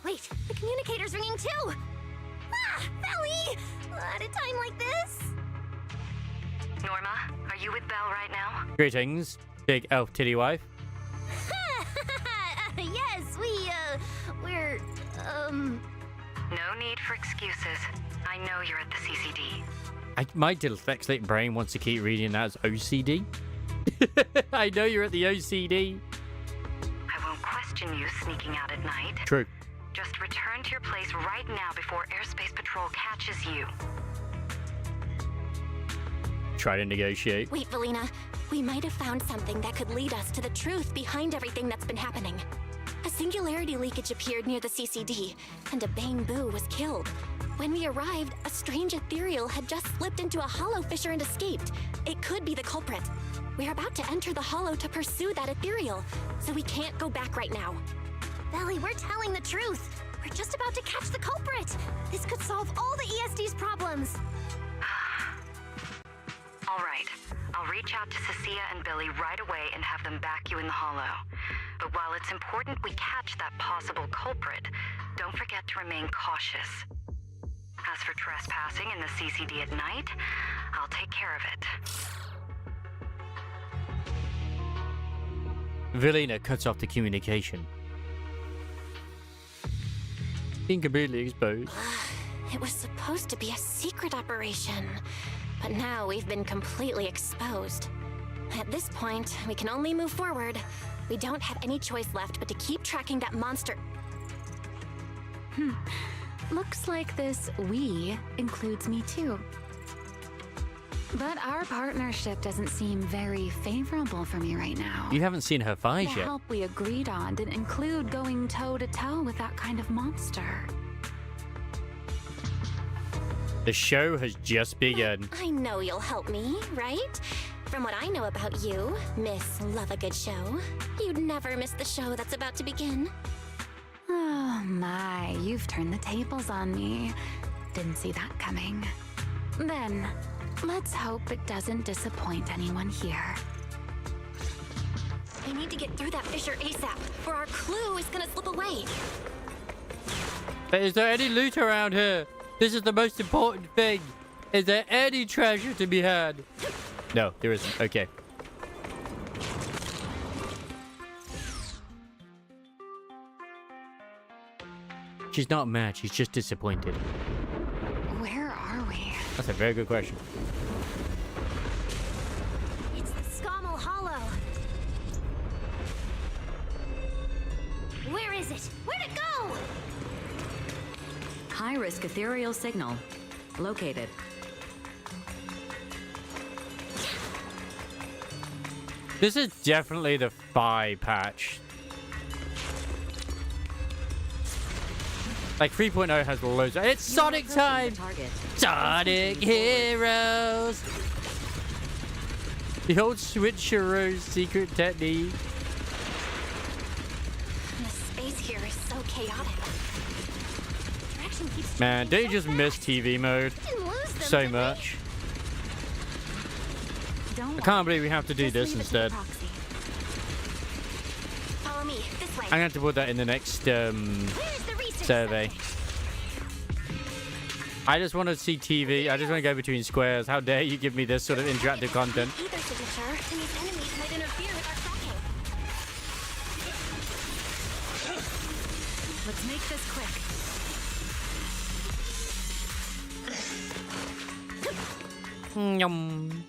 Wait, the communicator's ringing too! Ah, Belly! At a time like this? Norma, are you with Belle right now? Greetings, big elf titty wife. Yes, we're No need for excuses. I know you're at the CCD. My dyslexic brain wants to keep reading that as OCD. I know you're at the OCD. I won't question you sneaking out at night. True. Just return to your place right now before Airspace Patrol catches you. Try to negotiate. Wait, Valina. We might have found something that could lead us to the truth behind everything that's been happening. A singularity leakage appeared near the CCD, and a Bangboo was killed. When we arrived, a strange ethereal had just slipped into a hollow fissure and escaped. It could be the culprit. We're about to enter the hollow to pursue that ethereal, so we can't go back right now. Belly, we're telling the truth. We're just about to catch the culprit. This could solve all the ESD's problems. All right. I'll reach out to Cecilia and Billy right away and have them back you in the hollow. But while it's important we catch that possible culprit, don't forget to remain cautious. As for trespassing in the CCD at night, I'll take care of it. Valina cuts off the communication. Being completely exposed. It was supposed to be a secret operation, but now we've been completely exposed. At this point, we can only move forward. We don't have any choice left but to keep tracking that monster. Looks like this "we" includes me too. But our partnership doesn't seem very favorable for me right now. You haven't seen her thighs The yet. help we agreed on didn't include going toe-to-toe with that kind of monster. The show has just begun. I know you'll help me, right? From what I know about you, Miss Love a Good Show, you'd never miss the show that's about to begin. Oh my, you've turned the tables on me. Didn't see that coming. Then, let's hope it doesn't disappoint anyone here. We need to get through that fissure ASAP, or our clue is gonna slip away. Is there any loot around here? This is the most important thing. Is there any treasure to be had? No, there isn't. Okay. She's not mad. She's just disappointed. Where are we? That's a very good question. It's the Scommel Hollow. Where is it? Where'd it go? High-risk ethereal signal. Located. This is definitely the Phi patch. Like 3.0 has loads of... It's Sonic time! Sonic Heroes! The old switcheroo secret technique. The space here is so chaotic. Direction keeps Man, don't you changing just so miss fast. TV mode Didn't lose them, so did we? much? Don't I can't believe we have to do Just this leave it to the instead. proxy. Follow me, this way. I'm gonna have to put that in the next Where's the research survey. center? I just want to see TV. I just want to go between squares. How dare you give me this sort of interactive content? Either signature, and these enemies might interfere with our tracking. Let's make this quick. Yum.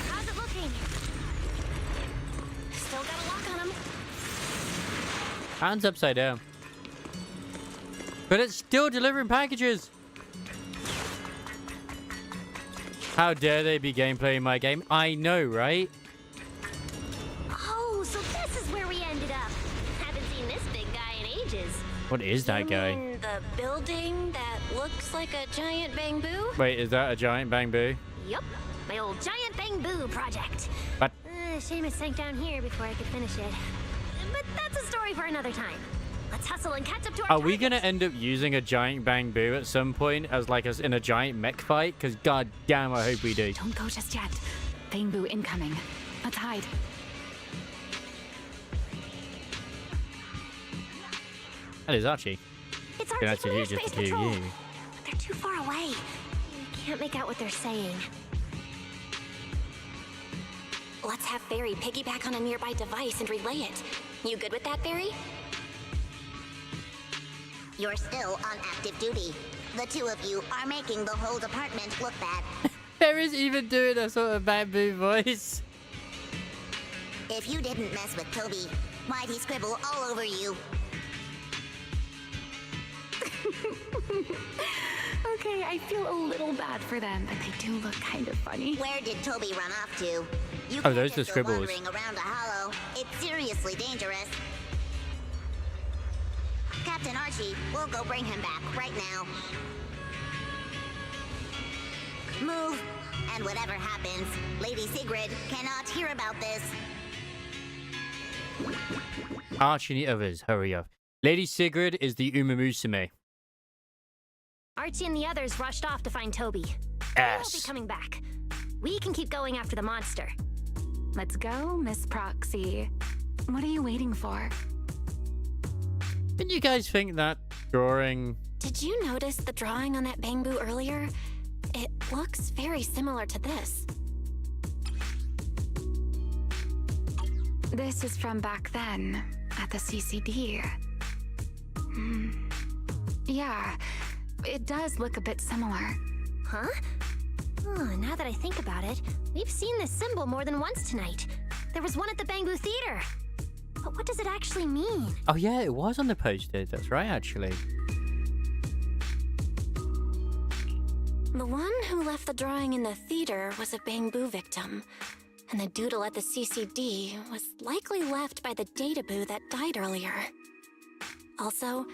How's it looking? Still got a lock on him. Hands upside down. But it's still delivering packages. How dare they be gameplaying my game? I know, right? Oh, so this is where we ended up. Haven't seen this big guy in ages. What is that You guy? mean the building that looks like a giant Bangboo? Wait, is that a giant Bangboo? Yup, my old giant Bangboo project. What? Shame it sank down here before I could finish it. But that's a story for another time. Let's hustle and catch up to our Are we targets. gonna end up using a giant Bangboo at some point as like us in a giant mech fight? Because god damn, I hope we do. Don't go just yet. Bangboo incoming. Let's hide. That is Archie. It's our Gonna have to team do in just Space to do Patrol. you. But they're too far away. Can't make out what they're saying. Let's have Fairy piggyback on a nearby device and relay it. You good with that, Fairy? You're still on active duty. The two of you are making the whole department look bad. Ferry's even doing a sort of Bangboo voice. If you didn't mess with Toby, why'd he scribble all over you? Okay, I feel a little bad for them, but they do look kind of funny. Where did Toby run off to? You Oh, those can't are the just go scribbles. wandering around a hollow. It's seriously dangerous. Captain Archie, we'll go bring him back right now. Move. And whatever happens, Lady Sigrid cannot hear about this. Archie and the others, hurry up. Lady Sigrid is the Uma Musume. Archie and the others rushed off to find Toby. He won't be coming back. We can keep going after the monster. Let's go, Miss Proxy. What are you waiting for? Didn't you guys think that drawing... Did you notice the drawing on that Bangboo earlier? It looks very similar to this. This is from back then, at the CCD. Yeah, it does look a bit similar. Huh? Oh, now that I think about it, we've seen this symbol more than once tonight. There was one at the Bangboo Theater. But what does it actually mean? Oh yeah, it was on the poster. That's right, actually. The one who left the drawing in the theater was a Bangboo victim. And the doodle at the CCD was likely left by the Databoo that died earlier. Also,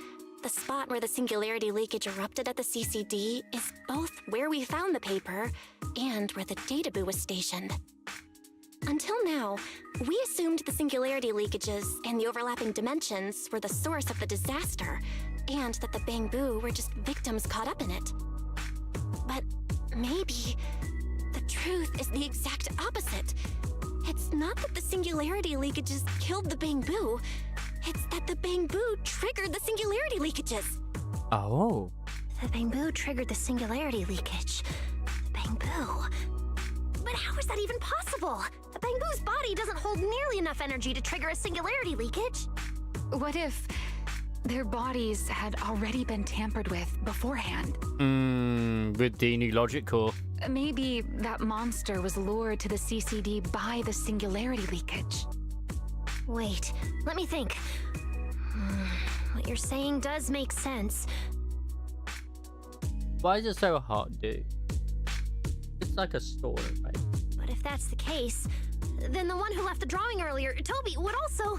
the spot where the singularity leakage erupted at the CCD is both where we found the paper and where the Databoo was stationed. Until now, we assumed the singularity leakages and the overlapping dimensions were the source of the disaster, and that the Bangboo were just victims caught up in it. But maybe the truth is the exact opposite. It's not that the singularity leakages killed the Bangboo, it's that the Bangboo triggered the singularity leakages. Oh. The Bangboo triggered the singularity leakage. The Bangboo. But how is that even possible? The Bangboo's body doesn't hold nearly enough energy to trigger a singularity leakage. What if their bodies had already been tampered with beforehand? With the new logic core. Maybe that monster was lured to the CCD by the singularity leakage. Wait, let me think. What you're saying does make sense. Why is it so hard, dude? It's like a story, right? But if that's the case, then the one who left the drawing earlier, Toby, would also...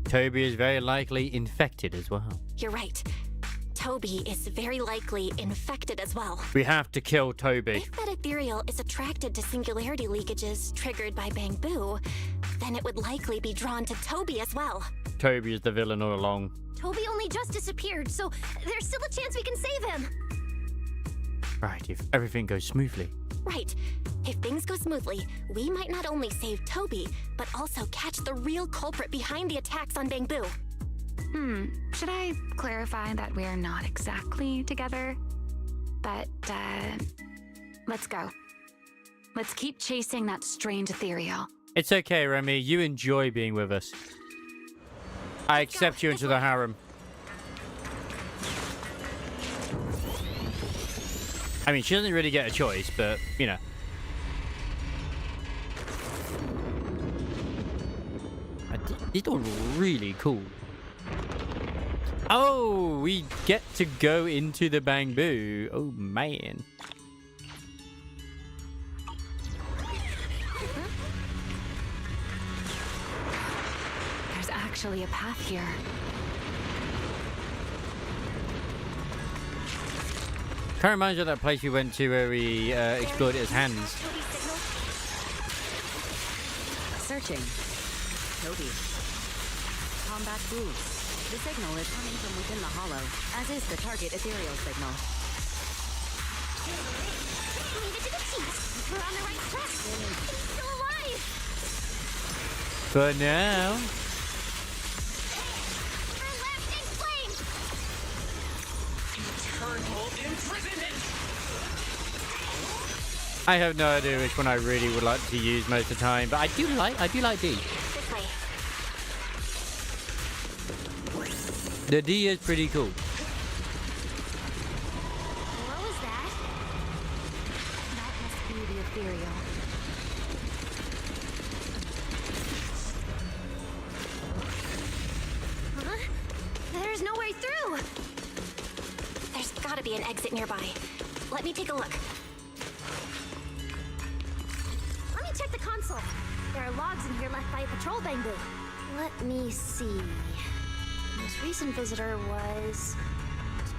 Toby is very likely infected as well. You're right. Toby is very likely infected as well. We have to kill Toby. If that ethereal is attracted to singularity leakages triggered by Bangboo, then it would likely be drawn to Toby as well. Toby is the villain all along. Toby only just disappeared, so there's still a chance we can save him. Right, if everything goes smoothly. Right. If things go smoothly, we might not only save Toby, but also catch the real culprit behind the attacks on Bangboo. Should I clarify that we're not exactly together? But, let's go. Let's keep chasing that strange ethereal. It's okay, Remy. You enjoy being with us. I accept you into the harem. I mean, she doesn't really get a choice, but, you know. These are really cool. Oh, we get to go into the Bangboo. Oh, man. There's actually a path here. Kind of reminds me of that place we went to where we explored his hands. Searching. Toby. Combat boost. The signal is coming from within the hollow, as is the target ethereal signal. Leave it to the chief. We're on the right track. He's still alive. For now. Everlasting flame. Eternal imprisonment! I have no idea which one I really would like to use most of the time, but I do like D. This way. The D is pretty cool. What was that? That must be the ethereal. Huh? There's no way through! There's gotta be an exit nearby. Let me take a look. Let me check the console. There are logs in here left by a patrol Bangboo. Let me see. The most recent visitor was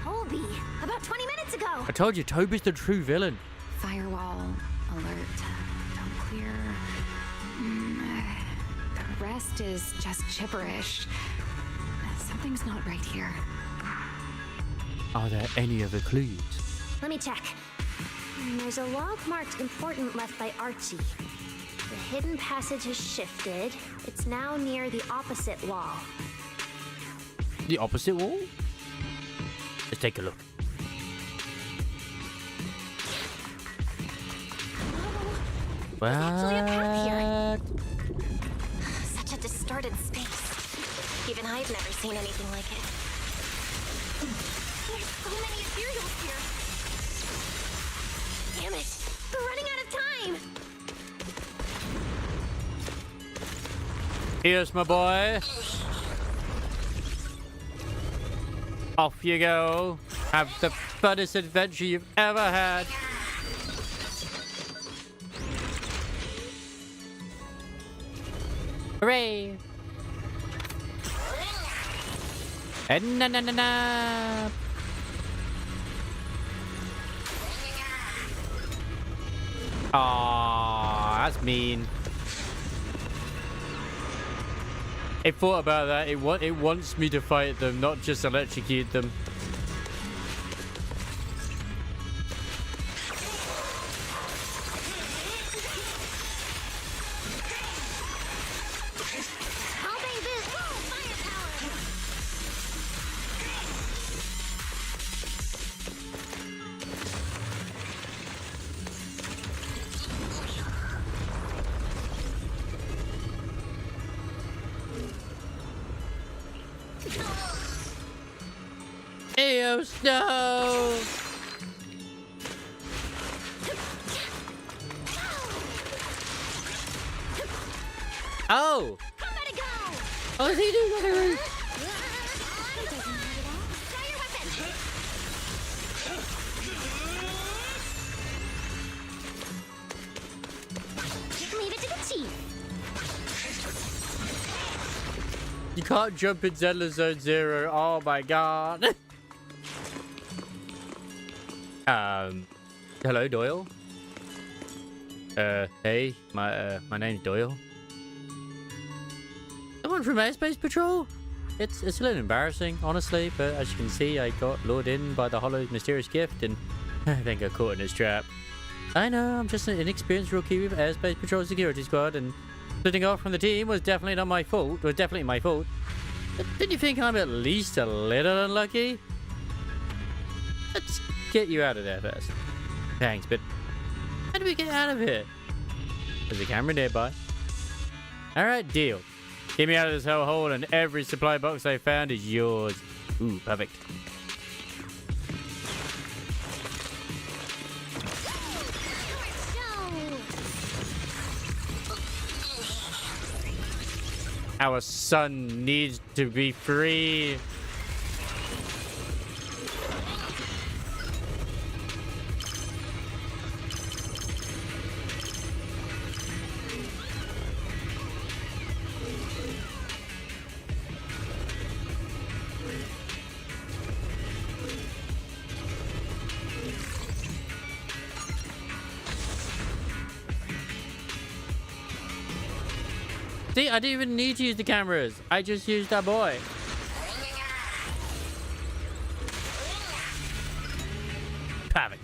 Toby, about 20 minutes ago. I told you, Toby's the true villain. Firewall alert. Don't clear. The rest is just gibberish. Something's not right here. Are there any other clues? Let me check. There's a log marked important left by Archie. The hidden passage has shifted. It's now near the opposite wall. The opposite wall? Let's take a look. There's actually a path What? here. Such a distorted space. Even I've never seen anything like it. There's so many ethereals here. Damn it! We're running out of time! Here's my boy. Off you go. Have the funnest adventure you've ever had. Hooray! And na na na na. Aww, that's mean. I thought about that. It wants me to fight them, not just electrocute them. Eos, no! Oh! Oh, is he doing the roof? Leave it to the chief. You can't jump in Zelda Zone 0. Oh my god. Hello, Doyle. Hey, my name's Doyle. Someone from Airspace Patrol? It's a little embarrassing, honestly, but as you can see, I got lured in by the Hollow's mysterious gift, and I think I caught in his trap. I know, I'm just an inexperienced rookie with Airspace Patrol Security Squad, and splitting off from the team was definitely not my fault. Was definitely my fault. But didn't you think I'm at least a little unlucky? Let's get you out of there first. Thanks, but how do we get out of here? There's a camera nearby. Alright, deal. Get me out of this hellhole and every supply box I found is yours. Ooh, perfect. Our son needs to be free. See, I didn't even need to use the cameras. I just used our boy. Perfect.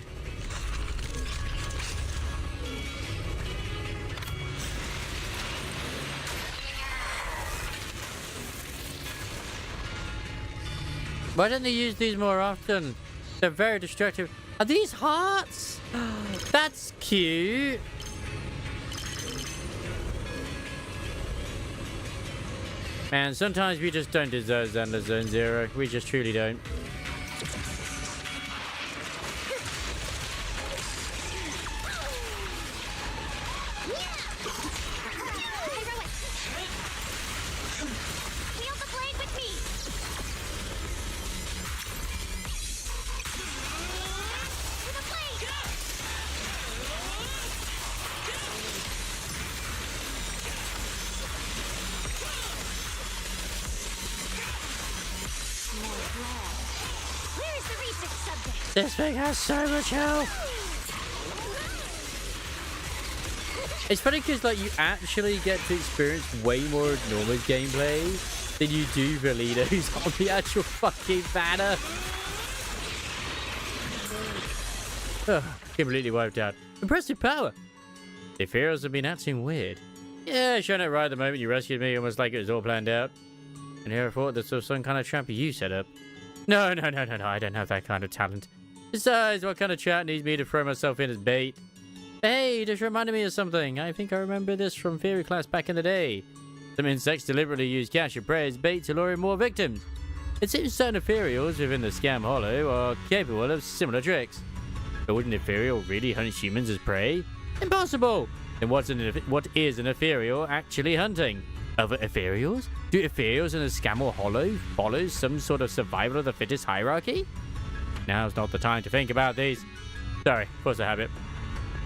Why don't they use these more often? They're very destructive. Are these hearts? That's cute. Man, sometimes we just don't deserve Xander Zone Zero. We just truly don't. This thing has so much health. It's funny because like you actually get to experience way more of Norma's gameplay than you do Valido's on the actual fucking banner. Completely wiped out. Impressive power. The Ethereals have been acting weird. Yeah, showing it right at the moment you rescued me, almost like it was all planned out. And here I thought this was some kind of trap you set up. No, I don't have that kind of talent. Besides, what kind of chat needs me to throw myself in as bait? Hey, this reminded me of something. I think I remember this from theory class back in the day. Some insects deliberately use cache of prey as bait to lure in more victims. It seems certain ethereals within the Scam Hollow are capable of similar tricks. But would an ethereal really hunt humans as prey? Impossible! Then what is an ethereal actually hunting? Other ethereals? Do ethereals in the Scam Hollow follow some sort of survival of the fittest hierarchy? Now's not the time to think about these. Sorry, force a habit.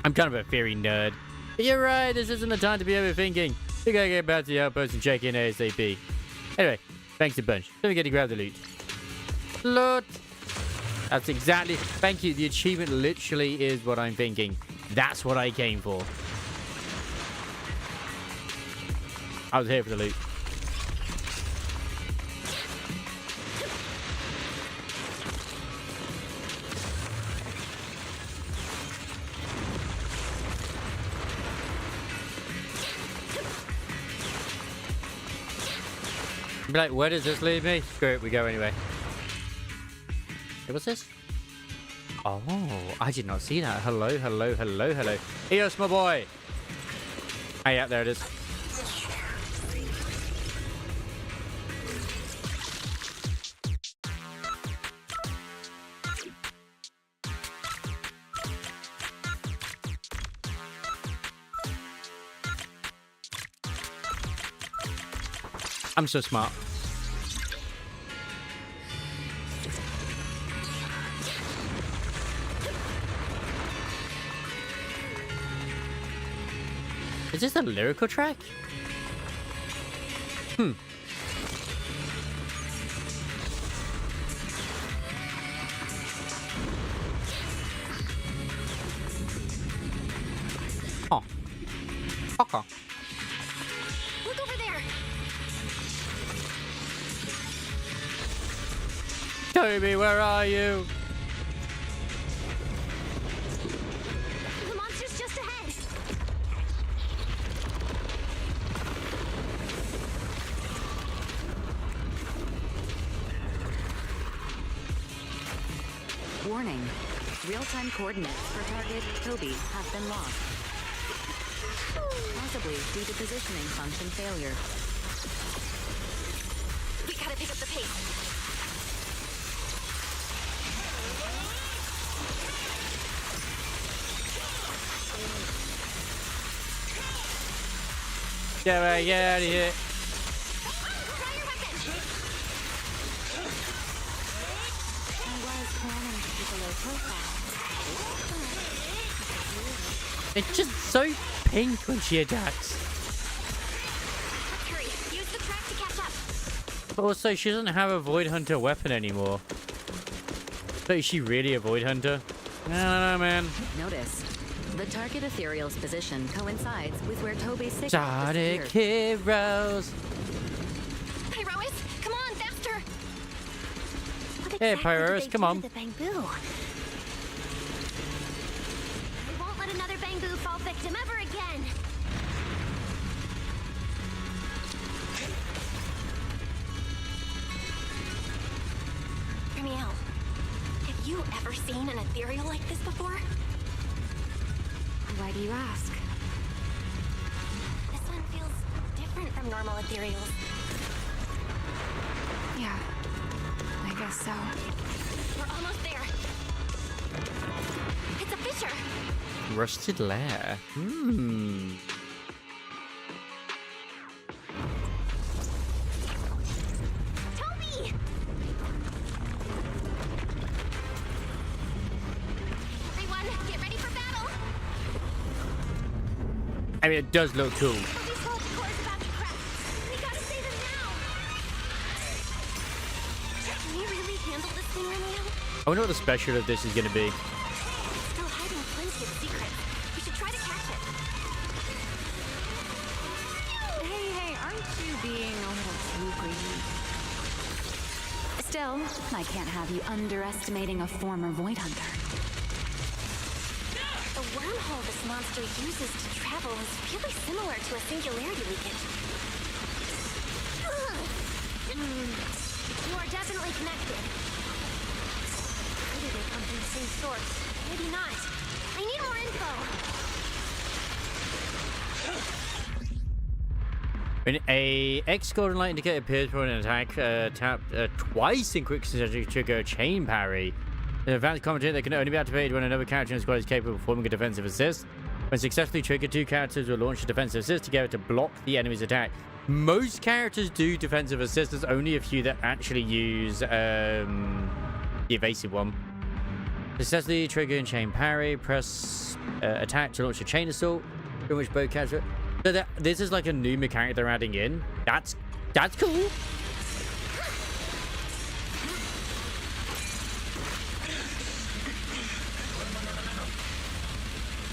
I'm kind of a theory nerd. But you're right, this isn't the time to be overthinking. We gotta get back to the outpost and check in ASAP. Anyway, thanks a bunch. Don't forget to grab the loot. Loot! That's exactly... Thank you, the achievement literally is what I'm thinking. That's what I came for. I was here for the loot. Be like, where does this lead me? Screw it, we go anyway. Hey, what's this? Oh, I did not see that. Hello. Eos, my boy. Oh, yeah, there it is. I'm so smart. Is this a lyrical track? Oh. Okay. Look over there. Toby, where are you? The monster's just ahead. Warning. Real-time coordinates for target Toby have been lost. Possibly due to positioning function failure. We gotta pick up the pace. Get out of here. It's just so pink when she attacks. Hurry, use the track to catch up. Also, she doesn't have a Void Hunter weapon anymore. So is she really a Void Hunter? I don't know, man. Notice, the target ethereal's position coincides with where Toby's signal Sonic disappeared. Heroes. Pyrois, come on, faster. What Hey, exactly Pyrois, did they come do on. to the Bangboo? We won't let another Bangboo fall victim ever again. Hear me out. Have you ever seen an ethereal like this before? Why do you ask? This one feels different from normal ethereals. Yeah, I guess so. We're almost there. It's a fissure. Rusted lair. Toby! Everyone, get ready for battle. I mean, it does look cool. Toby's fault core is about to crack. We gotta save him now. Can you really handle this thing, Romeo? I wonder what the special of this is going to be. It's still hiding plenty of secrets. We should try to catch it. Hey, aren't you being a little too greedy? Still, I can't have you underestimating a former Void Hunter. The wormhole this monster uses to travel is really similar to a singularity leakage. You are definitely connected. Maybe they come from the same source. Maybe not. I need more info. When a X golden light indicator appears for an attack, tap twice in quick succession to trigger a chain parry. An advanced commentator that can only be activated when another character in the squad is capable of performing a defensive assist. When successfully triggered, 2 characters will launch a defensive assist together to block the enemy's attack. Most characters do defensive assist. There's only a few that actually use the evasive one. Successfully triggering chain parry, press attack to launch a chain assault, in which both characters. So this is like a new mechanic they're adding in. That's cool.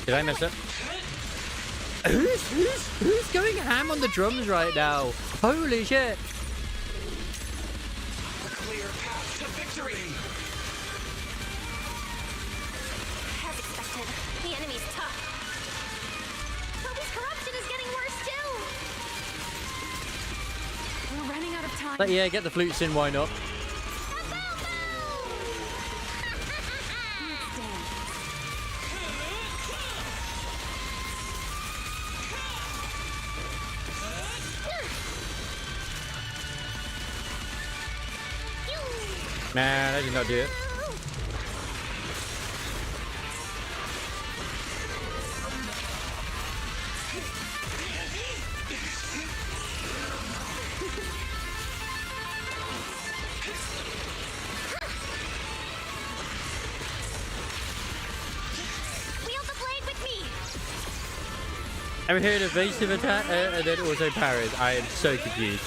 Did I mess up? Who's going ham on the drums right now? Holy shit! A clear path to victory. As expected, the enemy's tough. Toby's corruption is getting worse too. We're running out of time. But yeah, get the flutes in, why not? Man, I did not do it. Wield the blade with me. Ever heard of evasive attack and then auto parries? I am so confused.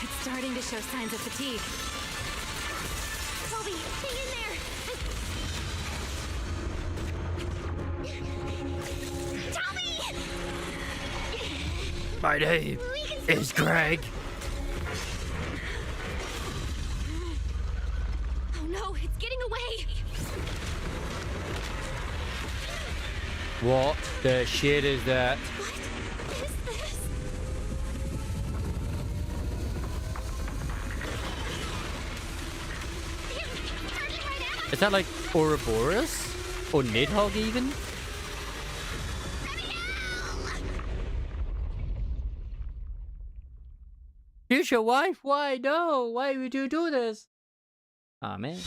It's starting to show signs of fatigue. Toby, hang in there. Toby! My name is Greg. Oh no, it's getting away. What the shit is that? What is this? Is that like Ouroboros? Or Nidhogg even? Future wife? Why no? Why would you do this? Aw, man.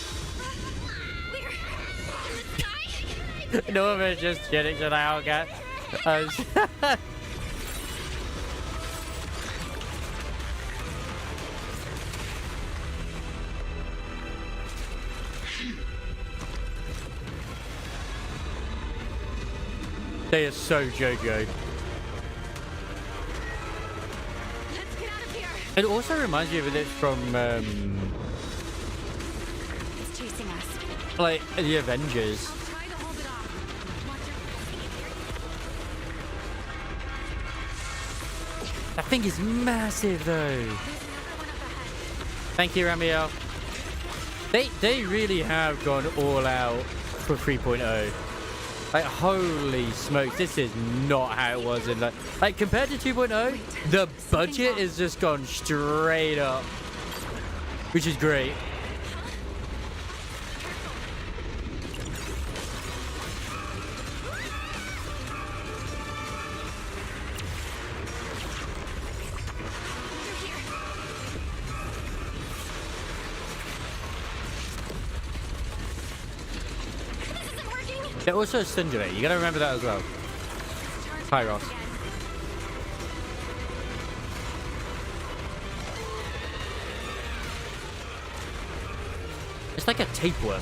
No of it's just shitting to the Hellcat. They are so JoJo. Let's get out of here. It also reminds me of it from It's chasing us. like the Avengers. Try to hold it off. That thing is massive though. Thank you, Ramiel. They really have gone all out for 3.0. Like, holy smokes, this is not how it was in like compared to 2.0, the budget is just gone straight up, which is great. They're also a Cinderella. You gotta remember that as well. Pyros. It's like a tapeworm.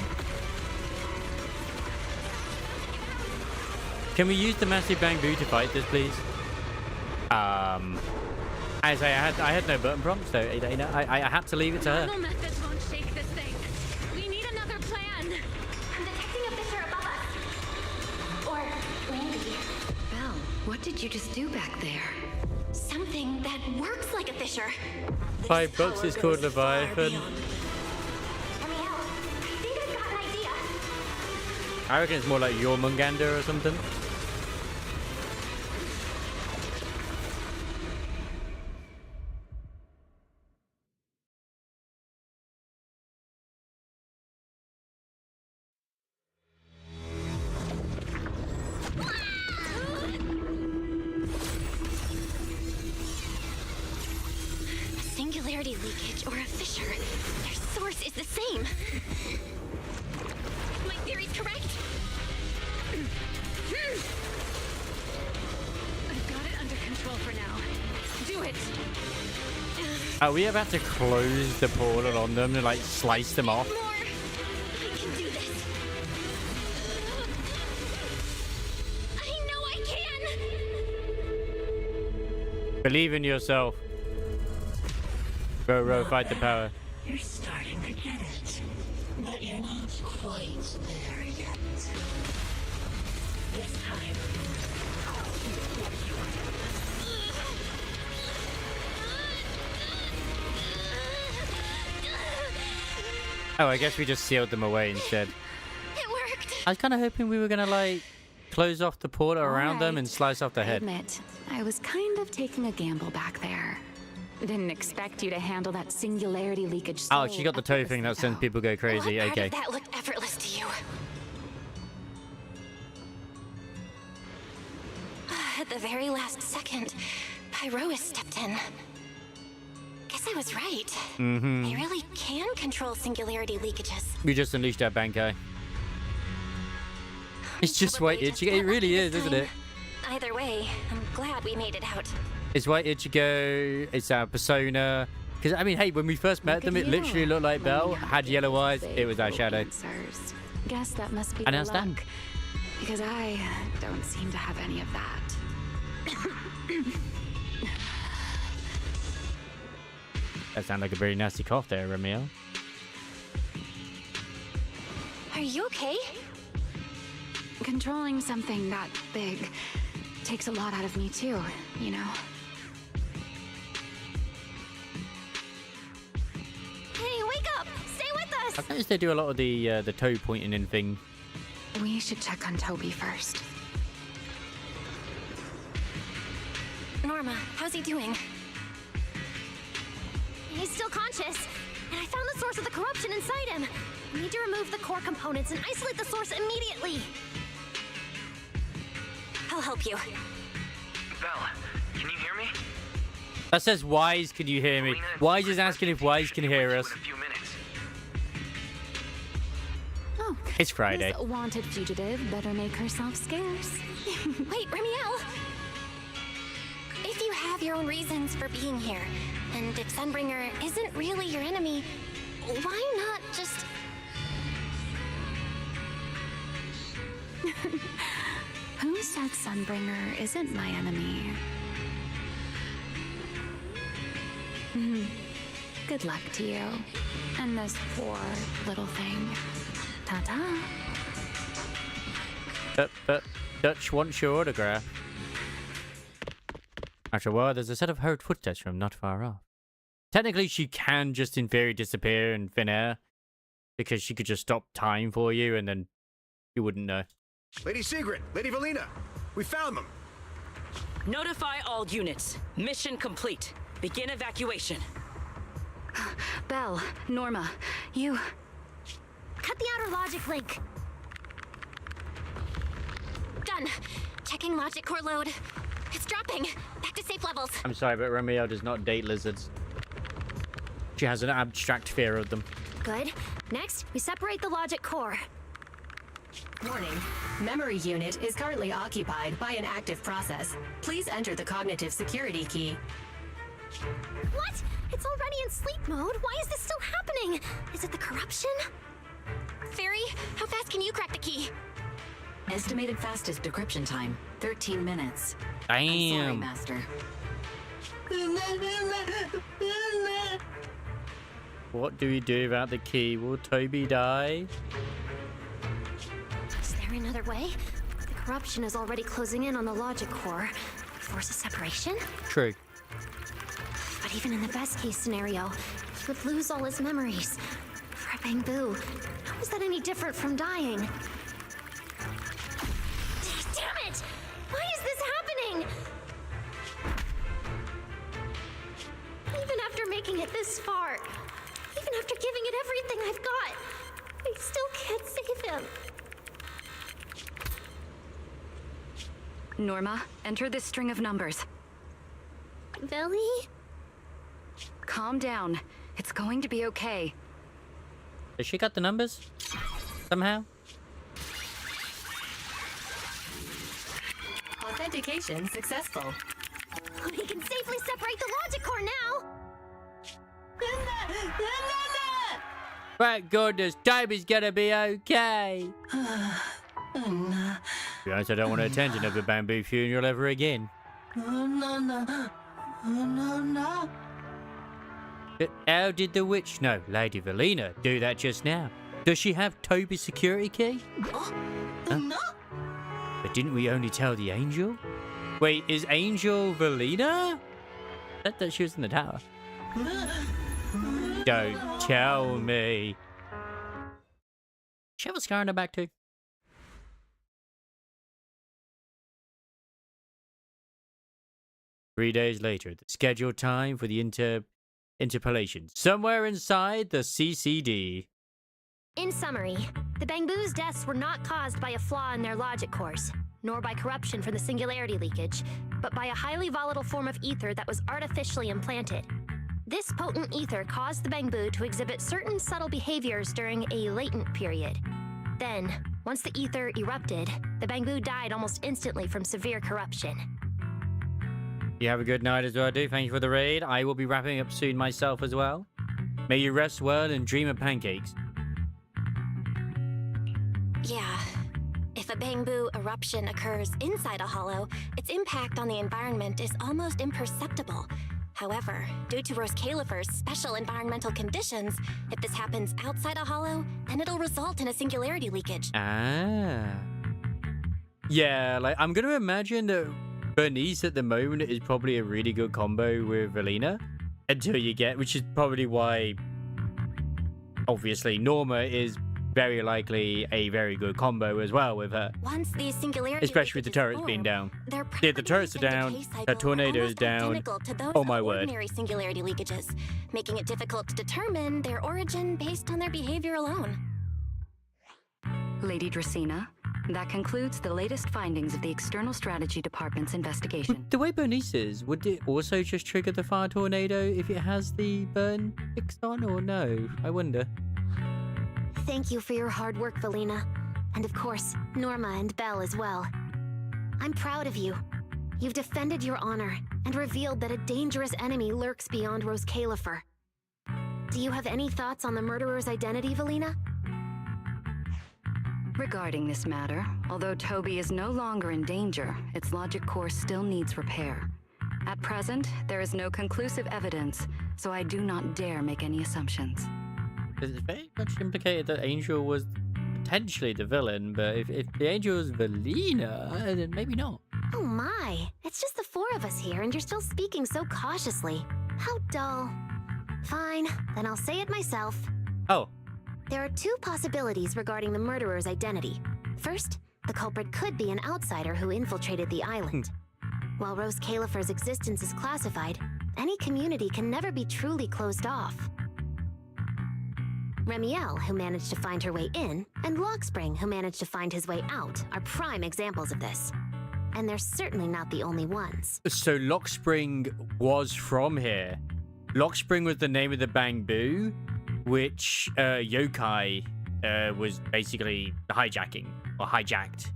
Can we use the massive Bangboo to fight this, please? As I had no button prompt, so you know, I had to leave it to her. Normal methods won't shake this thing. We need another plan. I'm detecting a fissure above us. Or Randy. Belle, what did you just do back there? Something that works like a fissure. $5 is called Leviathan. Hear me out. I think I've got an idea. I reckon it's more like Jormungandr or something. Singularity leakage or a fissure. Their source is the same. My theory's correct. I've got it under control for now. Do it. Are we about to close the portal on them and like slice them off? More. I can do this. I know I can. Believe in yourself. Ro, fight the power. You're starting to get it. But you're not quite there yet. This time. Oh, I guess we just sealed them away instead. It worked. I was kind of hoping we were gonna like close off the portal around them and slice off their I head. admit, I was kind of taking a gamble back there. Didn't expect you to handle that singularity leakage. Oh, she got the toe thing that sends people go crazy. What part Okay. of that looked effortless to you? At the very last second, Pyrois stepped in. Guess I was right. Mm-hmm. I really can control singularity leakages. We just unleashed our Bankai. It's just white Ichigo. It really is, isn't it? Either way, I'm glad we made it out. It's white Ichigo. It's our persona. Because I mean, hey, when we first met them, it literally looked like Belle. Had yellow eyes. It was our shadow. Guess that must be And the now Stan. luck, because I don't seem to have any of that. That sounded like a very nasty cough there, Romeo. Are you okay? Controlling something that big takes a lot out of me too, you know. Hey, wake up! Stay with us! I've noticed they do a lot of the toe pointing in thing. We should check on Toby first. Norma, how's he doing? He's still conscious, and I found the source of the corruption inside him. We need to remove the core components and isolate the source immediately. I'll help you. Belle, can you hear me? That says Wise, can you hear me? Wise is asking if Wise can hear us. In a few minutes. Oh, It's Friday. this wanted fugitive better make herself scarce. Wait, Remiel! If you have your own reasons for being here, and if Sunbringer isn't really your enemy, why not just... Who said Sunbringer isn't my enemy? Good luck to you. And this poor little thing. Ta-ta. But Dutch wants your autograph. After a while, there's a set of hurried footsteps from not far off. Technically, she can just in theory disappear in thin air, because she could just stop time for you and then you wouldn't know. Lady Sigrid, Lady Valina, we found them. Notify all units. Mission complete. Begin evacuation. Belle, Norma, you... Cut the outer logic link. Done. Checking logic core load. It's dropping. Back to safe levels. I'm sorry, but Romeo does not date lizards. She has an abstract fear of them. Good. Next, we separate the logic core. Warning. Memory unit is currently occupied by an active process. Please enter the cognitive security key. What? It's already in sleep mode. Why is this still happening? Is it the corruption? Fairy, how fast can you crack the key? Estimated fastest decryption time, 13 minutes. I'm sorry, Damn. Master. What do we do about the key? Will Toby die? Is there another way? The corruption is already closing in on the logic core. Force a separation? True. But even in the best case scenario, he would lose all his memories. For a Bangboo, how is that any different from dying? Damn it! Why is this happening? Even after making it this far, even after giving it everything I've got, I still can't save him. Norma, enter this string of numbers. Velly? Calm down. It's going to be okay. Has she got the numbers? Somehow? Authentication successful. We can safely separate the logic core now! Thank goodness, Toby's gonna be okay. To be honest, I don't want to attend another Bangboo funeral ever again. But how did the witch, no, Lady Valina, do that just now? Does she have Toby's security key? Huh? But didn't we only tell the angel? Wait, is Angel Valina? I thought she was in the tower. Don't tell me. She have a scar on her back too. Three days later, the scheduled time for the interpolation. Somewhere inside the CCD. In summary, the Bangboo's deaths were not caused by a flaw in their logic cores, nor by corruption from the singularity leakage, but by a highly volatile form of ether that was artificially implanted. This potent ether caused the Bangboo to exhibit certain subtle behaviors during a latent period. Then, once the ether erupted, the Bangboo died almost instantly from severe corruption. You have a good night as well, dude. Thank you for the raid. I will be wrapping up soon myself as well. May you rest well and dream of pancakes. Yeah. If a Bangboo eruption occurs inside a hollow, its impact on the environment is almost imperceptible. However, due to Rose Califer's special environmental conditions, if this happens outside a hollow, then it'll result in a singularity leakage. Ah. Yeah, like, I'm going to imagine that Bernice at the moment is probably a really good combo with Valina. Until you get, which is probably why, obviously, Norma is very likely a very good combo as well with her. Once these singularity especially with the turrets being down. Yeah, the turrets are down, the tornado is down. Oh my word. Ordinary singularity leakages, making it difficult to determine their origin based on their behavior alone. Lady Dracena, that concludes the latest findings of the External Strategy Department's investigation. The way Bernice is, would it also just trigger the fire tornado if it has the burn fixed on, or no? I wonder. Thank you for your hard work, Valina. And of course, Norma and Belle as well. I'm proud of you. You've defended your honor and revealed that a dangerous enemy lurks beyond Rose Califer. Do you have any thoughts on the murderer's identity, Valina? Regarding this matter, although Toby is no longer in danger, its logic core still needs repair. At present, there is no conclusive evidence, so I do not dare make any assumptions. It's very much implicated that Angel was potentially the villain, but if the Angel is Valina, then maybe not. Oh my, it's just the four of us here and you're still speaking so cautiously. How dull. Fine, then I'll say it myself. Oh. There are two possibilities regarding the murderer's identity. First, the culprit could be an outsider who infiltrated the island. While Rose Califer's existence is classified, any community can never be truly closed off. Remiel, who managed to find her way in, and Lockspring, who managed to find his way out, are prime examples of this. And they're certainly not the only ones. So Lockspring was from here. Lockspring was the name of the Bangboo, which Yokai was basically hijacking. or hijacked.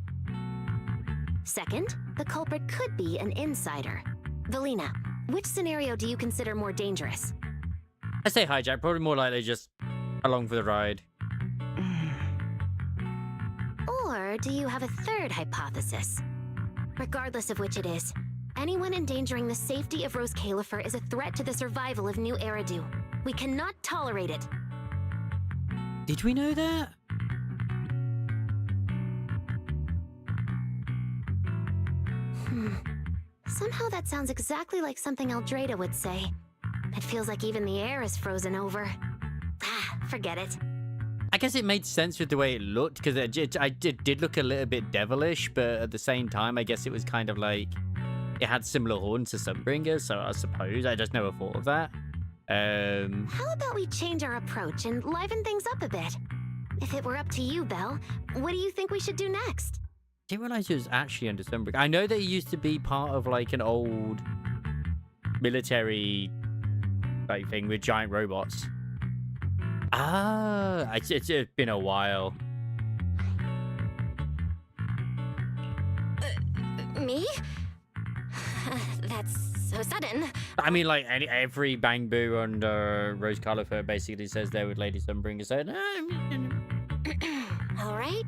Second, the culprit could be an insider. Valina, which scenario do you consider more dangerous? I say hijacked, probably more likely just along for the ride. Or do you have a third hypothesis? Regardless of which it is, anyone endangering the safety of Rose Califer is a threat to the survival of New Eridu. We cannot tolerate it. Did we know that? Somehow that sounds exactly like something Eldrada would say. It feels like even the air is frozen over. Forget it. I guess it made sense with the way it looked, because it did look a little bit devilish, but at the same time, I guess it was kind of like it had similar horns to Sunbringer, so I suppose I just never thought of that. How about we change our approach and liven things up a bit? If it were up to you, Belle, what do you think we should do next? I didn't realize it was actually under Sunbringer. I know that it used to be part of like an old military like thing with giant robots. Ah, it's been a while. Me? That's so sudden. I mean, like every Bangboo under Rose Califer basically says they're with Lady Sunbringer. So, All right,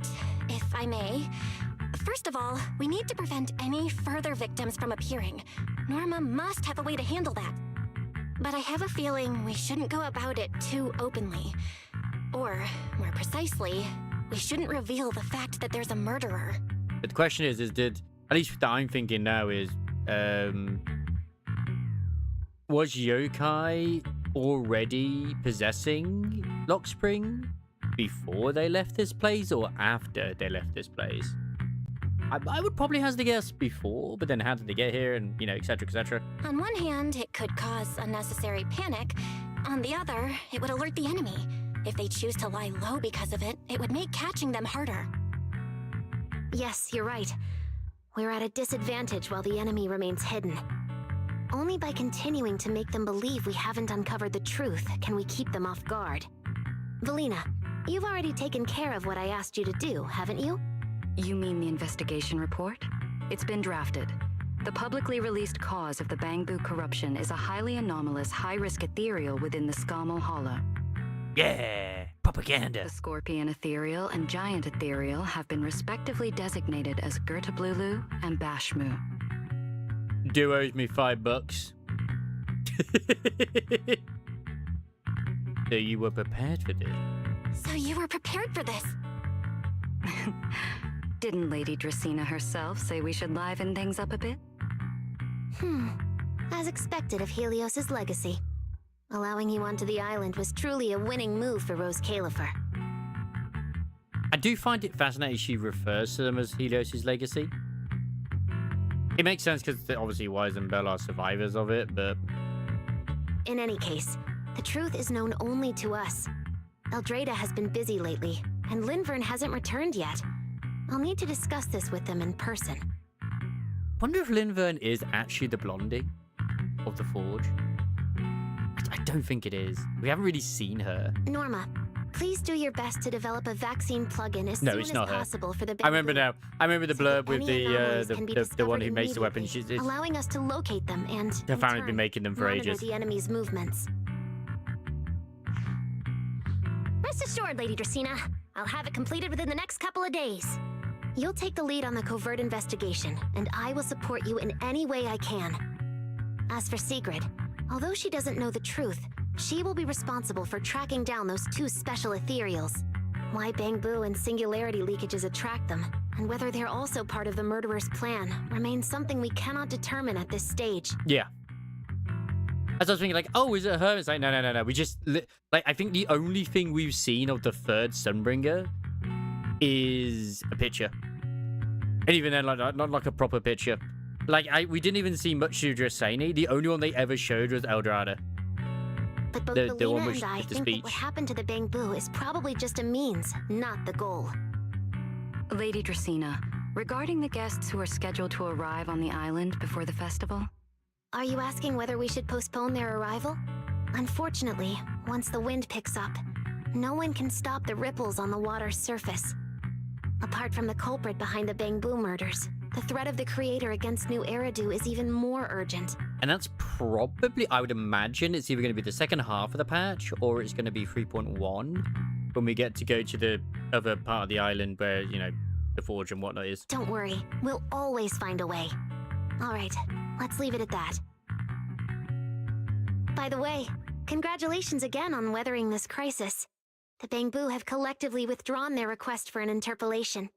if I may. First of all, we need to prevent any further victims from appearing. Norma must have a way to handle that. But I have a feeling we shouldn't go about it too openly. Or, more precisely, we shouldn't reveal the fact that there's a murderer. But the question is did, at least what I'm thinking now is, was Yokai already possessing Lockspring before they left this place or after they left this place? I would probably hazard a guess before, but then how did they get here and, you know, etc., etc. On one hand, it could cause unnecessary panic. On the other, it would alert the enemy. If they choose to lie low because of it, it would make catching them harder. Yes, you're right. We're at a disadvantage while the enemy remains hidden. Only by continuing to make them believe we haven't uncovered the truth can we keep them off guard. Valina, you've already taken care of what I asked you to do, haven't you? You mean the investigation report? It's been drafted. The publicly released cause of the Bangboo corruption is a highly anomalous, high-risk ethereal within the Skamo Hollow. Yeah, propaganda. The Scorpion Ethereal and Giant Ethereal have been respectively designated as Gertablulu and Bashmu. Do owes me $5. So you were prepared for this? So you were prepared for this? Didn't Lady Dracena herself say we should liven things up a bit? As expected of Helios's legacy. Allowing you onto the island was truly a winning move for Rose Califer. I do find it fascinating she refers to them as Helios's legacy. It makes sense because obviously Wise and Belle are survivors of it, but... In any case, the truth is known only to us. Eldrada has been busy lately, and Linvern hasn't returned yet. I'll need to discuss this with them in person. Wonder if Linvern is actually the blondie of the Forge. I don't think it is. We haven't really seen her. Norma, please do your best to develop a vaccine plugin as soon as possible for the... I remember now. I remember the blurb with the one who makes the weapon. She's allowing us to locate them and her family's been making them for ages. The enemy's movements. Rest assured, Lady Dracena, I'll have it completed within the next couple of days. You'll take the lead on the covert investigation, and I will support you in any way I can. As for Sigrid, although she doesn't know the truth, she will be responsible for tracking down those two special ethereals. Why Bangboo and singularity leakages attract them, and whether they're also part of the murderer's plan, remains something we cannot determine at this stage. Yeah. As I was thinking, like, oh, is it her? It's like, no. We just, like, I think the only thing we've seen of the third Sunbringer is a picture. And even then, like, not like a proper picture. Like, we didn't even see much Dracena. The only one they ever showed was Eldrada. But both Valina and I think that what happened to the Bangboo is probably just a means, not the goal. Lady Dracena, regarding the guests who are scheduled to arrive on the island before the festival? Are you asking whether we should postpone their arrival? Unfortunately, once the wind picks up, no one can stop the ripples on the water's surface. Apart from the culprit behind the Bangboo murders, the threat of the creator against New Eridu is even more urgent. And that's probably, I would imagine, it's either going to be the second half of the patch or it's going to be 3.1 when we get to go to the other part of the island where, you know, the forge and whatnot is. Don't worry, we'll always find a way. All right, let's leave it at that. By the way, congratulations again on weathering this crisis. The Bangboo have collectively withdrawn their request for an interpolation.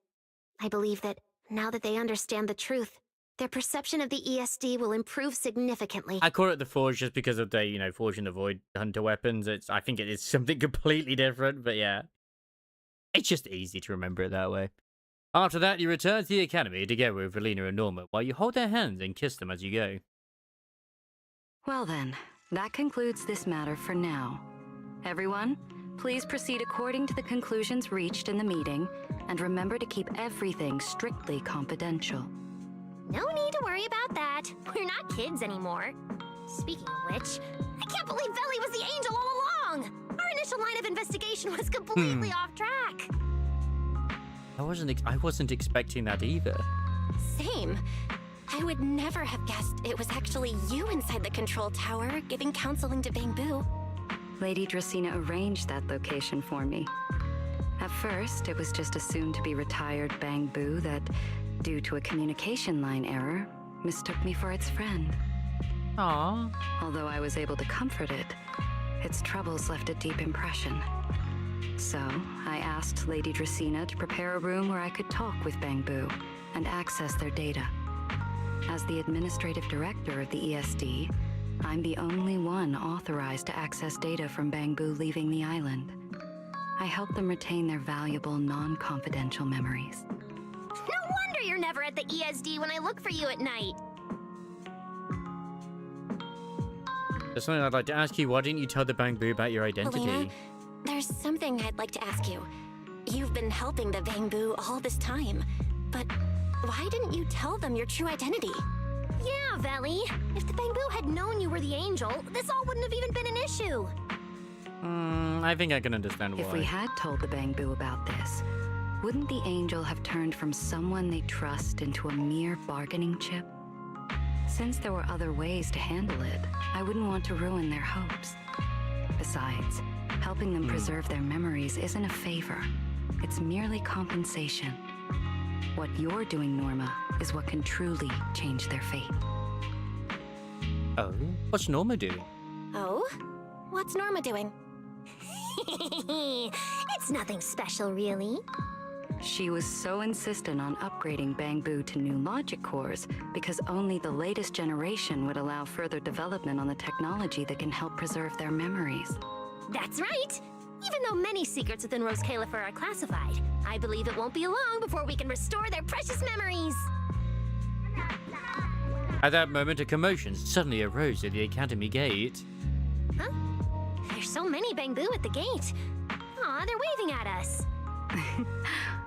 I believe that, now that they understand the truth, their perception of the ESD will improve significantly. I call it the Forge just because of the, you know, Forge in the Void Hunter weapons. I think it is something completely different, but yeah. It's just easy to remember it that way. After that, you return to the academy together with Valina and Norma, while you hold their hands and kiss them as you go. Well then, that concludes this matter for now. Everyone, please proceed according to the conclusions reached in the meeting, and remember to keep everything strictly confidential. No need to worry about that. We're not kids anymore. Speaking of which, I can't believe Veli was the angel all along! Our initial line of investigation was completely off track. I wasn't expecting that either. Same. I would never have guessed it was actually you inside the control tower giving counseling to Bangboo. Lady Dracena arranged that location for me. At first, it was just assumed to be retired Bangboo that, due to a communication line error, mistook me for its friend. Aww. Although I was able to comfort it, its troubles left a deep impression. So, I asked Lady Dracena to prepare a room where I could talk with Bangboo and access their data. As the administrative director of the ESD, I'm the only one authorized to access data from Bangboo leaving the island. I help them retain their valuable, non-confidential memories. No wonder you're never at the ESD when I look for you at night. There's something I'd like to ask you. Why didn't you tell the Bangboo about your identity? Helena, there's something I'd like to ask you. You've been helping the Bangboo all this time, but why didn't you tell them your true identity? Yeah, Veli. If the Bangboo had known you were the angel, this all wouldn't have even been an issue. I think I can understand why. If we had told the Bangboo about this, wouldn't the angel have turned from someone they trust into a mere bargaining chip? Since there were other ways to handle it, I wouldn't want to ruin their hopes. Besides, helping them preserve their memories isn't a favor. It's merely compensation. What you're doing, Norma, is what can truly change their fate. Oh? What's Norma doing? Oh? What's Norma doing? It's nothing special, really. She was so insistent on upgrading Bangboo to new logic cores because only the latest generation would allow further development on the technology that can help preserve their memories. That's right! Even though many secrets within Rose Califer are classified, I believe it won't be long before we can restore their precious memories! At that moment, a commotion suddenly arose at the academy gate. Huh? There's so many Bangboo at the gate. Aw, they're waving at us.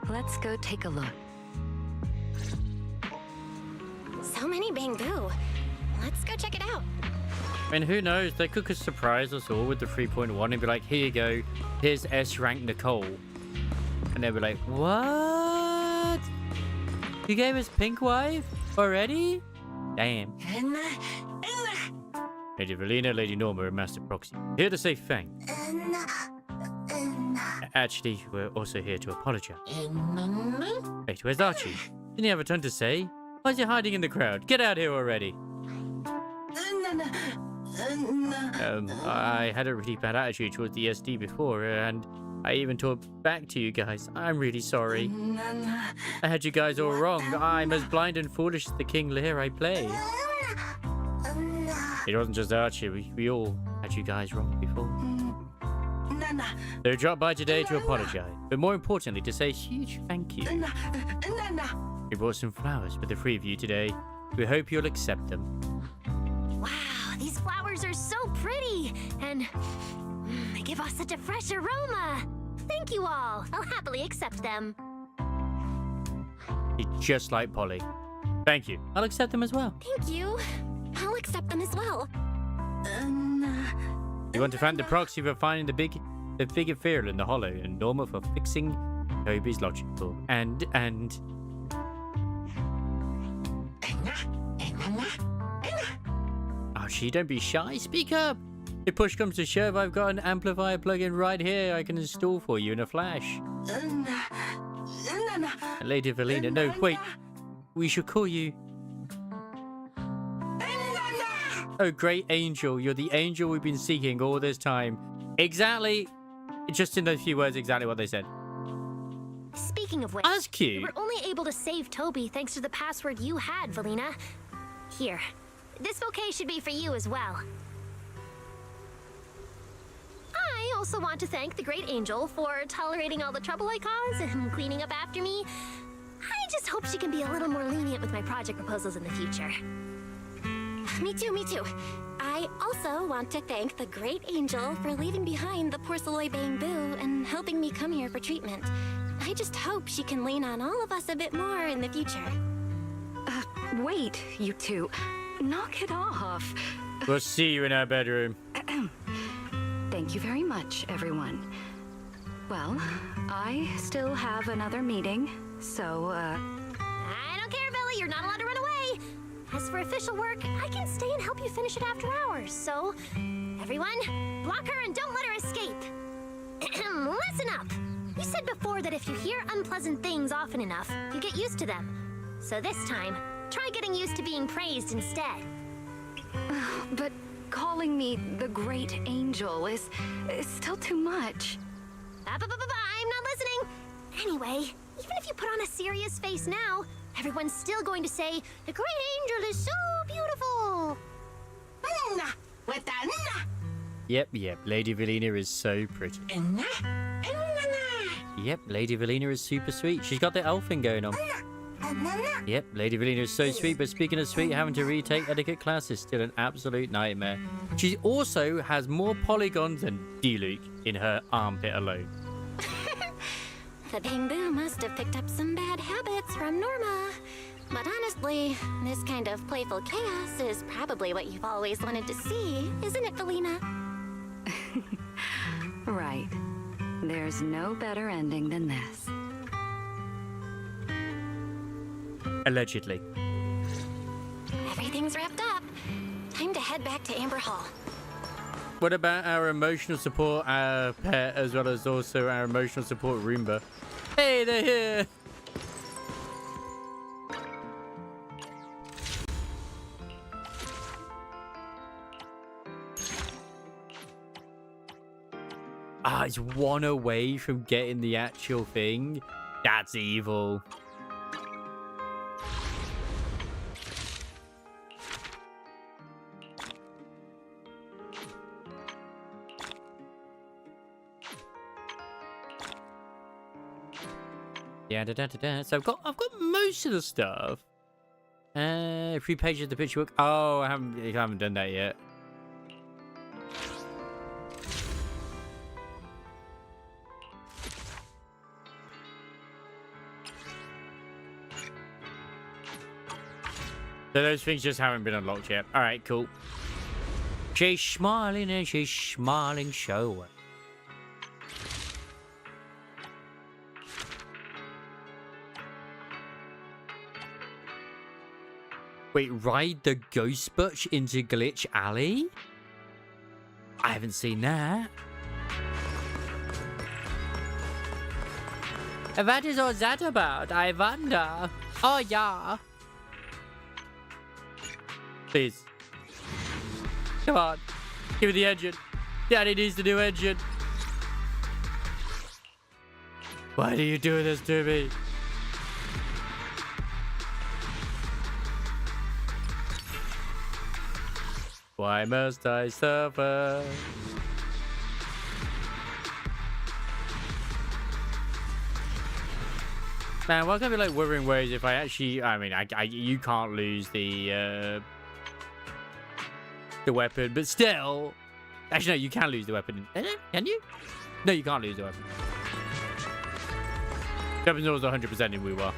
Let's go take a look. So many Bangboo. Let's go check it out. I mean, who knows? They could surprise us all with the 3.1 and be like, here you go, here's S-rank Nicole. And they'll be like, what? You gave us Pink Wave already? Damn. Lady Valina, Lady Norma, and Master Proxy. Here to say thanks. Actually, we're also here to apologize. Wait, where's Archie? Didn't he have a ton to say? Why is he hiding in the crowd? Get out here already. I had a really bad attitude towards the SD before, and I even talked back to you guys. I'm really sorry. I had you guys all wrong. I'm as blind and foolish as the King Lear I play. It wasn't just Archie. We all had you guys wrong before. They dropped by today to apologize, but more importantly, to say a huge thank you. We brought some flowers for the three of you today. We hope you'll accept them. Wow, these flowers are so pretty, and they give off such a fresh aroma. Thank you all. I'll happily accept them. You're just like Polly. Thank you. I'll accept them as well. Thank you. I'll accept them as well. You want to thank the Proxy for finding the figure Feral in the hollow, and Norma for fixing Toby's logical. And... Oh, she don't be shy. Speak up. If push comes to shove, I've got an amplifier plug-in right here I can install for you in a flash. Lady Valina. No, wait. We should call you... Oh, great angel. You're the angel we've been seeking all this time. Exactly. Just in those few words, exactly what they said. Speaking of which, that's cute. We were only able to save Toby thanks to the password you had, Valina. Here. This bouquet should be for you as well. I also want to thank the great angel for tolerating all the trouble I cause and cleaning up after me. I just hope she can be a little more lenient with my project proposals in the future. Me too, me too. I also want to thank the great angel for leaving behind the porcelain Bangboo and helping me come here for treatment. I just hope she can lean on all of us a bit more in the future. Wait, you two. Knock it off. We'll see you in our bedroom. Thank you very much, everyone. Well, I still have another meeting, so, I don't care, Billy. You're not allowed to run away. As for official work, I can stay and help you finish it after hours, so... Everyone, block her and don't let her escape. Listen up. You said before that if you hear unpleasant things often enough, you get used to them. So this time, try getting used to being praised instead. But calling me the great angel is still too much. I'm not listening. Anyway, even if you put on a serious face now, everyone's still going to say, the great angel is so beautiful. Yep. Lady Valina is so pretty. Yep, Lady Valina is super sweet. She's got the elf thing going on. Yep, Lady Valina is so sweet, but speaking of sweet, having to retake etiquette class is still an absolute nightmare. She also has more polygons than D-Luke in her armpit alone. The Bangboo must have picked up some bad habits from Norma. But honestly, this kind of playful chaos is probably what you've always wanted to see, isn't it, Valina? Right. There's no better ending than this. Allegedly. Everything's wrapped up. Time to head back to Amber Hall. What about our emotional support pet, as well as also our emotional support Roomba? Hey, they're here! Ah, it's one away from getting the actual thing. That's evil. Yeah, So I've got most of the stuff. 3 pages of the picture book. Oh, I haven't done that yet. So those things just haven't been unlocked yet. All right, cool. She's smiling and she's smiling so. Wait, ride the Ghost Butch into Glitch Alley? I haven't seen that. What is all that about? I wonder. Oh, yeah. Please. Come on. Give me the engine. Daddy needs the new engine. Why do you do this to me? Why must I suffer? Man, what can be like Wuthering Waves if I actually... I mean, you can't lose the weapon, but still... Actually, no, you can lose the weapon. Can you? No, you can't lose the weapon. Weapon's always 100% in Woo-Wah.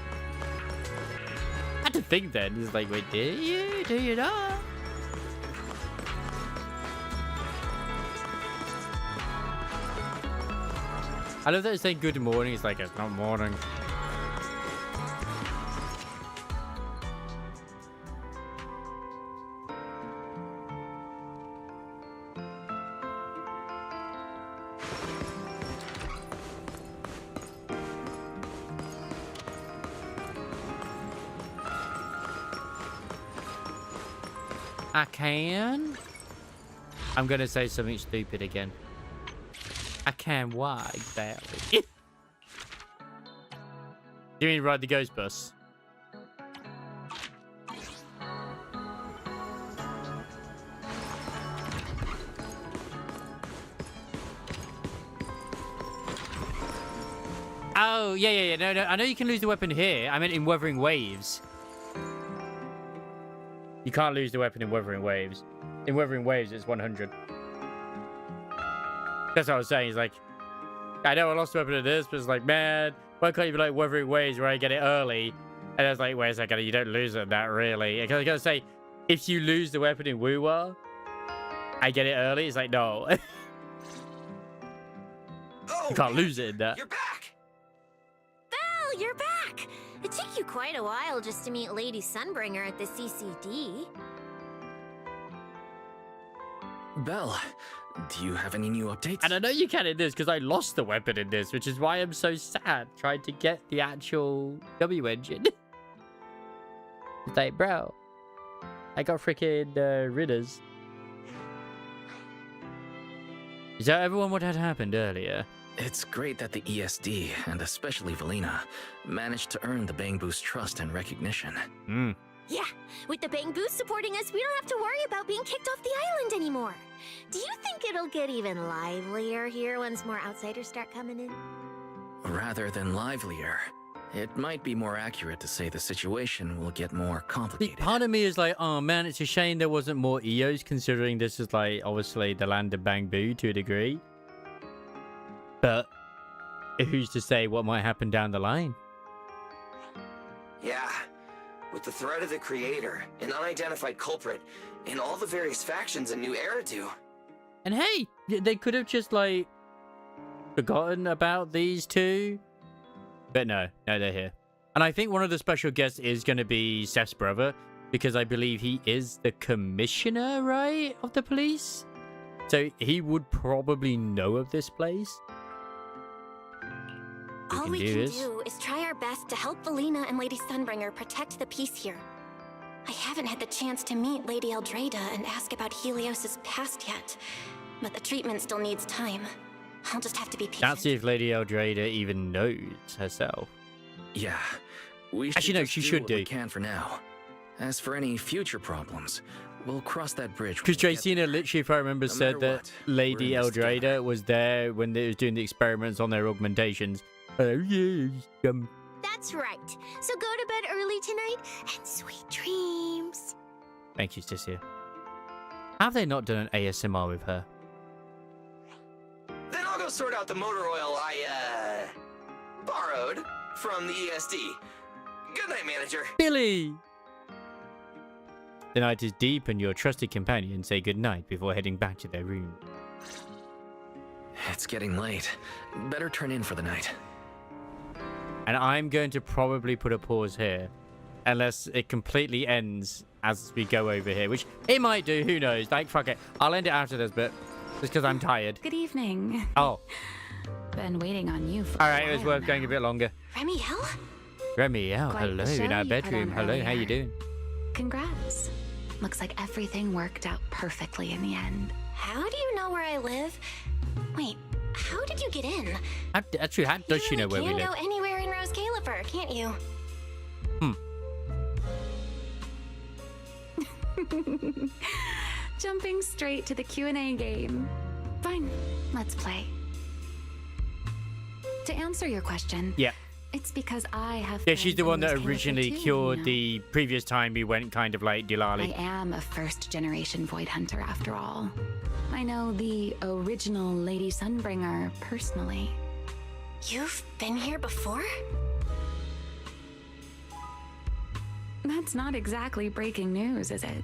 I had to think then. It's like, wait, do you? Do you not? I love that it's saying good morning. It's like, it's not morning. I can. I'm gonna say something stupid again. I can. Why exactly? You mean ride the ghost bus? Oh yeah. No. I know you can lose the weapon here. I meant in Wuthering Waves. You can't lose the weapon in Wuthering Waves. In Wuthering Waves, it's 100. That's what I was saying. It's like, I know I lost the weapon in this, but it's like, man, why can't you be like Wuthering Waves where I get it early? And I was like, wait a second, you don't lose it that really. I gotta say, if you lose the weapon in Woo-Wah, I get it early. It's like, no. You can't lose it in that. You're back! Belle, you're back! It took you quite a while just to meet Lady Sunbringer at the CCD. Belle, do you have any new updates? And I know you can in this because I lost the weapon in this, which is why I'm so sad trying to get the actual W engine. It's like, bro, I got freaking Ridders. Is that everyone what had happened earlier? It's great that the ESD, and especially Valina, managed to earn the Bangboo's trust and recognition. Yeah, with the Bangboo supporting us, we don't have to worry about being kicked off the island anymore. Do you think it'll get even livelier here once more outsiders start coming in? Rather than livelier, it might be more accurate to say the situation will get more complicated. Part of me is like, oh man, it's a shame there wasn't more EOs, considering this is like, obviously, the land of Bangboo to a degree. But who's to say what might happen down the line? Yeah. With the threat of the Creator, an unidentified culprit, and all the various factions in New Eridu. And hey, they could have just, like, forgotten about these two. But no, they're here. And I think one of the special guests is going to be Seth's brother, because I believe he is the commissioner, right, of the police? So he would probably know of this place. All we can do is try our best to help Valina and Lady Sunbringer protect the peace here. I haven't had the chance to meet Lady Eldrada and ask about Helios's past yet, but the treatment still needs time. I'll just have to be patient. Can't see if Lady Eldrada even knows herself. Yeah, we should actually no, she should do. We can for now. As for any future problems, we'll cross that bridge. Because Jacina literally, if I remember, said that Lady Eldrada was there when they was doing the experiments on their augmentations. That's right. So go to bed early tonight and sweet dreams. Thank you, Sissia. Have they not done an ASMR with her? Then I'll go sort out the motor oil I, borrowed from the ESD. Good night, manager. Billy! The night is deep and your trusted companions say goodnight before heading back to their room. It's getting late. Better turn in for the night. And I'm going to probably put a pause here. Unless it completely ends as we go over here. Which it might do, who knows. Like, fuck it. I'll end it after this bit. Just because I'm tired. Good evening. Oh. Been waiting on you for Alright, it was worth going a bit longer. Remiel? Remiel, Quite hello, the show in our you put bedroom. on Hello, how you earlier. doing? Congrats. Looks like everything worked out perfectly in the end. How do you know where I live? Wait, how did you get in? Actually, how does she know where we You live? can go anywhere in Rose Califer, can't you? Jumping straight to the Q&A game. Fine, let's play. To answer your question, Yeah. it's because I have. Yeah, she's the one that friends in Rose originally Califer too, cured you know. the previous time we went kind of like Dilali. I am a first-generation Void Hunter after all. I know the original Lady Sunbringer personally. You've been here before? That's not exactly breaking news, is it?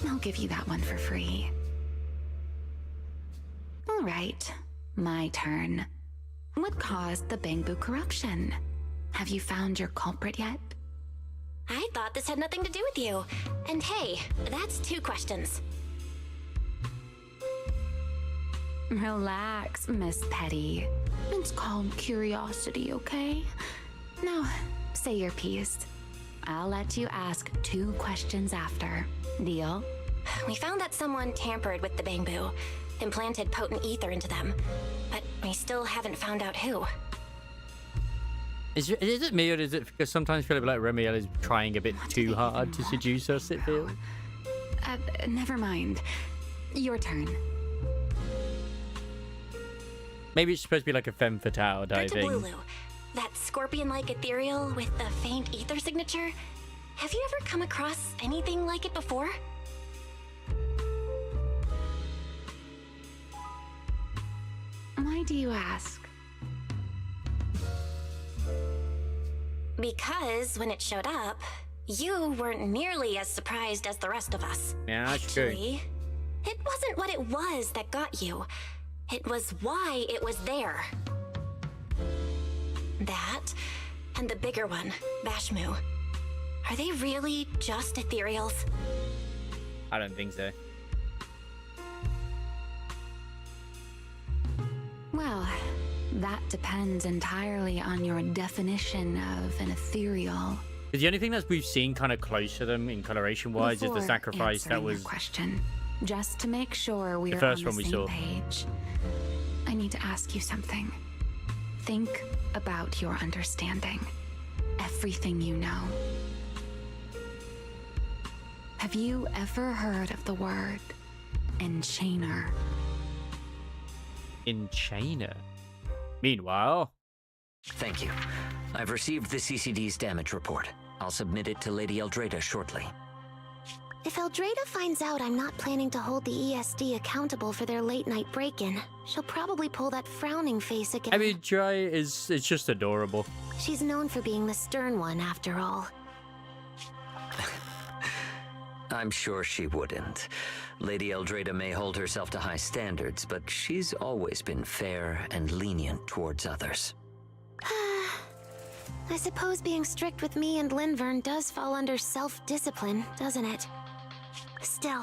I'll give you that one for free. All right, my turn. What caused the Bangboo corruption? Have you found your culprit yet? I thought this had nothing to do with you. And hey, that's 2 questions. Relax, Miss Petty. It's called curiosity, okay? Now, say your piece. I'll let you ask 2 questions after. Deal? We found that someone tampered with the Bangboo, implanted potent ether into them, but we still haven't found out who. Is it me, or is it because sometimes I feel like Remiel is trying a bit too hard to seduce us, it feels? Never mind. Your turn. Maybe it's supposed to be like a femme fatale type thing. Lulu, that scorpion-like ethereal with the faint ether signature. Have you ever come across anything like it before? Why do you ask? Because when it showed up, you weren't nearly as surprised as the rest of us. Yeah, that's true. Actually, it wasn't what it was that got you. It was why it was there. That, and the bigger one, Bashmu. Are they really just ethereals? I don't think so. Well, that depends entirely on your definition of an ethereal. Because the only thing that we've seen kind of close to them in coloration-wise is the sacrifice that was... Your question, just to make sure we're first on one the we same saw. page, I need to ask you something. Think about your understanding. Everything you know. Have you ever heard of the word enchainer? Enchainer? Meanwhile... Thank you. I've received the CCD's damage report. I'll submit it to Lady Eldrada shortly. If Eldrada finds out I'm not planning to hold the ESD accountable for their late-night break-in, she'll probably pull that frowning face again. I mean, Dry is... it's just adorable. She's known for being the stern one, after all. I'm sure she wouldn't. Lady Eldrada may hold herself to high standards, but she's always been fair and lenient towards others. I suppose being strict with me and Linvern does fall under self-discipline, doesn't it? Still,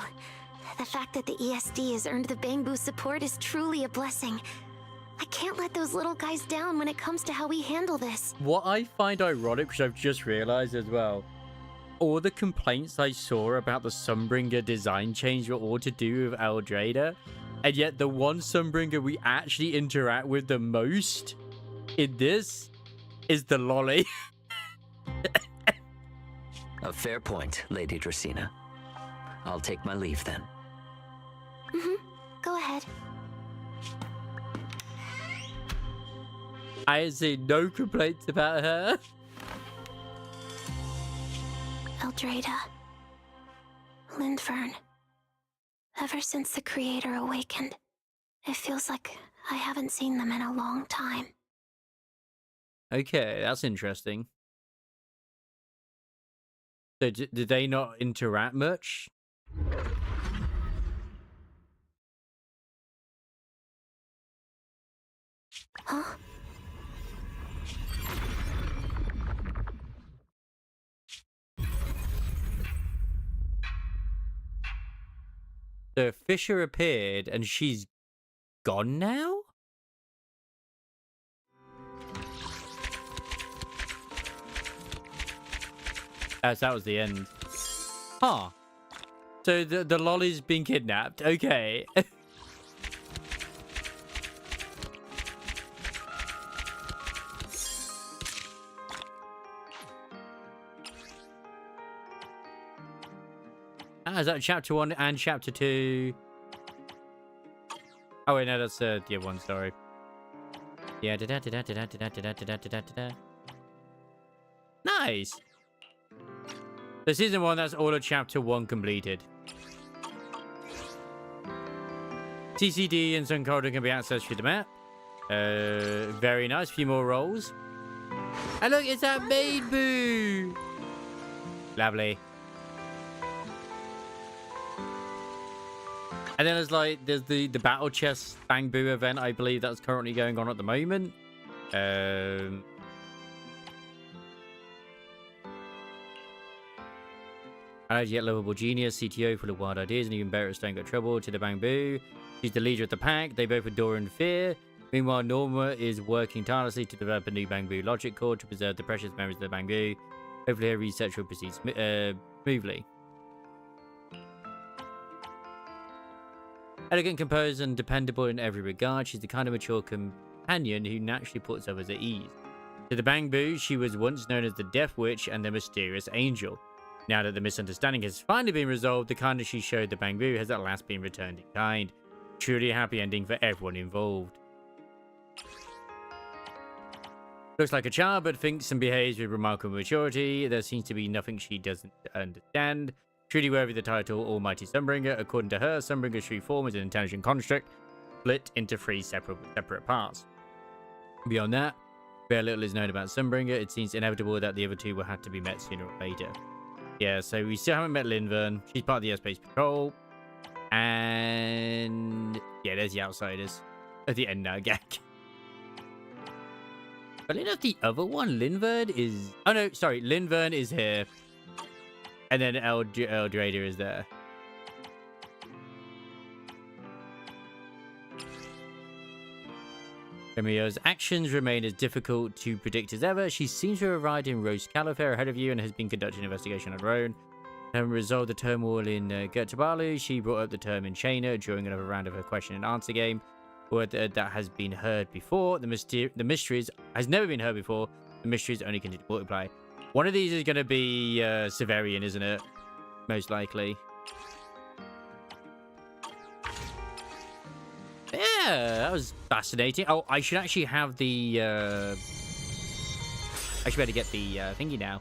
the fact that the ESD has earned the Bangboo support is truly a blessing. I can't let those little guys down when it comes to how we handle this. What I find ironic, which I've just realized as well, all the complaints I saw about the Sunbringer design change were all to do with Eldrada, and yet the one Sunbringer we actually interact with the most in this is the lolly. A fair point, Lady Dracena. I'll take my leave then. Go ahead. I see no complaints about her. Eldrada. Linvern. Ever since the Creator awakened, it feels like I haven't seen them in a long time. Okay, that's interesting. So did they not interact much? Huh? So Fisher appeared and she's gone now? As that was the end. Huh. So the lolly's been kidnapped. Okay. Is that chapter 1 and chapter 2? Oh wait, no, that's the other one, sorry. Yeah, nice. So season 1, that's all of chapter 1 completed. CCD and Sun Corridor can be accessed through the map. Very nice. A few more rolls. And look, it's that Bangboo. Lovely. And then there's the battle chest Bangboo event, I believe that's currently going on at the moment. As yet lovable genius, CTO full of wild ideas, and even better at staying out of trouble. To the Bangboo, she's the leader of the pack. They both adore and fear. Meanwhile, Norma is working tirelessly to develop a new Bangboo logic core to preserve the precious memories of the Bangboo. Hopefully, her research will proceed smoothly. Elegant, composed, and dependable in every regard, she's the kind of mature companion who naturally puts others at ease. To the Bangboo, she was once known as the Death Witch and the Mysterious Angel. Now that the misunderstanding has finally been resolved, the kindness she showed the Bangboo has at last been returned in kind. Truly a happy ending for everyone involved. Looks like a child, but thinks and behaves with remarkable maturity. There seems to be nothing she doesn't understand. Truly worthy of the title Almighty Sunbringer. According to her, Sunbringer's true form is an intelligent construct, split into 3 separate parts. Beyond that, very little is known about Sunbringer. It seems inevitable that the other two will have to be met sooner or later. Yeah, so we still haven't met Linvern. She's part of the Airspace Patrol. And yeah, there's the Outsiders at the end now, gang. But enough, the other one, Linvern is... Oh no, sorry, Linvern is here. And then Eldrader is there. Remio's actions remain as difficult to predict as ever. She seems to have arrived in Rose Califair ahead of you and has been conducting an investigation on her own. Having resolved the turmoil in Gertabalu, she brought up the term in Chaina during another round of her question and answer game. Word that has been heard before. The mysteries has never been heard before. The mysteries only continue to multiply. One of these is going to be Severian, isn't it? Most likely. Yeah, that was fascinating. Oh, I should actually have the... I should better get the thingy now.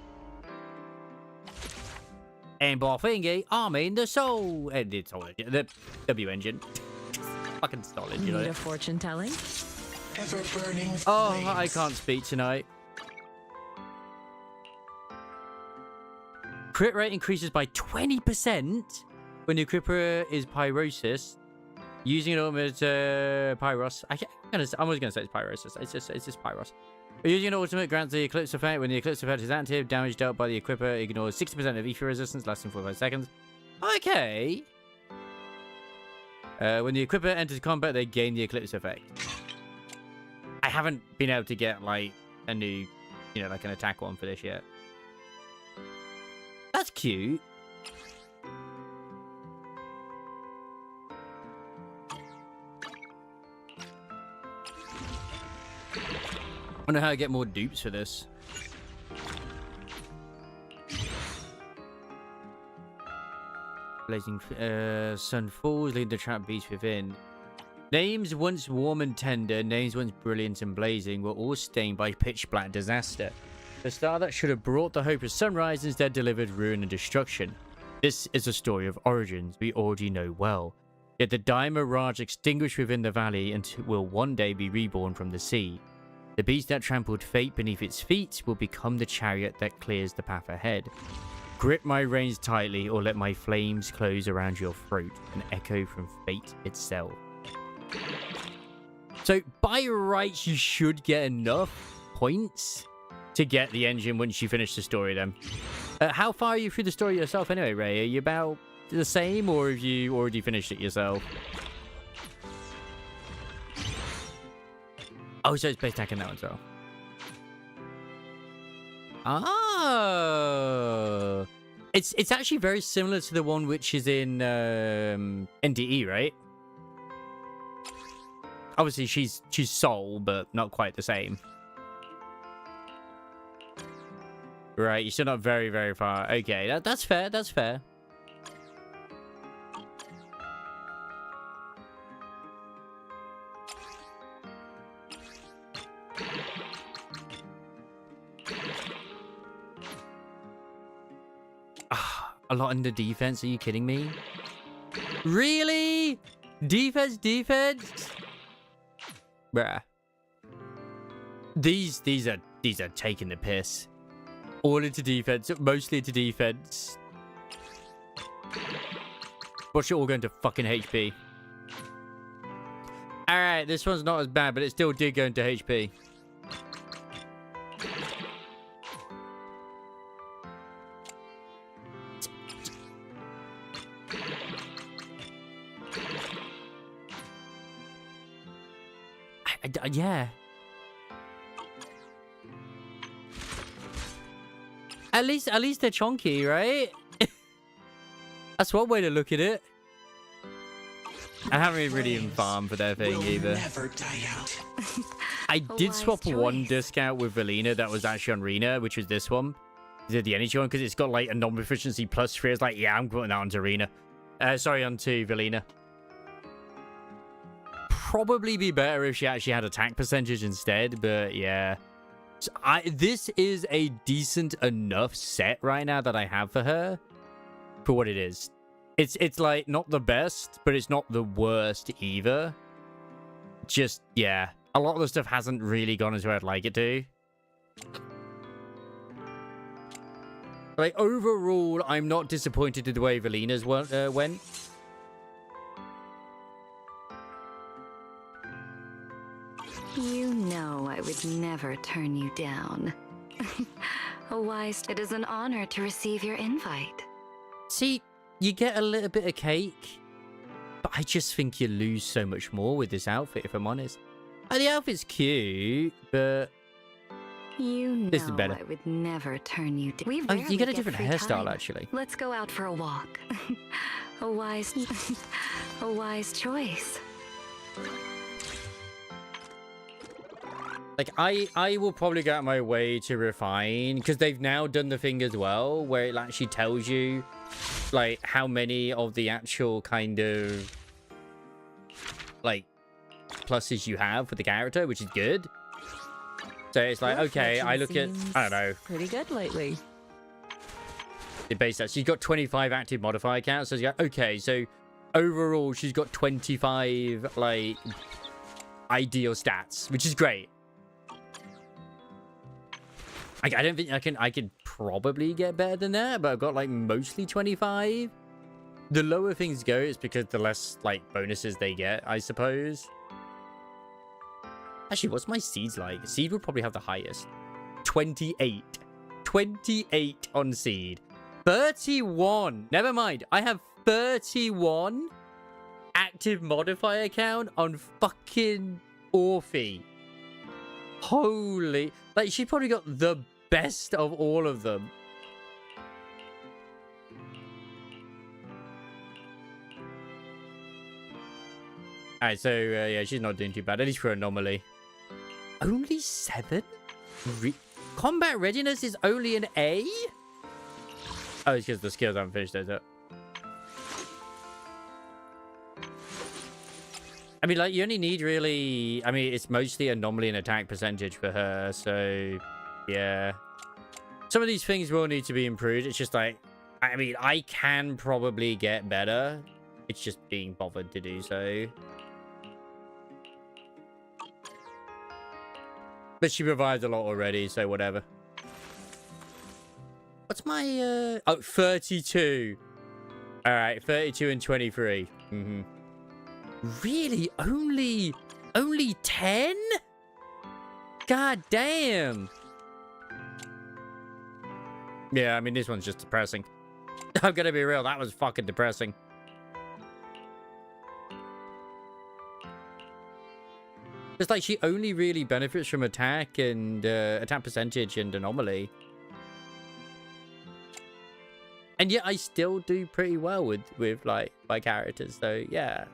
Aimball thingy, I mean the soul. It's all the W engine. Fucking solid, you know. Need a fortune telling? Ever-burning Oh, flames. I can't speak tonight. Crit rate increases by 20% when your Crippler is Pyrosis. Using an ultimate Pyros. I'm always going to say it's Pyrosis. It's just Pyros. Using an ultimate grants the Eclipse effect. When the Eclipse effect is active, damage dealt by the Equipper ignores 60% of ether resistance, lasting 45 seconds. Okay. When the Equipper enters combat, they gain the Eclipse effect. I haven't been able to get, like, a new, you know, like an attack one for this yet. That's cute. I wonder how I get more dupes for this. Blazing sun falls, leading the trap beast within. Names once warm and tender, names once brilliant and blazing, were all stained by pitch black disaster. The star that should have brought the hope of sunrise instead delivered ruin and destruction. This is a story of origins we already know well. Yet the dire mirage extinguished within the valley and will one day be reborn from the sea. The beast that trampled fate beneath its feet will become the chariot that clears the path ahead. Grip my reins tightly or let my flames close around your throat, an echo from fate itself. So by rights, you should get enough points to get the engine once you finish the story then. How far are you through the story yourself anyway, Ray? Are you about the same or have you already finished it yourself? Oh, so it's based back in that one as well. Oh, it's actually very similar to the one which is in NDE, right? Obviously, she's Soul, but not quite the same. Right, you're still not very, very far. Okay, that's fair. That's fair. A lot in the defense? Are you kidding me? Really? Defense? Bruh. These are taking the piss. All into defense, mostly into defense. But you're all going to fucking HP. Alright, this one's not as bad, but it still did go into HP. yeah. At least they're chunky, right? That's one way to look at it. I haven't really even farmed for their thing either. Never die out. I did swap one disc out with Velina that was actually on Rena, which was this one. Is it the energy one? Because it's got like a non-proficiency plus 3. It's like, yeah, I'm putting that onto Rena. Sorry, onto Velina. Probably be better if she actually had attack percentage instead, but yeah. So this is a decent enough set right now that I have for her for what it is. It's like not the best, but it's not the worst either. Just, yeah. A lot of the stuff hasn't really gone as where I'd like it to. Like, overall, I'm not disappointed in the way Velina's went. You know I would never turn you down. It is an honor to receive your invite. See, you get a little bit of cake, but I just think you lose so much more with this outfit, if I'm honest. The outfit's cute, but You know this is better. I would never turn you down. Oh, you get a different hairstyle, actually. Let's go out for a walk. a wise choice. Like, I will probably go out my way to refine, because they've now done the thing as well, where it actually tells you, like, how many of the actual kind of, like, pluses you have for the character, which is good. So it's like, okay, I look at, I don't know. Pretty good lately. It based that. She's got 25 active modifier counts. So you go, okay, so overall, she's got 25, like, ideal stats, which is great. I don't think I could probably get better than that, but I've got like mostly 25. The lower things go, it's because the less like bonuses they get, I suppose. Actually, what's my seeds like? Seed would probably have the highest. 28. 28 on seed. 31. Never mind. I have 31 active modifier count on fucking Orphe. Holy, like, she probably got the best of all of them. Alright, so yeah, she's not doing too bad, at least for Anomaly. Only 7? Combat readiness is only an A? Oh, it's because the skills haven't finished those up. I mean, like, you only need really... I mean, it's mostly Anomaly and attack percentage for her, so... Yeah. Some of these things will need to be improved. It's just like... I mean, I can probably get better. It's just being bothered to do so. But she provides a lot already, so whatever. What's my... Oh, 32. Alright, 32 and 23. Mm-hmm. Really? Only 10? God damn. Yeah, I mean, this one's just depressing. I'm gonna be real, that was fucking depressing. It's like she only really benefits from attack and attack percentage and anomaly. And yet I still do pretty well with like my characters, so yeah.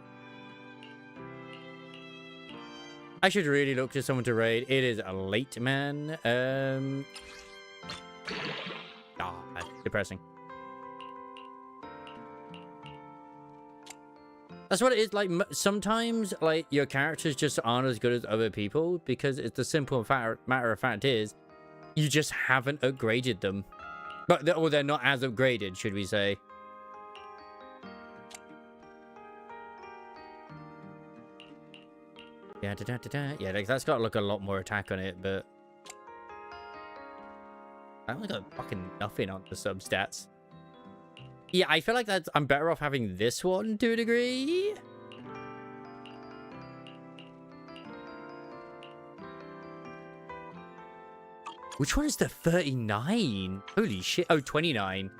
I should really look to someone to raid. It is late, man. Depressing. That's what it is. Like, sometimes, like, your characters just aren't as good as other people because it's the simple matter of fact is you just haven't upgraded them. Or they're not as upgraded, should we say. Yeah, yeah, like, that's got to look a lot more attack on it, but I only got fucking nothing on the substats. Yeah, I feel like I'm better off having this one to a degree. Which one is the 39? Holy shit. Oh, 29.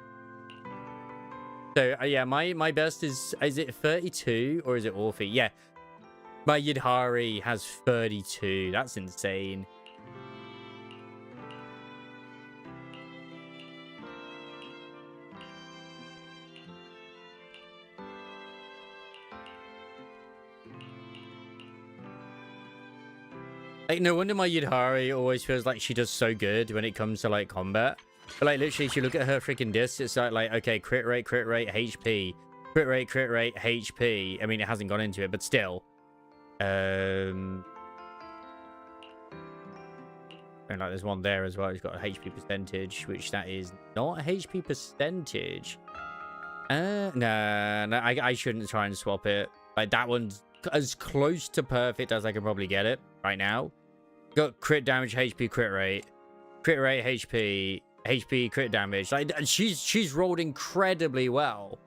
So, yeah, my best is it 32 or is it Orphe? Yeah. My Yidhari has 32. That's insane. Like, no wonder my Yidhari always feels like she does so good when it comes to, like, combat. But, like, literally, if you look at her freaking disc, it's like, okay, crit rate, HP. Crit rate, HP. I mean, it hasn't gone into it, but still. And, like, there's one there as well. It's got a HP percentage, which that is not a HP percentage. No, I shouldn't try and swap it. Like, that one's as close to perfect as I can probably get it right now. Got crit damage, HP, crit rate, HP, crit damage. Like, she's rolled incredibly well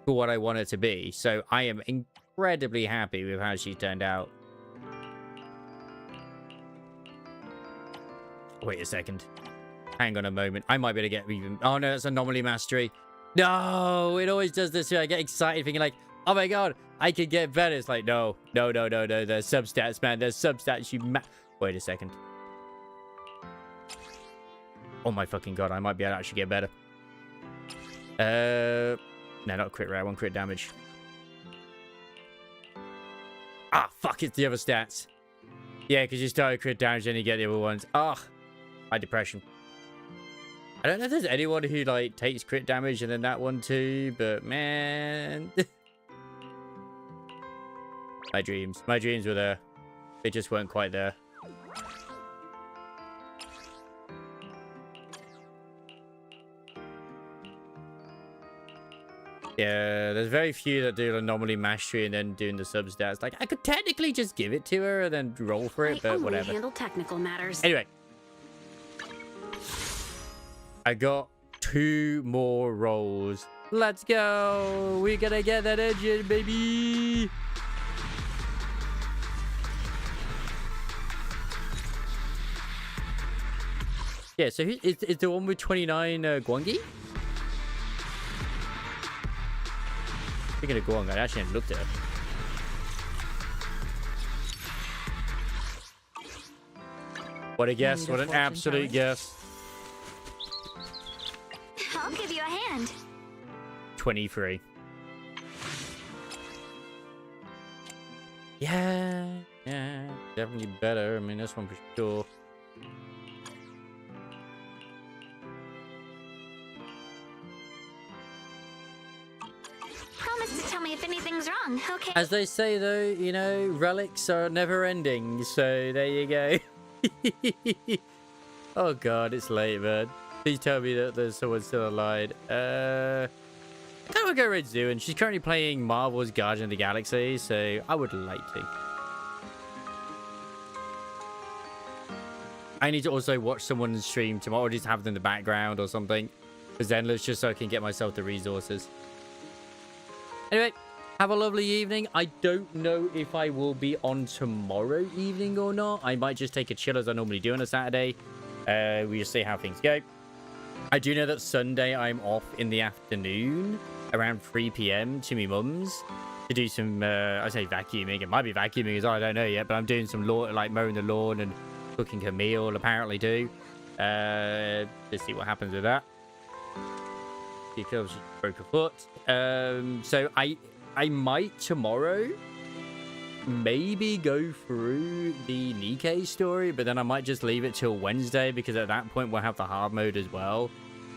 for what I want it to be. So I am incredibly happy with how she turned out. Wait a second. Hang on a moment. I might be able to get even... Oh, no, that's anomaly mastery. No, it always does this. I get excited thinking like, oh my god, I could get better. It's like, no. There's substats, man. There's substats. Wait a second. Oh my fucking god, I might be able to actually get better. No, not crit rate. I want crit damage. Ah, fuck, it's the other stats. Yeah, because you start with crit damage, then you get the other ones. Ah, my depression. I don't know if there's anyone who, like, takes crit damage and then that one too, but man... My dreams were there. They just weren't quite there. Yeah, there's very few that do anomaly mastery and then doing the substats. Like, I could technically just give it to her and then roll for it, but whatever. I handle technical matters. Anyway. I got 2 more rolls. Let's go. We're gonna get that engine, baby. Yeah, so is the one with 29 Gwangi? Speaking of Gwang, I actually hadn't looked at her. What a guess. What an absolute guess. I'll give you a hand. 23. Yeah, definitely better. I mean, this one for sure. Promise to tell me if anything's wrong, okay? As they say, though, you know, relics are never ending. So there you go. Oh god, it's late, man. Please tell me that there's someone still alive. I kind of want to go Red Zoo, and she's currently playing Marvel's Guardian of the Galaxy, so I would like to. I need to also watch someone's stream tomorrow, or just have them in the background or something. Because then let's just so I can get myself the resources. Anyway, have a lovely evening. I don't know if I will be on tomorrow evening or not. I might just take a chill as I normally do on a Saturday. We just see how things go. I do know that Sunday I'm off in the afternoon around 3 p.m. to my mum's to do some, I say vacuuming. It might be vacuuming as well. I don't know yet, but I'm doing some lawn, like mowing the lawn and cooking her meal, apparently too. Let's see what happens with that. Because she broke her foot. So I might tomorrow maybe go through the Nikkei story, but then I might just leave it till Wednesday, because at that point we'll have the hard mode as well,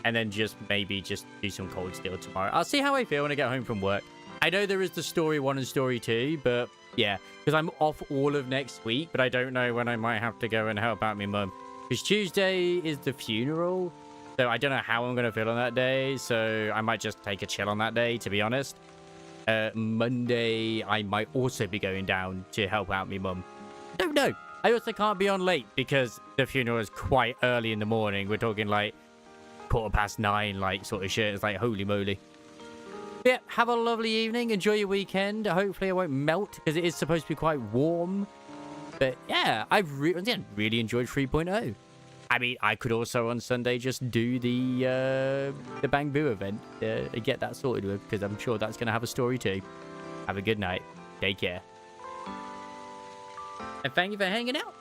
and then maybe just do some Cold Steel tomorrow. I'll see how I feel when I get home from work. I know there is the story 1 and story 2, but yeah, because I'm off all of next week, but I don't know when I might have to go and help out my mum, because Tuesday is the funeral, so I don't know how I'm going to feel on that day, so I might just take a chill on that day, to be honest. Monday, I might also be going down to help out my mum. Don't know. I also can't be on late because the funeral is quite early in the morning. We're talking like 9:15, like sort of shit. It's like, holy moly. But yeah, have a lovely evening. Enjoy your weekend. Hopefully I won't melt because it is supposed to be quite warm. But yeah, I've really enjoyed 3.0. I mean, I could also on Sunday just do the Bangboo event and get that sorted with, because I'm sure that's going to have a story too. Have a good night. Take care. And thank you for hanging out.